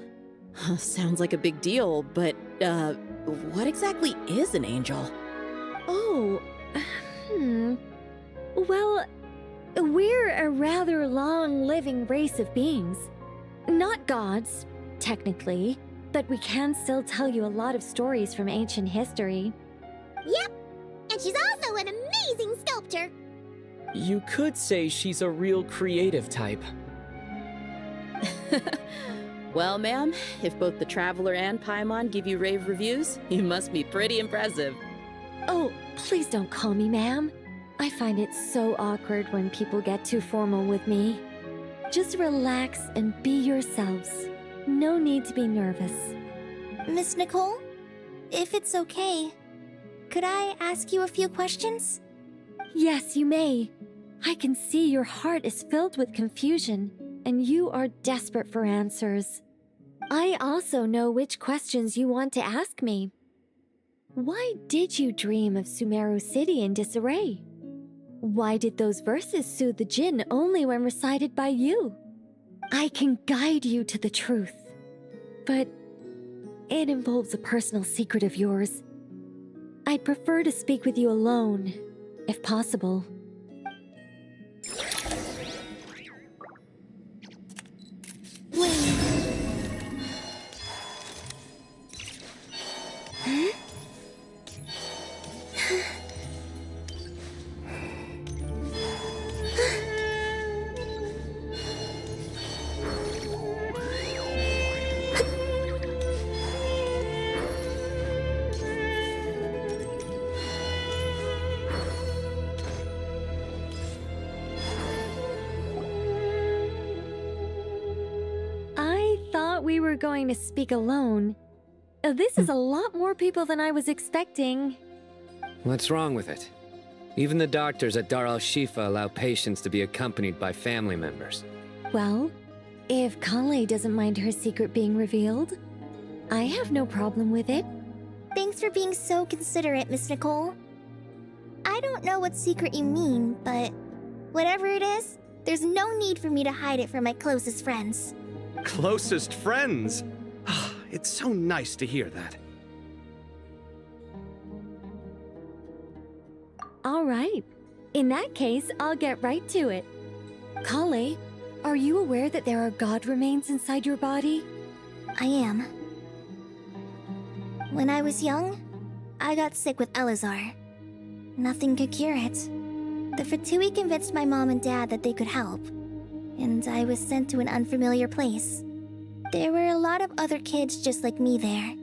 Sounds like a big deal, but, what exactly is an angel? Oh, Well, we're a rather long-living race of beings. Not gods, technically, but we can still tell you a lot of stories from ancient history. Yep! And she's also an amazing sculptor! You could say she's a real creative type. Well, ma'am, if both the Traveler and Paimon give you rave reviews, you must be pretty impressive. Oh, please don't call me ma'am. I find it so awkward when people get too formal with me. Just relax and be yourselves. No need to be nervous. Miss Nicole, if it's okay, could I ask you a few questions? Yes, you may. I can see your heart is filled with confusion, and you are desperate for answers. I also know which questions you want to ask me. Why did you dream of Sumeru City in disarray? Why did those verses soothe the Jinn only when recited by you? I can guide you to the truth, but it involves a personal secret of yours. I'd prefer to speak with you alone, if possible. We were going to speak alone. This is a lot more people than I was expecting. What's wrong with it? Even the doctors at Dar al-Shifa allow patients to be accompanied by family members. Well, if Kale doesn't mind her secret being revealed, I have no problem with it. Thanks for being so considerate, Miss Nicole. I don't know what secret you mean, but whatever it is, there's no need for me to hide it from my closest friends. Closest friends? It's so nice to hear that. All right. In that case, I'll get right to it. Kale, are you aware that there are god remains inside your body? I am. When I was young, I got sick with Elazar. Nothing could cure it. The Fatui convinced my mom and dad that they could help, and I was sent to an unfamiliar place. There were a lot of other kids just like me there.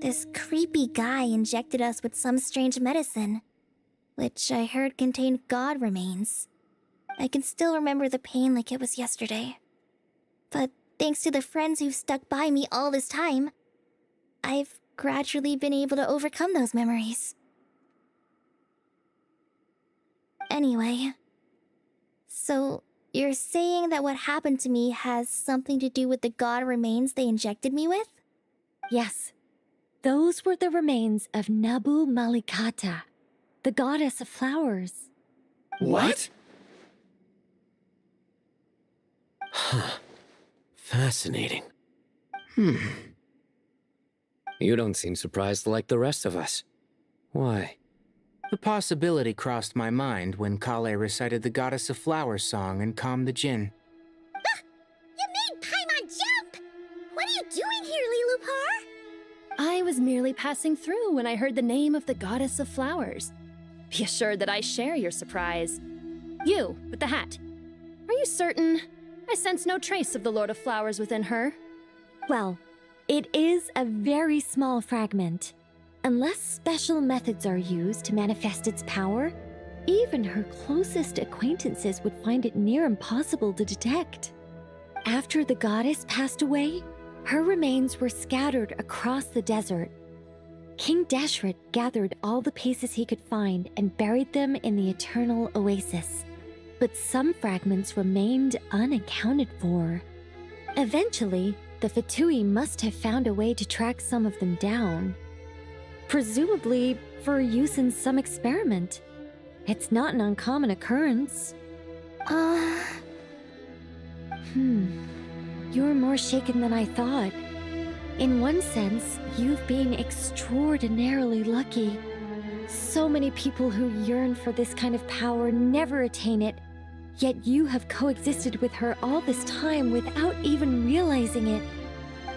This creepy guy injected us with some strange medicine, which I heard contained god remains. I can still remember the pain like it was yesterday. But thanks to the friends who've stuck by me all this time, I've gradually been able to overcome those memories. Anyway, so you're saying that what happened to me has something to do with the god remains they injected me with? Yes. Those were the remains of Nabu Malikata, the goddess of flowers. What? Huh. Fascinating. You don't seem surprised like the rest of us. Why? The possibility crossed my mind when Kale recited the Goddess of Flowers song and calmed the Jinn. You made Paimon jump! What are you doing here, Lilupar? I was merely passing through when I heard the name of the Goddess of Flowers. Be assured that I share your surprise. You, with the hat. Are you certain? I sense no trace of the Lord of Flowers within her. Well, it is a very small fragment. Unless special methods are used to manifest its power, even her closest acquaintances would find it near impossible to detect. After the goddess passed away, her remains were scattered across the desert. King Deshret gathered all the pieces he could find and buried them in the Eternal Oasis. But some fragments remained unaccounted for. Eventually, the Fatui must have found a way to track some of them down. Presumably for use in some experiment. It's not an uncommon occurrence. You're more shaken than I thought. In one sense, you've been extraordinarily lucky. So many people who yearn for this kind of power never attain it, yet you have coexisted with her all this time without even realizing it.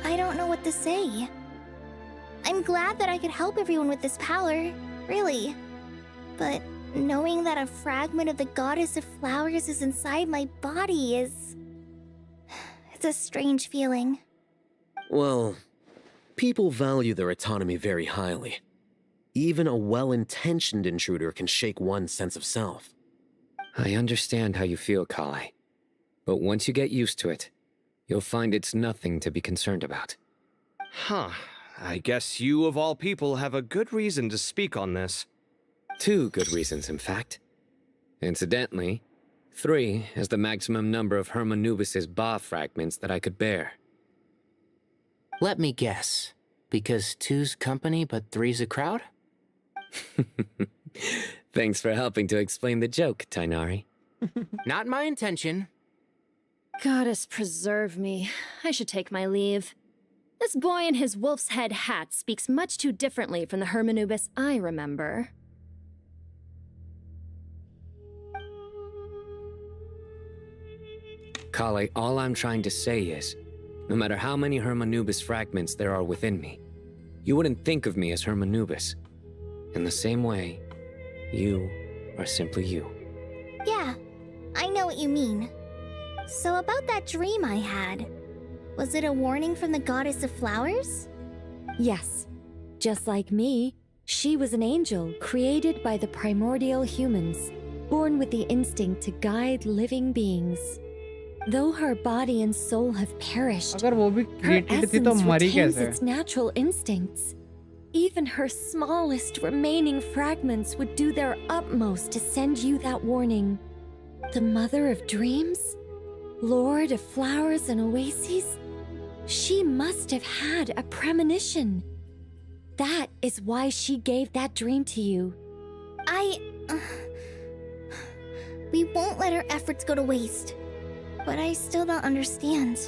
I don't know what to say. I'm glad that I could help everyone with this power, really. But knowing that a fragment of the Goddess of Flowers is inside my body is... it's a strange feeling. Well, people value their autonomy very highly. Even a well-intentioned intruder can shake one's sense of self. I understand how you feel, Kale. But once you get used to it, you'll find it's nothing to be concerned about. Huh. I guess you, of all people, have a good reason to speak on this. 2 good reasons, in fact. Incidentally, 3 is the maximum number of Hermanubis' Ba fragments that I could bear. Let me guess. Because two's company but three's a crowd? Thanks for helping to explain the joke, Tainari. Not my intention. Goddess preserve me. I should take my leave. This boy in his wolf's head hat speaks much too differently from the Hermanubis I remember. Kale, all I'm trying to say is, no matter how many Hermanubis fragments there are within me, you wouldn't think of me as Hermanubis. In the same way, you are simply you. Yeah, I know what you mean. So about that dream I had, was it a warning from the goddess of flowers? Yes. Just like me, she was an angel created by the primordial humans, born with the instinct to guide living beings. Though her body and soul have perished, अगर वो भी her created थी तो essence मरी retains कैसे? its natural instincts. Even her smallest remaining fragments would do their utmost to send you that warning. The mother of dreams? Lord of flowers and oases? She must have had a premonition. That is why she gave that dream to you. We won't let our efforts go to waste. But I still don't understand.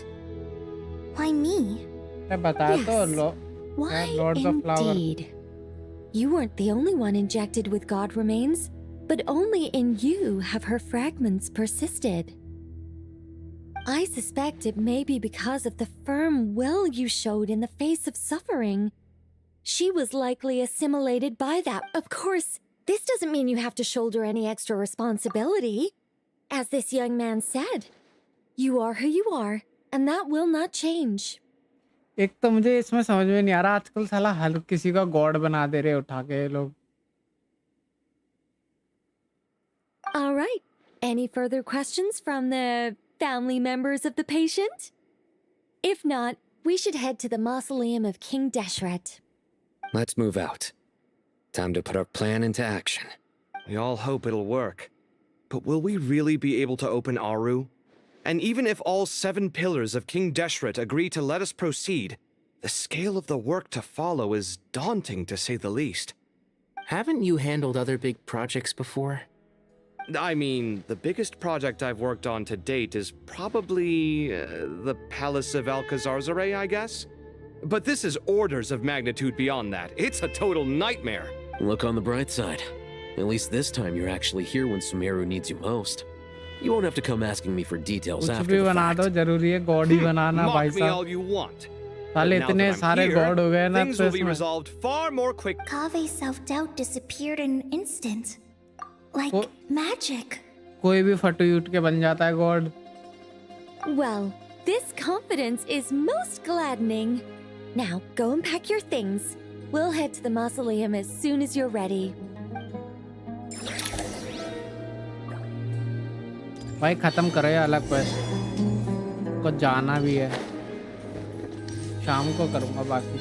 Why me? बताया तो लो Why Lords of Flower. indeed? You weren't the only one injected with god remains, but only in you have her fragments persisted. I suspect it may be because of the firm will you showed in the face of suffering. She was likely assimilated by that. Of course, this doesn't mean you have to shoulder any extra responsibility. As this young man said, you are who you are, and that will not change. एक तो मुझे इसमें समझ में नहीं आ रहा आजकल साला हर किसी का गॉड बना दे रहे उठा के ये लोग. All right. Any further questions from the family members of the patient? If not, we should head to the mausoleum of King Deshret. Let's move out. Time to put our plan into action. We all hope it'll work. But will we really be able to open Aru? And even if all 7 pillars of King Deshret agree to let us proceed, the scale of the work to follow is daunting to say the least. Haven't you handled other big projects before? I mean, the biggest project I've worked on to date is probably the Palace of Alcazarzaray, I guess? But this is orders of magnitude beyond that. It's a total nightmare. Look on the bright side. At least this time you're actually here when Sumeru needs you most. You won't have to come asking me for details कुछ after भी the बना fact. दो जरूरी है God ही बनाना भाई Mock me साहब. all you want. साले Now इतने that I'm सारे here, गॉड हो गए ना things तो will be इसमें resolved far more quick. Kave's self-doubt disappeared in an instant. Like magic. कोई भी फटू उठ के बन जाता है God. Well, this confidence is most gladdening. Now, go and pack your things. We'll head to the mausoleum as soon as you're ready. भाई खत्म करो ये अलग क्वेस्ट को जाना भी है. शाम को करूंगा बाकी.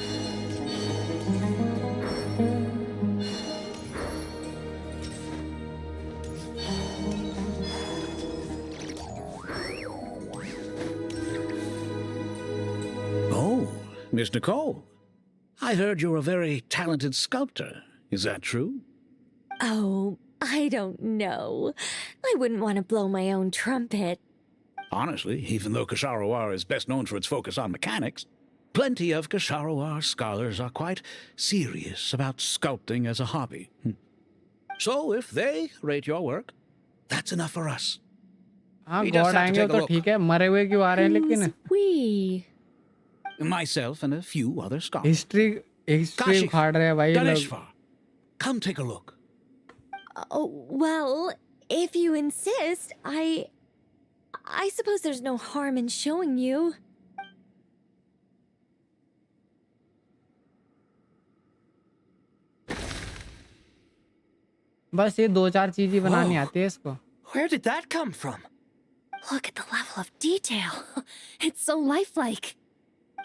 Oh, Miss Nicole. I heard you're a very talented sculptor. Is that true? Oh, I don't know. I wouldn't want to blow my own trumpet. Honestly, even though Kasharawar is best known for its focus on mechanics, plenty of Kasharawar scholars are quite serious about sculpting as a hobby. So if they rate your work, that's enough for us. हाँ We just God have to आएंगे take a तो look. ठीक है. मरे हुए क्यों आ रहे हैं लेकिन We. Myself and a few other scholars. History Kashif, उखाड़ रहे हैं भाई ये लोग. Ganeshvar, come take a look. Oh, well, if you insist, I suppose there's no harm in showing you. बस ये 2-4 चीज ही बनानी आती है इसको. Where did that come from? Look at the level of detail. It's so lifelike.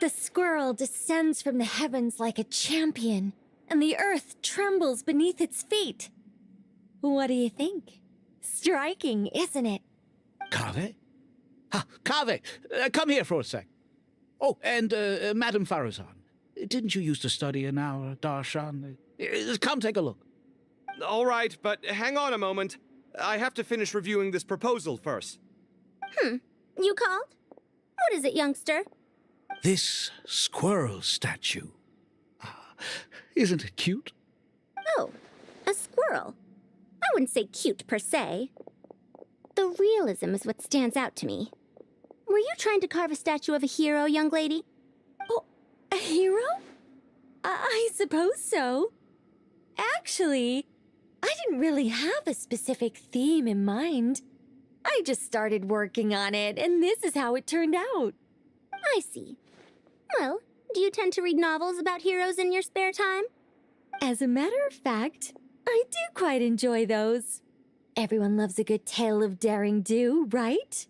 The squirrel descends from the heavens like a champion, and the earth trembles beneath its feet. What do you think? Striking, isn't it? Kave? Ah, Kave, come here for a sec. Oh, and Madame Faruzan, didn't you used to study in our darshan? Come take a look. All right, but hang on a moment. I have to finish reviewing this proposal first. You called? What is it, youngster? This squirrel statue. Isn't it cute? Oh, a squirrel. I wouldn't say cute per se. The realism is what stands out to me. Were you trying to carve a statue of a hero, young lady? Oh, a hero? I suppose so. Actually, I didn't really have a specific theme in mind. I just started working on it, and this is how it turned out. I see. Well, do you tend to read novels about heroes in your spare time? As a matter of fact, I do quite enjoy those. Everyone loves a good tale of daring do, right?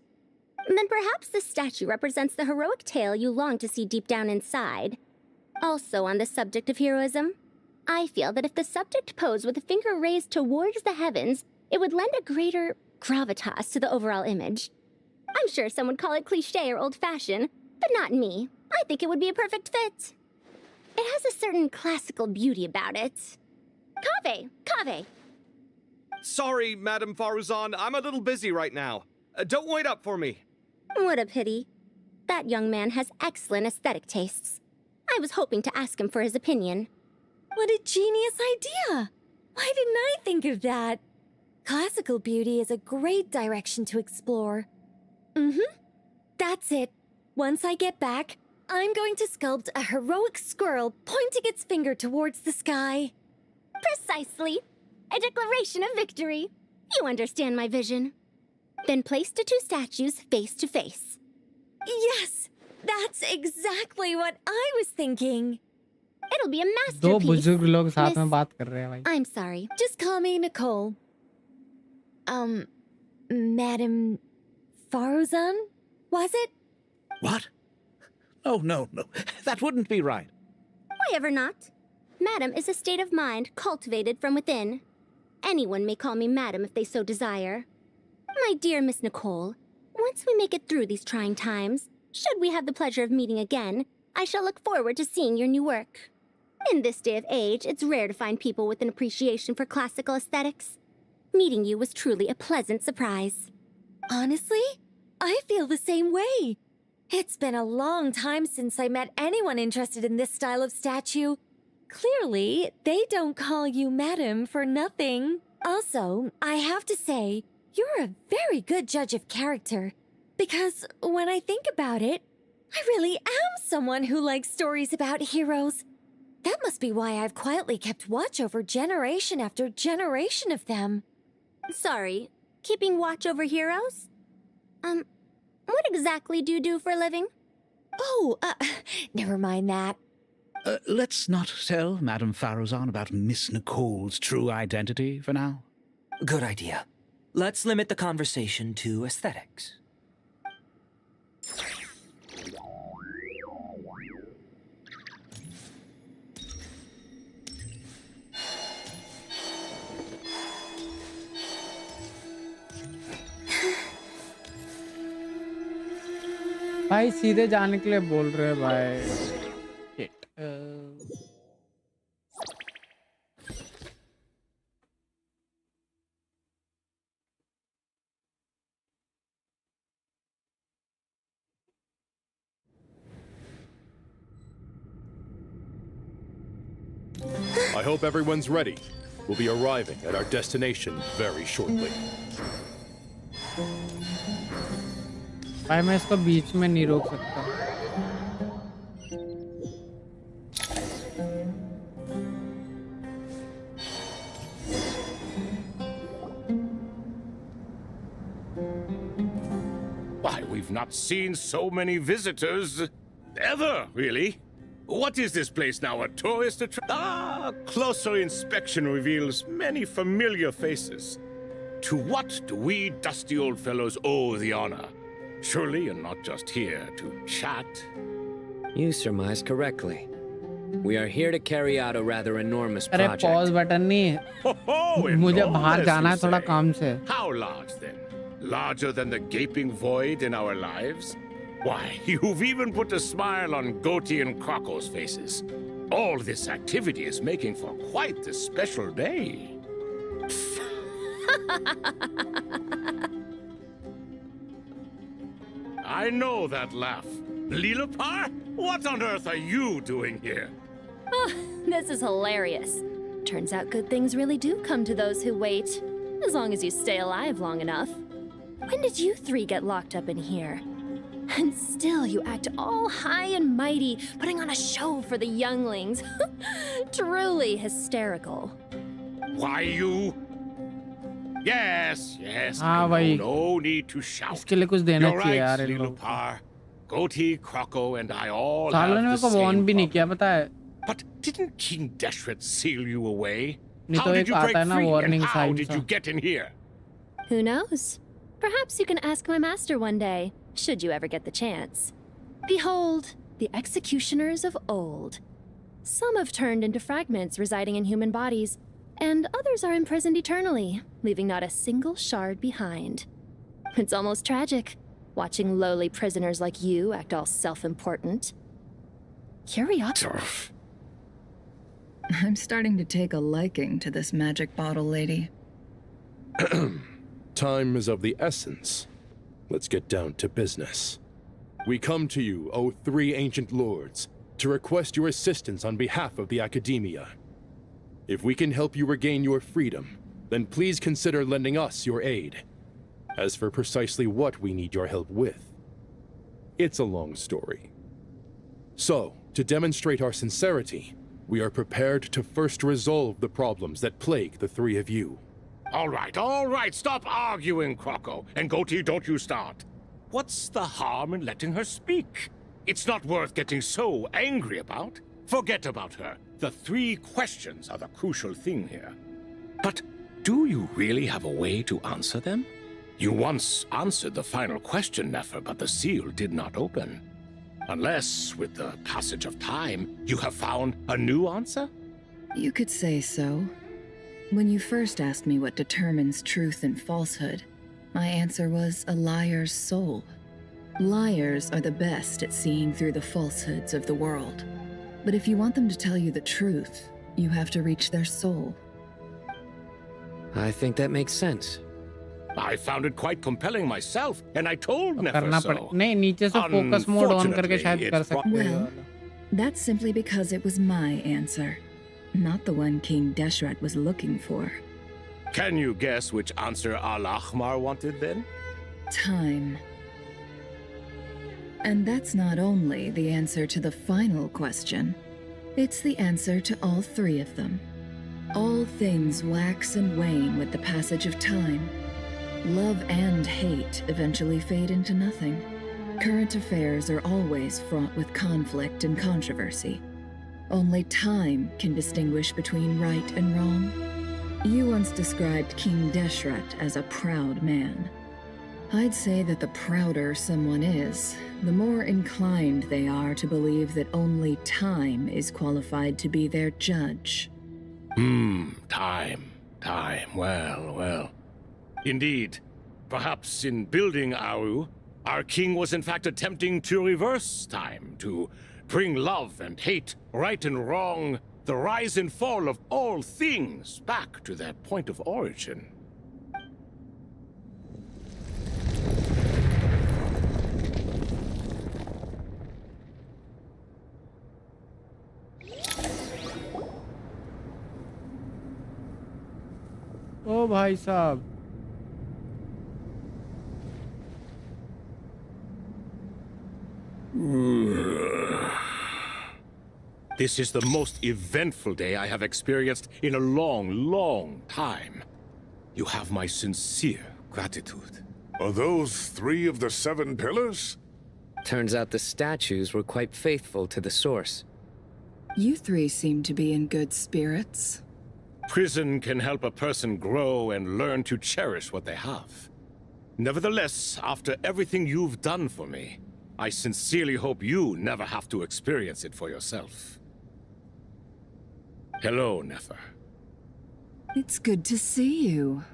Then perhaps this statue represents the heroic tale you long to see deep down inside. Also on the subject of heroism, I feel that if the subject posed with a finger raised towards the heavens, it would lend a greater gravitas to the overall image. I'm sure some would call it cliché or old-fashioned, but not me. I think it would be a perfect fit. It has a certain classical beauty about it. Kaveh! Sorry, Madame Faruzan, I'm a little busy right now. Don't wait up for me. What a pity. That young man has excellent aesthetic tastes. I was hoping to ask him for his opinion. What a genius idea! Why didn't I think of that? Classical beauty is a great direction to explore. That's it. Once I get back, I'm going to sculpt a heroic squirrel pointing its finger towards the sky. Precisely. A declaration of victory. You understand my vision. Then place the two statues face to face. Yes! That's exactly what I was thinking. It'll be a दो masterpiece. बुजुर्ग लोग साथ में बात कर रहे हैं भाई. I'm sorry. Just call me Nicole. Madame Faruzan? Was it? What? Oh, no. That wouldn't be right. Why ever not? Madam is a state of mind cultivated from within. Anyone may call me Madam if they so desire. My dear Miss Nicole, once we make it through these trying times, should we have the pleasure of meeting again, I shall look forward to seeing your new work. In this day of age, it's rare to find people with an appreciation for classical aesthetics. Meeting you was truly a pleasant surprise. Honestly, I feel the same way. It's been a long time since I met anyone interested in this style of statue. Clearly, they don't call you Madam for nothing. Also, I have to say, you're a very good judge of character. Because when I think about it, I really am someone who likes stories about heroes. That must be why I've quietly kept watch over generation after generation of them. Sorry, keeping watch over heroes? What exactly do you do for a living? Oh, never mind that. Let's not tell Madame Faruzan about Miss Nicole's true identity for now. Good idea. Let's limit the conversation to aesthetics. भाई सीधे जाने के लिए बोल रहे हैं भाई. Shit. I hope everyone's ready. We'll be arriving at our destination very shortly. भाई मैं इसको बीच में नहीं रोक सकता. Why, we've not seen so many visitors ever, really. What is this place now, a tourist attraction? Closer inspection reveals many familiar faces. To what do we dusty old fellows owe the honor? Surely you're not just here to chat. You surmise correctly. We are here to carry out a rather enormous अरे project. pause button नहीं. मुझे बाहर जाना है थोड़ा काम से. How large then? Larger than the gaping void in our lives? Why, you've even put a smile on Goatee and Crocco's faces. All this activity is making for quite the special day. I know that laugh. Lilipar, what on earth are you doing here? Oh, this is hilarious. Turns out good things really do come to those who wait. As long as you stay alive long enough. When did you three get locked up in here? And still you act all high and mighty, putting on a show for the younglings. Truly hysterical. Why you? Yes, हाँ I भाई, know, no need to shout. इसके लिए कुछ देना You're चाहिए right, यार इन लोगों को। Lilipar. Goatee, Crocco, and I all सालों have ने the मेरे को same warn भी नहीं problem. किया पता है। But didn't King Deshret seal you away? नहीं How तो did एक you आता break है ना free, and warning how sign did सा। you get in here? Who knows? Perhaps you can ask my master one day, should you ever get the chance. Behold, the executioners of old. Some have turned into fragments residing in human bodies, and others are imprisoned eternally, leaving not a single shard behind. It's almost tragic, watching lowly prisoners like you act all self-important. Curiosity. I'm starting to take a liking to this magic bottle lady. Time is of the essence. Let's get down to business. We come to you, O three ancient lords, to request your assistance on behalf of the Academia. If we can help you regain your freedom, then please consider lending us your aid. As for precisely what we need your help with, it's a long story. So, to demonstrate our sincerity, we are prepared to first resolve the problems that plague the three of you. All right, stop arguing, Crocco. And Goatee, don't you start. What's the harm in letting her speak? It's not worth getting so angry about. Forget about her. The three questions are the crucial thing here. But do you really have a way to answer them? You once answered the final question, Nefer, but the seal did not open. Unless, with the passage of time, you have found a new answer? You could say so. When you first asked me what determines truth and falsehood, my answer was a liar's soul. Liars are the best at seeing through the falsehoods of the world. But if you want them to tell you the truth, you have to reach their soul. I think that makes sense. I found it quite compelling myself, and I told Nefer करना so. पड़े नहीं नीचे से focus mode on करके शायद कर सकते हो Well, that's simply because it was my answer, not the one King Deshret was looking for. Can you guess which answer Al-Ahmar wanted then? Time. And that's not only the answer to the final question, it's the answer to all three of them. All things wax and wane with the passage of time. Love and hate eventually fade into nothing. Current affairs are always fraught with conflict and controversy. Only time can distinguish between right and wrong. You once described King Deshret as a proud man. I'd say that the prouder someone is, the more inclined they are to believe that only time is qualified to be their judge. Time. Well. Indeed. Perhaps in building Aru, our king was in fact attempting to reverse time, to bring love and hate, right and wrong, the rise and fall of all things back to their point of origin. ओ भाई साहब This is the most eventful day I have experienced in a long time. You have my sincere gratitude. Are those 3 of the 7 pillars? Turns out the statues were quite faithful to the source. You three seem to be in good spirits. Prison can help a person grow and learn to cherish what they have. Nevertheless, after everything you've done for me, I sincerely hope you never have to experience it for yourself. Hello, Nefer. It's good to see you,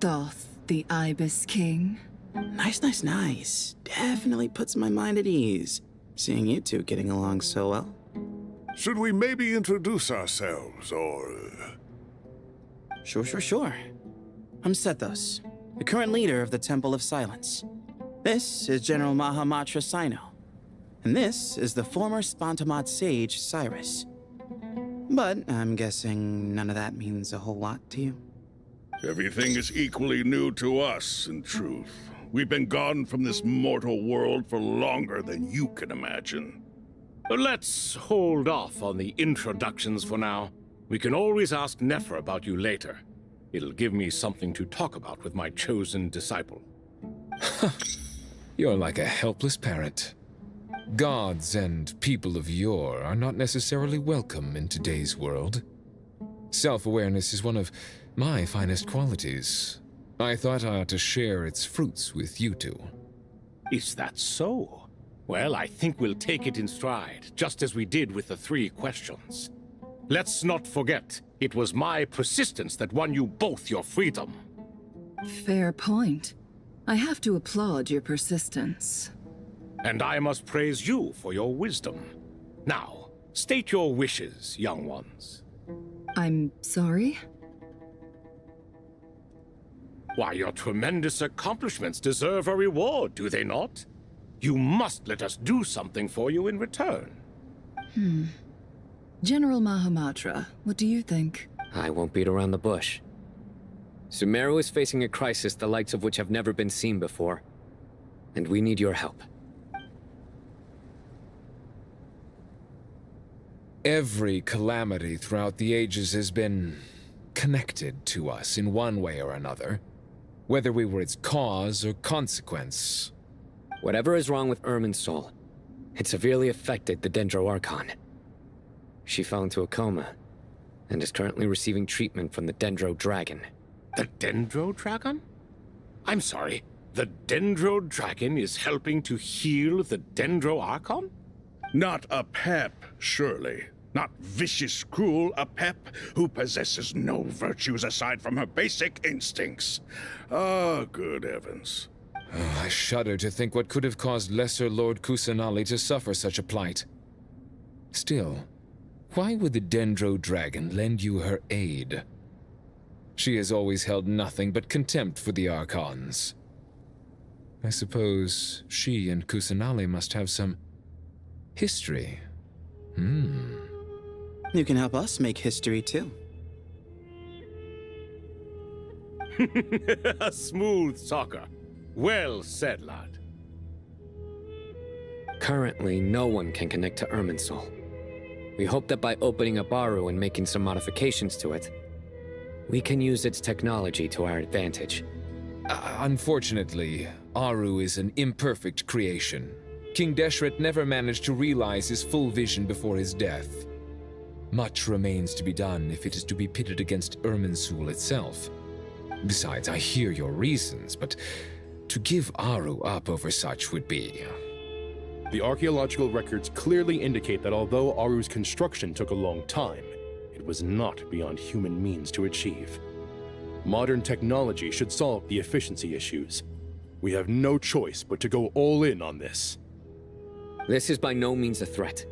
Thoth the Ibis King. Nice. Definitely puts my mind at ease, seeing you two getting along so well. Should we maybe introduce ourselves, or... Sure. I'm Sethos, the current leader of the Temple of Silence. This is General Mahamatra Sino, and this is the former Spantamad sage, Cyrus. But I'm guessing none of that means a whole lot to you. Everything is equally new to us, in truth. We've been gone from this mortal world for longer than you can imagine. Let's hold off on the introductions for now. We can always ask Nefer about you later. It'll give me something to talk about with my chosen disciple. You're like a helpless parrot. Gods and people of yore are not necessarily welcome in today's world. Self-awareness is one of my finest qualities. I thought I ought to share its fruits with you two. Is that so? Well, I think we'll take it in stride, just as we did with the 3 questions. Let's not forget, it was my persistence that won you both your freedom. Fair point. I have to applaud your persistence. And I must praise you for your wisdom. Now, state your wishes, young ones. I'm sorry? Why, your tremendous accomplishments deserve a reward, do they not? You must let us do something for you in return. General Mahamatra, what do you think? I won't beat around the bush. Sumeru is facing a crisis the likes of which have never been seen before. And we need your help. Every calamity throughout the ages has been connected to us in one way or another, whether we were its cause or consequence. Whatever is wrong with Irminsul, it severely affected the Dendro Archon. She fell into a coma, and is currently receiving treatment from the Dendro Dragon. The Dendro Dragon? I'm sorry, the Dendro Dragon is helping to heal the Dendro Archon? Not a pep, surely. Not vicious, cruel, a pep who possesses no virtues aside from her basic instincts. Ah, good heavens. Oh, I shudder to think what could have caused Lesser Lord Kusanali to suffer such a plight. Still, why would the Dendro Dragon lend you her aid? She has always held nothing but contempt for the Archons. I suppose she and Kusanali must have some history. You can help us make history, too. A smooth talker. Well said, lad. Currently, no one can connect to Irminsul. We hope that by opening up Aru and making some modifications to it, we can use its technology to our advantage. Unfortunately, Aru is an imperfect creation. King Deshret never managed to realize his full vision before his death. Much remains to be done if it is to be pitted against Irminsul itself. Besides, I hear your reasons, but to give Aru up over such would be... The archaeological records clearly indicate that although Aru's construction took a long time, it was not beyond human means to achieve. Modern technology should solve the efficiency issues. We have no choice but to go all in on this. This is by no means a threat.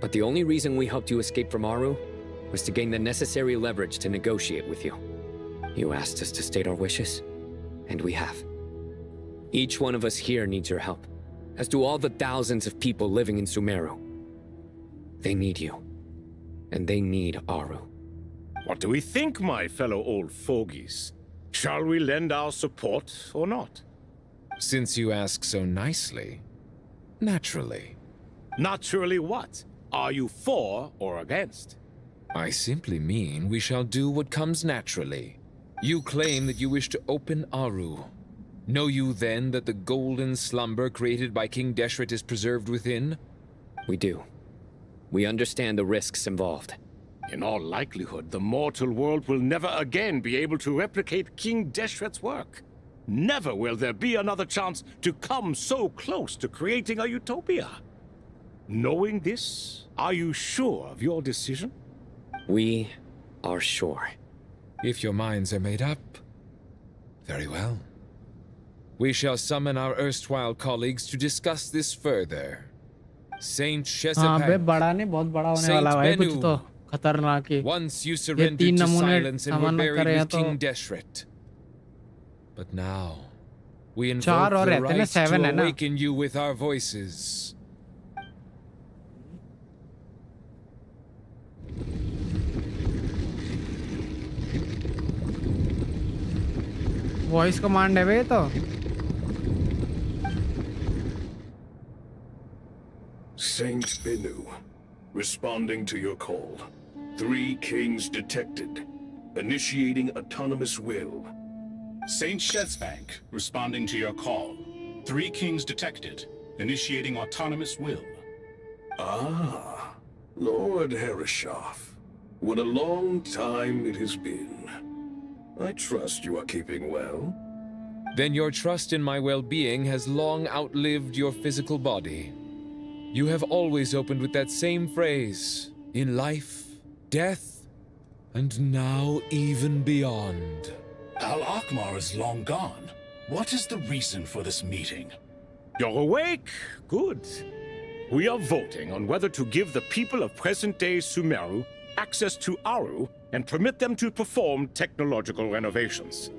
But the only reason we helped you escape from Aru was to gain the necessary leverage to negotiate with you. You asked us to state our wishes, and we have. Each one of us here needs your help, as do all the thousands of people living in Sumeru. They need you, and they need Aru. What do we think, my fellow old fogies? Shall we lend our support or not? Since you ask so nicely, naturally. Naturally what? Are you for or against? I simply mean we shall do what comes naturally. You claim that you wish to open Aru. Know you then that the golden slumber created by King Deshret is preserved within? We do. We understand the risks involved. In all likelihood, the mortal world will never again be able to replicate King Deshret's work. Never will there be another chance to come so close to creating a utopia. Knowing this, are you sure of your decision? We are sure. If your minds are made up, very well. We shall summon our erstwhile colleagues to discuss this further. Saint हाँ बे Chesapeake, बड़ा नहीं बहुत बड़ा होने Saint वाला भाई कुछ Bennu. तो खतरनाक ही Once you ये surrendered तीन to नमूने silence and were सामान buried करे हैं with तो King Deshret. But now, we invoke चार और the रहते हैं ना, right to 7 है ना? awaken you with our voices. Voice command है बे ये तो Saint Bennu, responding to your call. 3 kings detected. Initiating autonomous will. Saint Chesapeake, responding to your call. 3 kings detected. Initiating autonomous will. Ah, Lord Herreshoff. What a long time it has been. I trust you are keeping well. Then your trust in my well-being has long outlived your physical body. You have always opened with that same phrase, in life, death, and now even beyond. Al-Akmar is long gone. What is the reason for this meeting? You're awake? Good. We are voting on whether to give the people of present-day Sumeru access to Aru and permit them to perform technological renovations.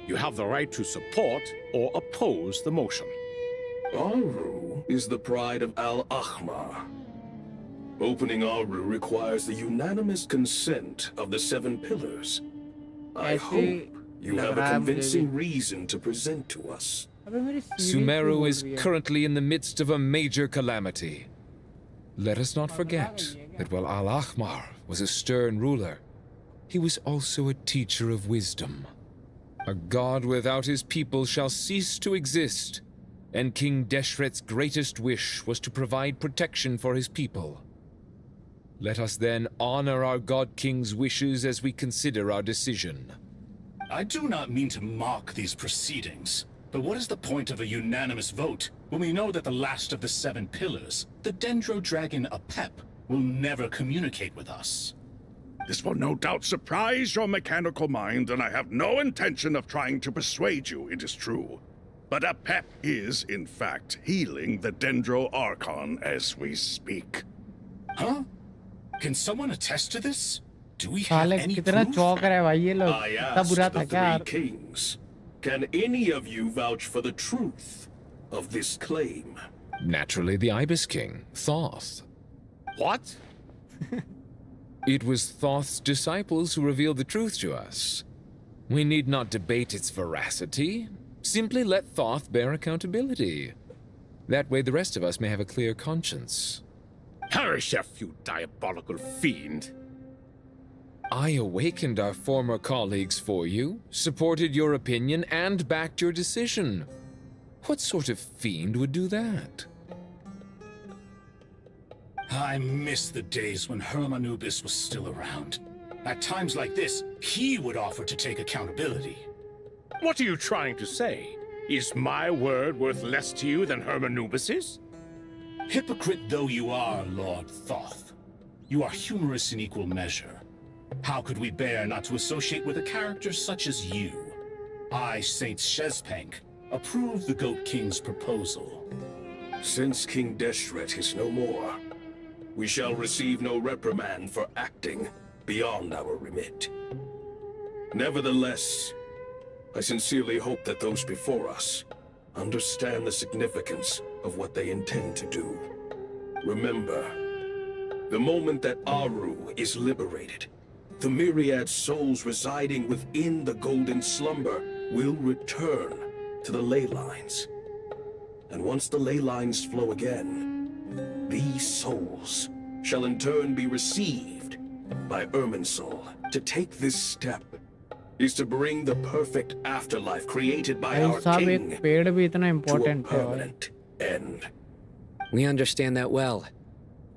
You have the right to support or oppose the motion. Aru is the pride of Al-Ahmar. Opening Aru requires the unanimous consent of the 7 pillars. I hope you have a convincing reason to present to us. Sumeru is currently in the midst of a major calamity. Let us not forget that while Al-Ahmar was a stern ruler, he was also a teacher of wisdom. A god without his people shall cease to exist, and King Deshret's greatest wish was to provide protection for his people. Let us then honor our god king's wishes as we consider our decision. I do not mean to mock these proceedings, but what is the point of a unanimous vote when we know that the last of the 7 pillars, the Dendro Dragon Apep, will never communicate with us? This will no doubt surprise your mechanical mind, and I have no intention of trying to persuade you it is true. But Apep is, in fact, healing the Dendro Archon as we speak. Huh? Can someone attest to this? Do we have साले any कितना proof? चौक रहे भाई ये लोग I इतना बुरा asked था the क्या 3 यार kings. Can any of you vouch for the truth of this claim? Naturally, the Ibis King, Thoth. What? It was Thoth's disciples who revealed the truth to us. We need not debate its veracity. Simply let Thoth bear accountability. That way the rest of us may have a clear conscience. Herreshoff, you diabolical fiend. I awakened our former colleagues for you, supported your opinion, and backed your decision. What sort of fiend would do that? I miss the days when Hermanubis was still around. At times like this, he would offer to take accountability. What are you trying to say? Is my word worth less to you than Hermanubis's? Hypocrite though you are, Lord Thoth, you are humorous in equal measure. How could we bear not to associate with a character such as you? I, Saint Chesapeake, approve the Goat King's proposal. Since King Deshret is no more, we shall receive no reprimand for acting beyond our remit. Nevertheless, I sincerely hope that those before us understand the significance of what they intend to do. Remember, the moment that Aru is liberated, the myriad souls residing within the Golden Slumber will return to the ley lines. And once the ley lines flow again, these souls shall in turn be received by Irminsul. To take this step is to bring the perfect afterlife created by our king एक पेड़ भी इतना to a important है भाई permanent end. We understand that well,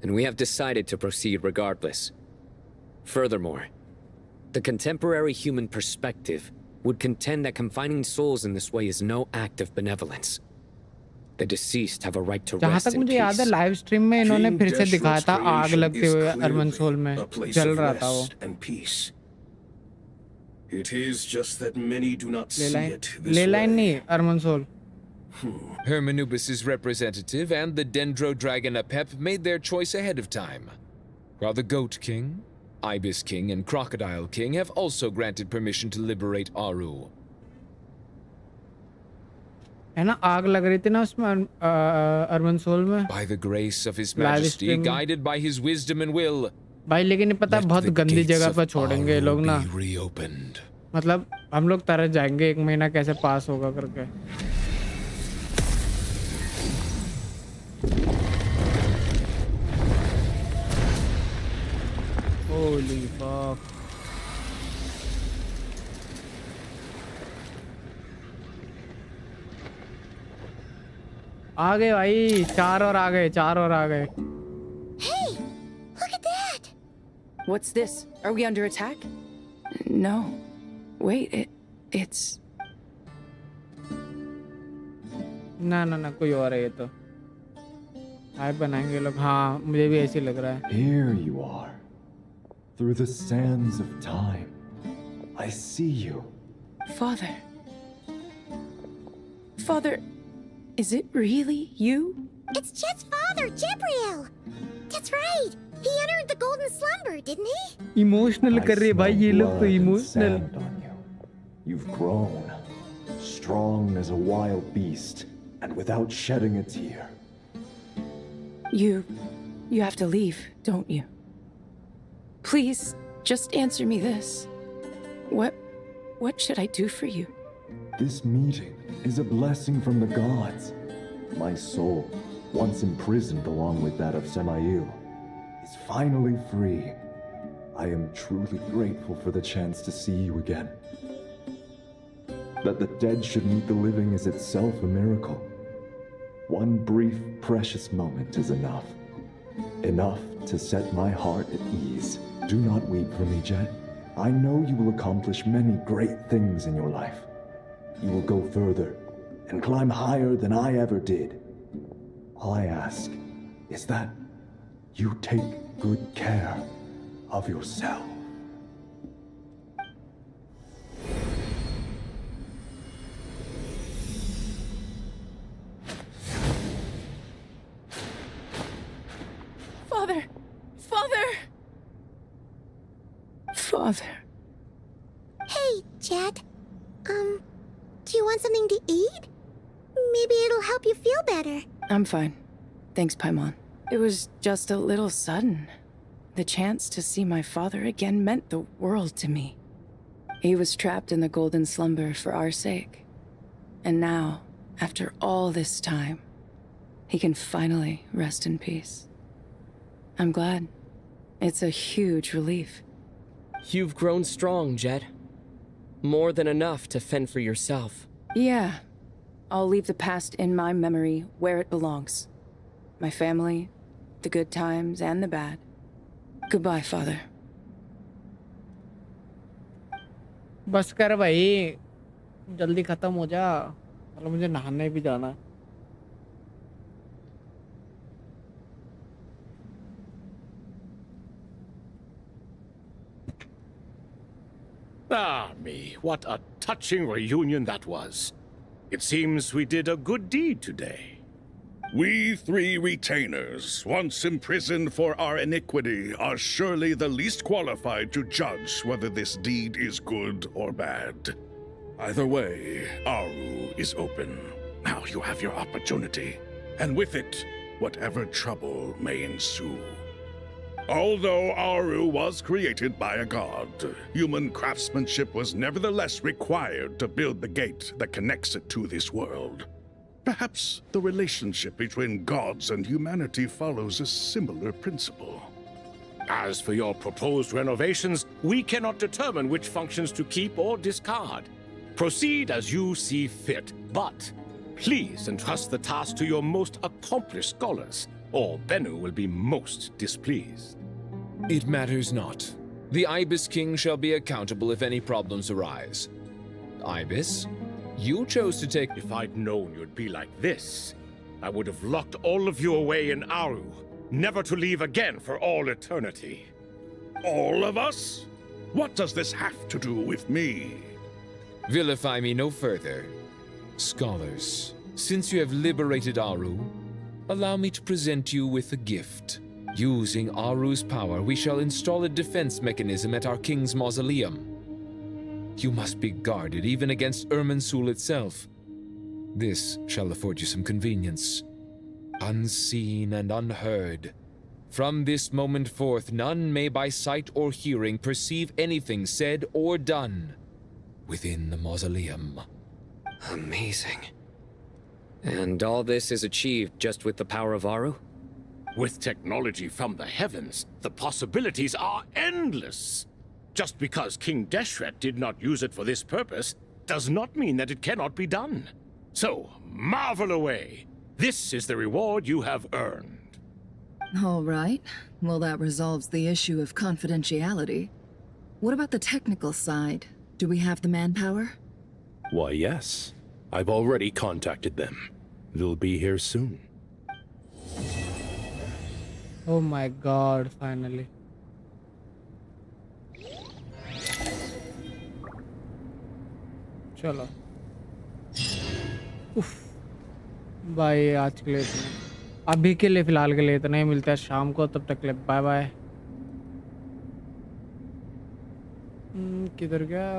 and we have decided to proceed regardless. Furthermore, the contemporary human perspective would contend that confining souls in this way is no act of benevolence. The deceased have a right to जहाँ rest तक in मुझे याद है peace. Live stream में इन्होंने फिर से दिखाया था आग creation लगते is हुए clearly अर्बन सोल में a place जल of रहा था वो rest and peace. It is just that many do not see ले it this लाइन way. नहीं urban soul Hermanubis' representative and the Dendro Dragon Apep made their choice ahead of time, while the Goat King, Ibis King, and Crocodile King have also granted permission to liberate Aru. है ना आग लग रही थी ना उसमें urban soul में By the grace of His Majesty, guided by His wisdom and will, भाई लेकिन नहीं पता बहुत गंदी जगह पर छोड़ेंगे ये लोग ना मतलब हम लोग तरस जाएंगे 1 महीना कैसे पास होगा करके Holy fuck आ गए भाई 4 और आ गए Hey, look at that! What's this? Are we under attack? No. Wait, it's... ना कोई और है ये तो हाय बनाएंगे लोग हाँ मुझे भी ऐसे लग रहा है Here you are. Through the sands of time. I see you. Father. Father, is it really you? It's Jet's father, Jibriel! That's right! He entered the golden slumber, didn't he? Emotional कर रहे भाई ये लोग तो emotional You've grown. Strong as a wild beast. And without shedding a tear. You have to leave, don't you? Please, just answer me this. What should I do for you? This meeting is a blessing from the gods. My soul, once imprisoned along with that of Semail, is finally free. I am truly grateful for the chance to see you again. That the dead should meet the living is itself a miracle. One brief, precious moment is enough. Enough to set my heart at ease. Do not weep for me, Jet. I know you will accomplish many great things in your life. You will go further and climb higher than I ever did. All I ask is that you take good care of yourself. Father! Father! Father. Hey, Jet. Do you want something to eat? Maybe it'll help you feel better. I'm fine. Thanks, Paimon. It was just a little sudden. The chance to see my father again meant the world to me. He was trapped in the golden slumber for our sake. And now, after all this time, he can finally rest in peace. I'm glad. It's a huge relief. You've grown strong, Jet. More than enough to fend for yourself. Yeah. I'll leave the past in my memory where it belongs. My family, the good times and the bad. Goodbye, Father. बस कर भाई जल्दी खत्म हो जा मतलब मुझे नहाने भी जाना Ah, me, what a touching reunion that was. It seems we did a good deed today. We 3 retainers, once imprisoned for our iniquity, are surely the least qualified to judge whether this deed is good or bad. Either way, Aru is open. Now you have your opportunity, and with it, whatever trouble may ensue. Although Aru was created by a god, human craftsmanship was nevertheless required to build the gate that connects it to this world. Perhaps the relationship between gods and humanity follows a similar principle. As for your proposed renovations, we cannot determine which functions to keep or discard. Proceed as you see fit, but please entrust the task to your most accomplished scholars, or Bennu will be most displeased. It matters not. The Ibis King shall be accountable if any problems arise. Ibis, you chose to take... If I'd known you'd be like this, I would have locked all of you away in Aru, never to leave again for all eternity. All of us? What does this have to do with me? Vilify me no further. Scholars, Since you have liberated Aru, allow me to present you with a gift. Using Aru's power, we shall install a defense mechanism at our king's mausoleum. You must be guarded even against Irminsul itself. This shall afford you some convenience. Unseen and unheard. From this moment forth, none may by sight or hearing perceive anything said or done within the mausoleum. Amazing. And all this is achieved just with the power of Aru? With technology from the heavens, the possibilities are endless. Just because King Deshret did not use it for this purpose does not mean that it cannot be done. So, marvel away. This is the reward you have earned. All right. Well, that resolves the issue of confidentiality. What about the technical side? Do we have the manpower? Why, yes. I've already contacted them. They'll be here soon. Oh my god, finally. चलो उफ भाई आज के लिए इतना अभी के लिए फिलहाल के लिए इतना ही मिलता है शाम को तब तक के लिए बाय बाय किधर गया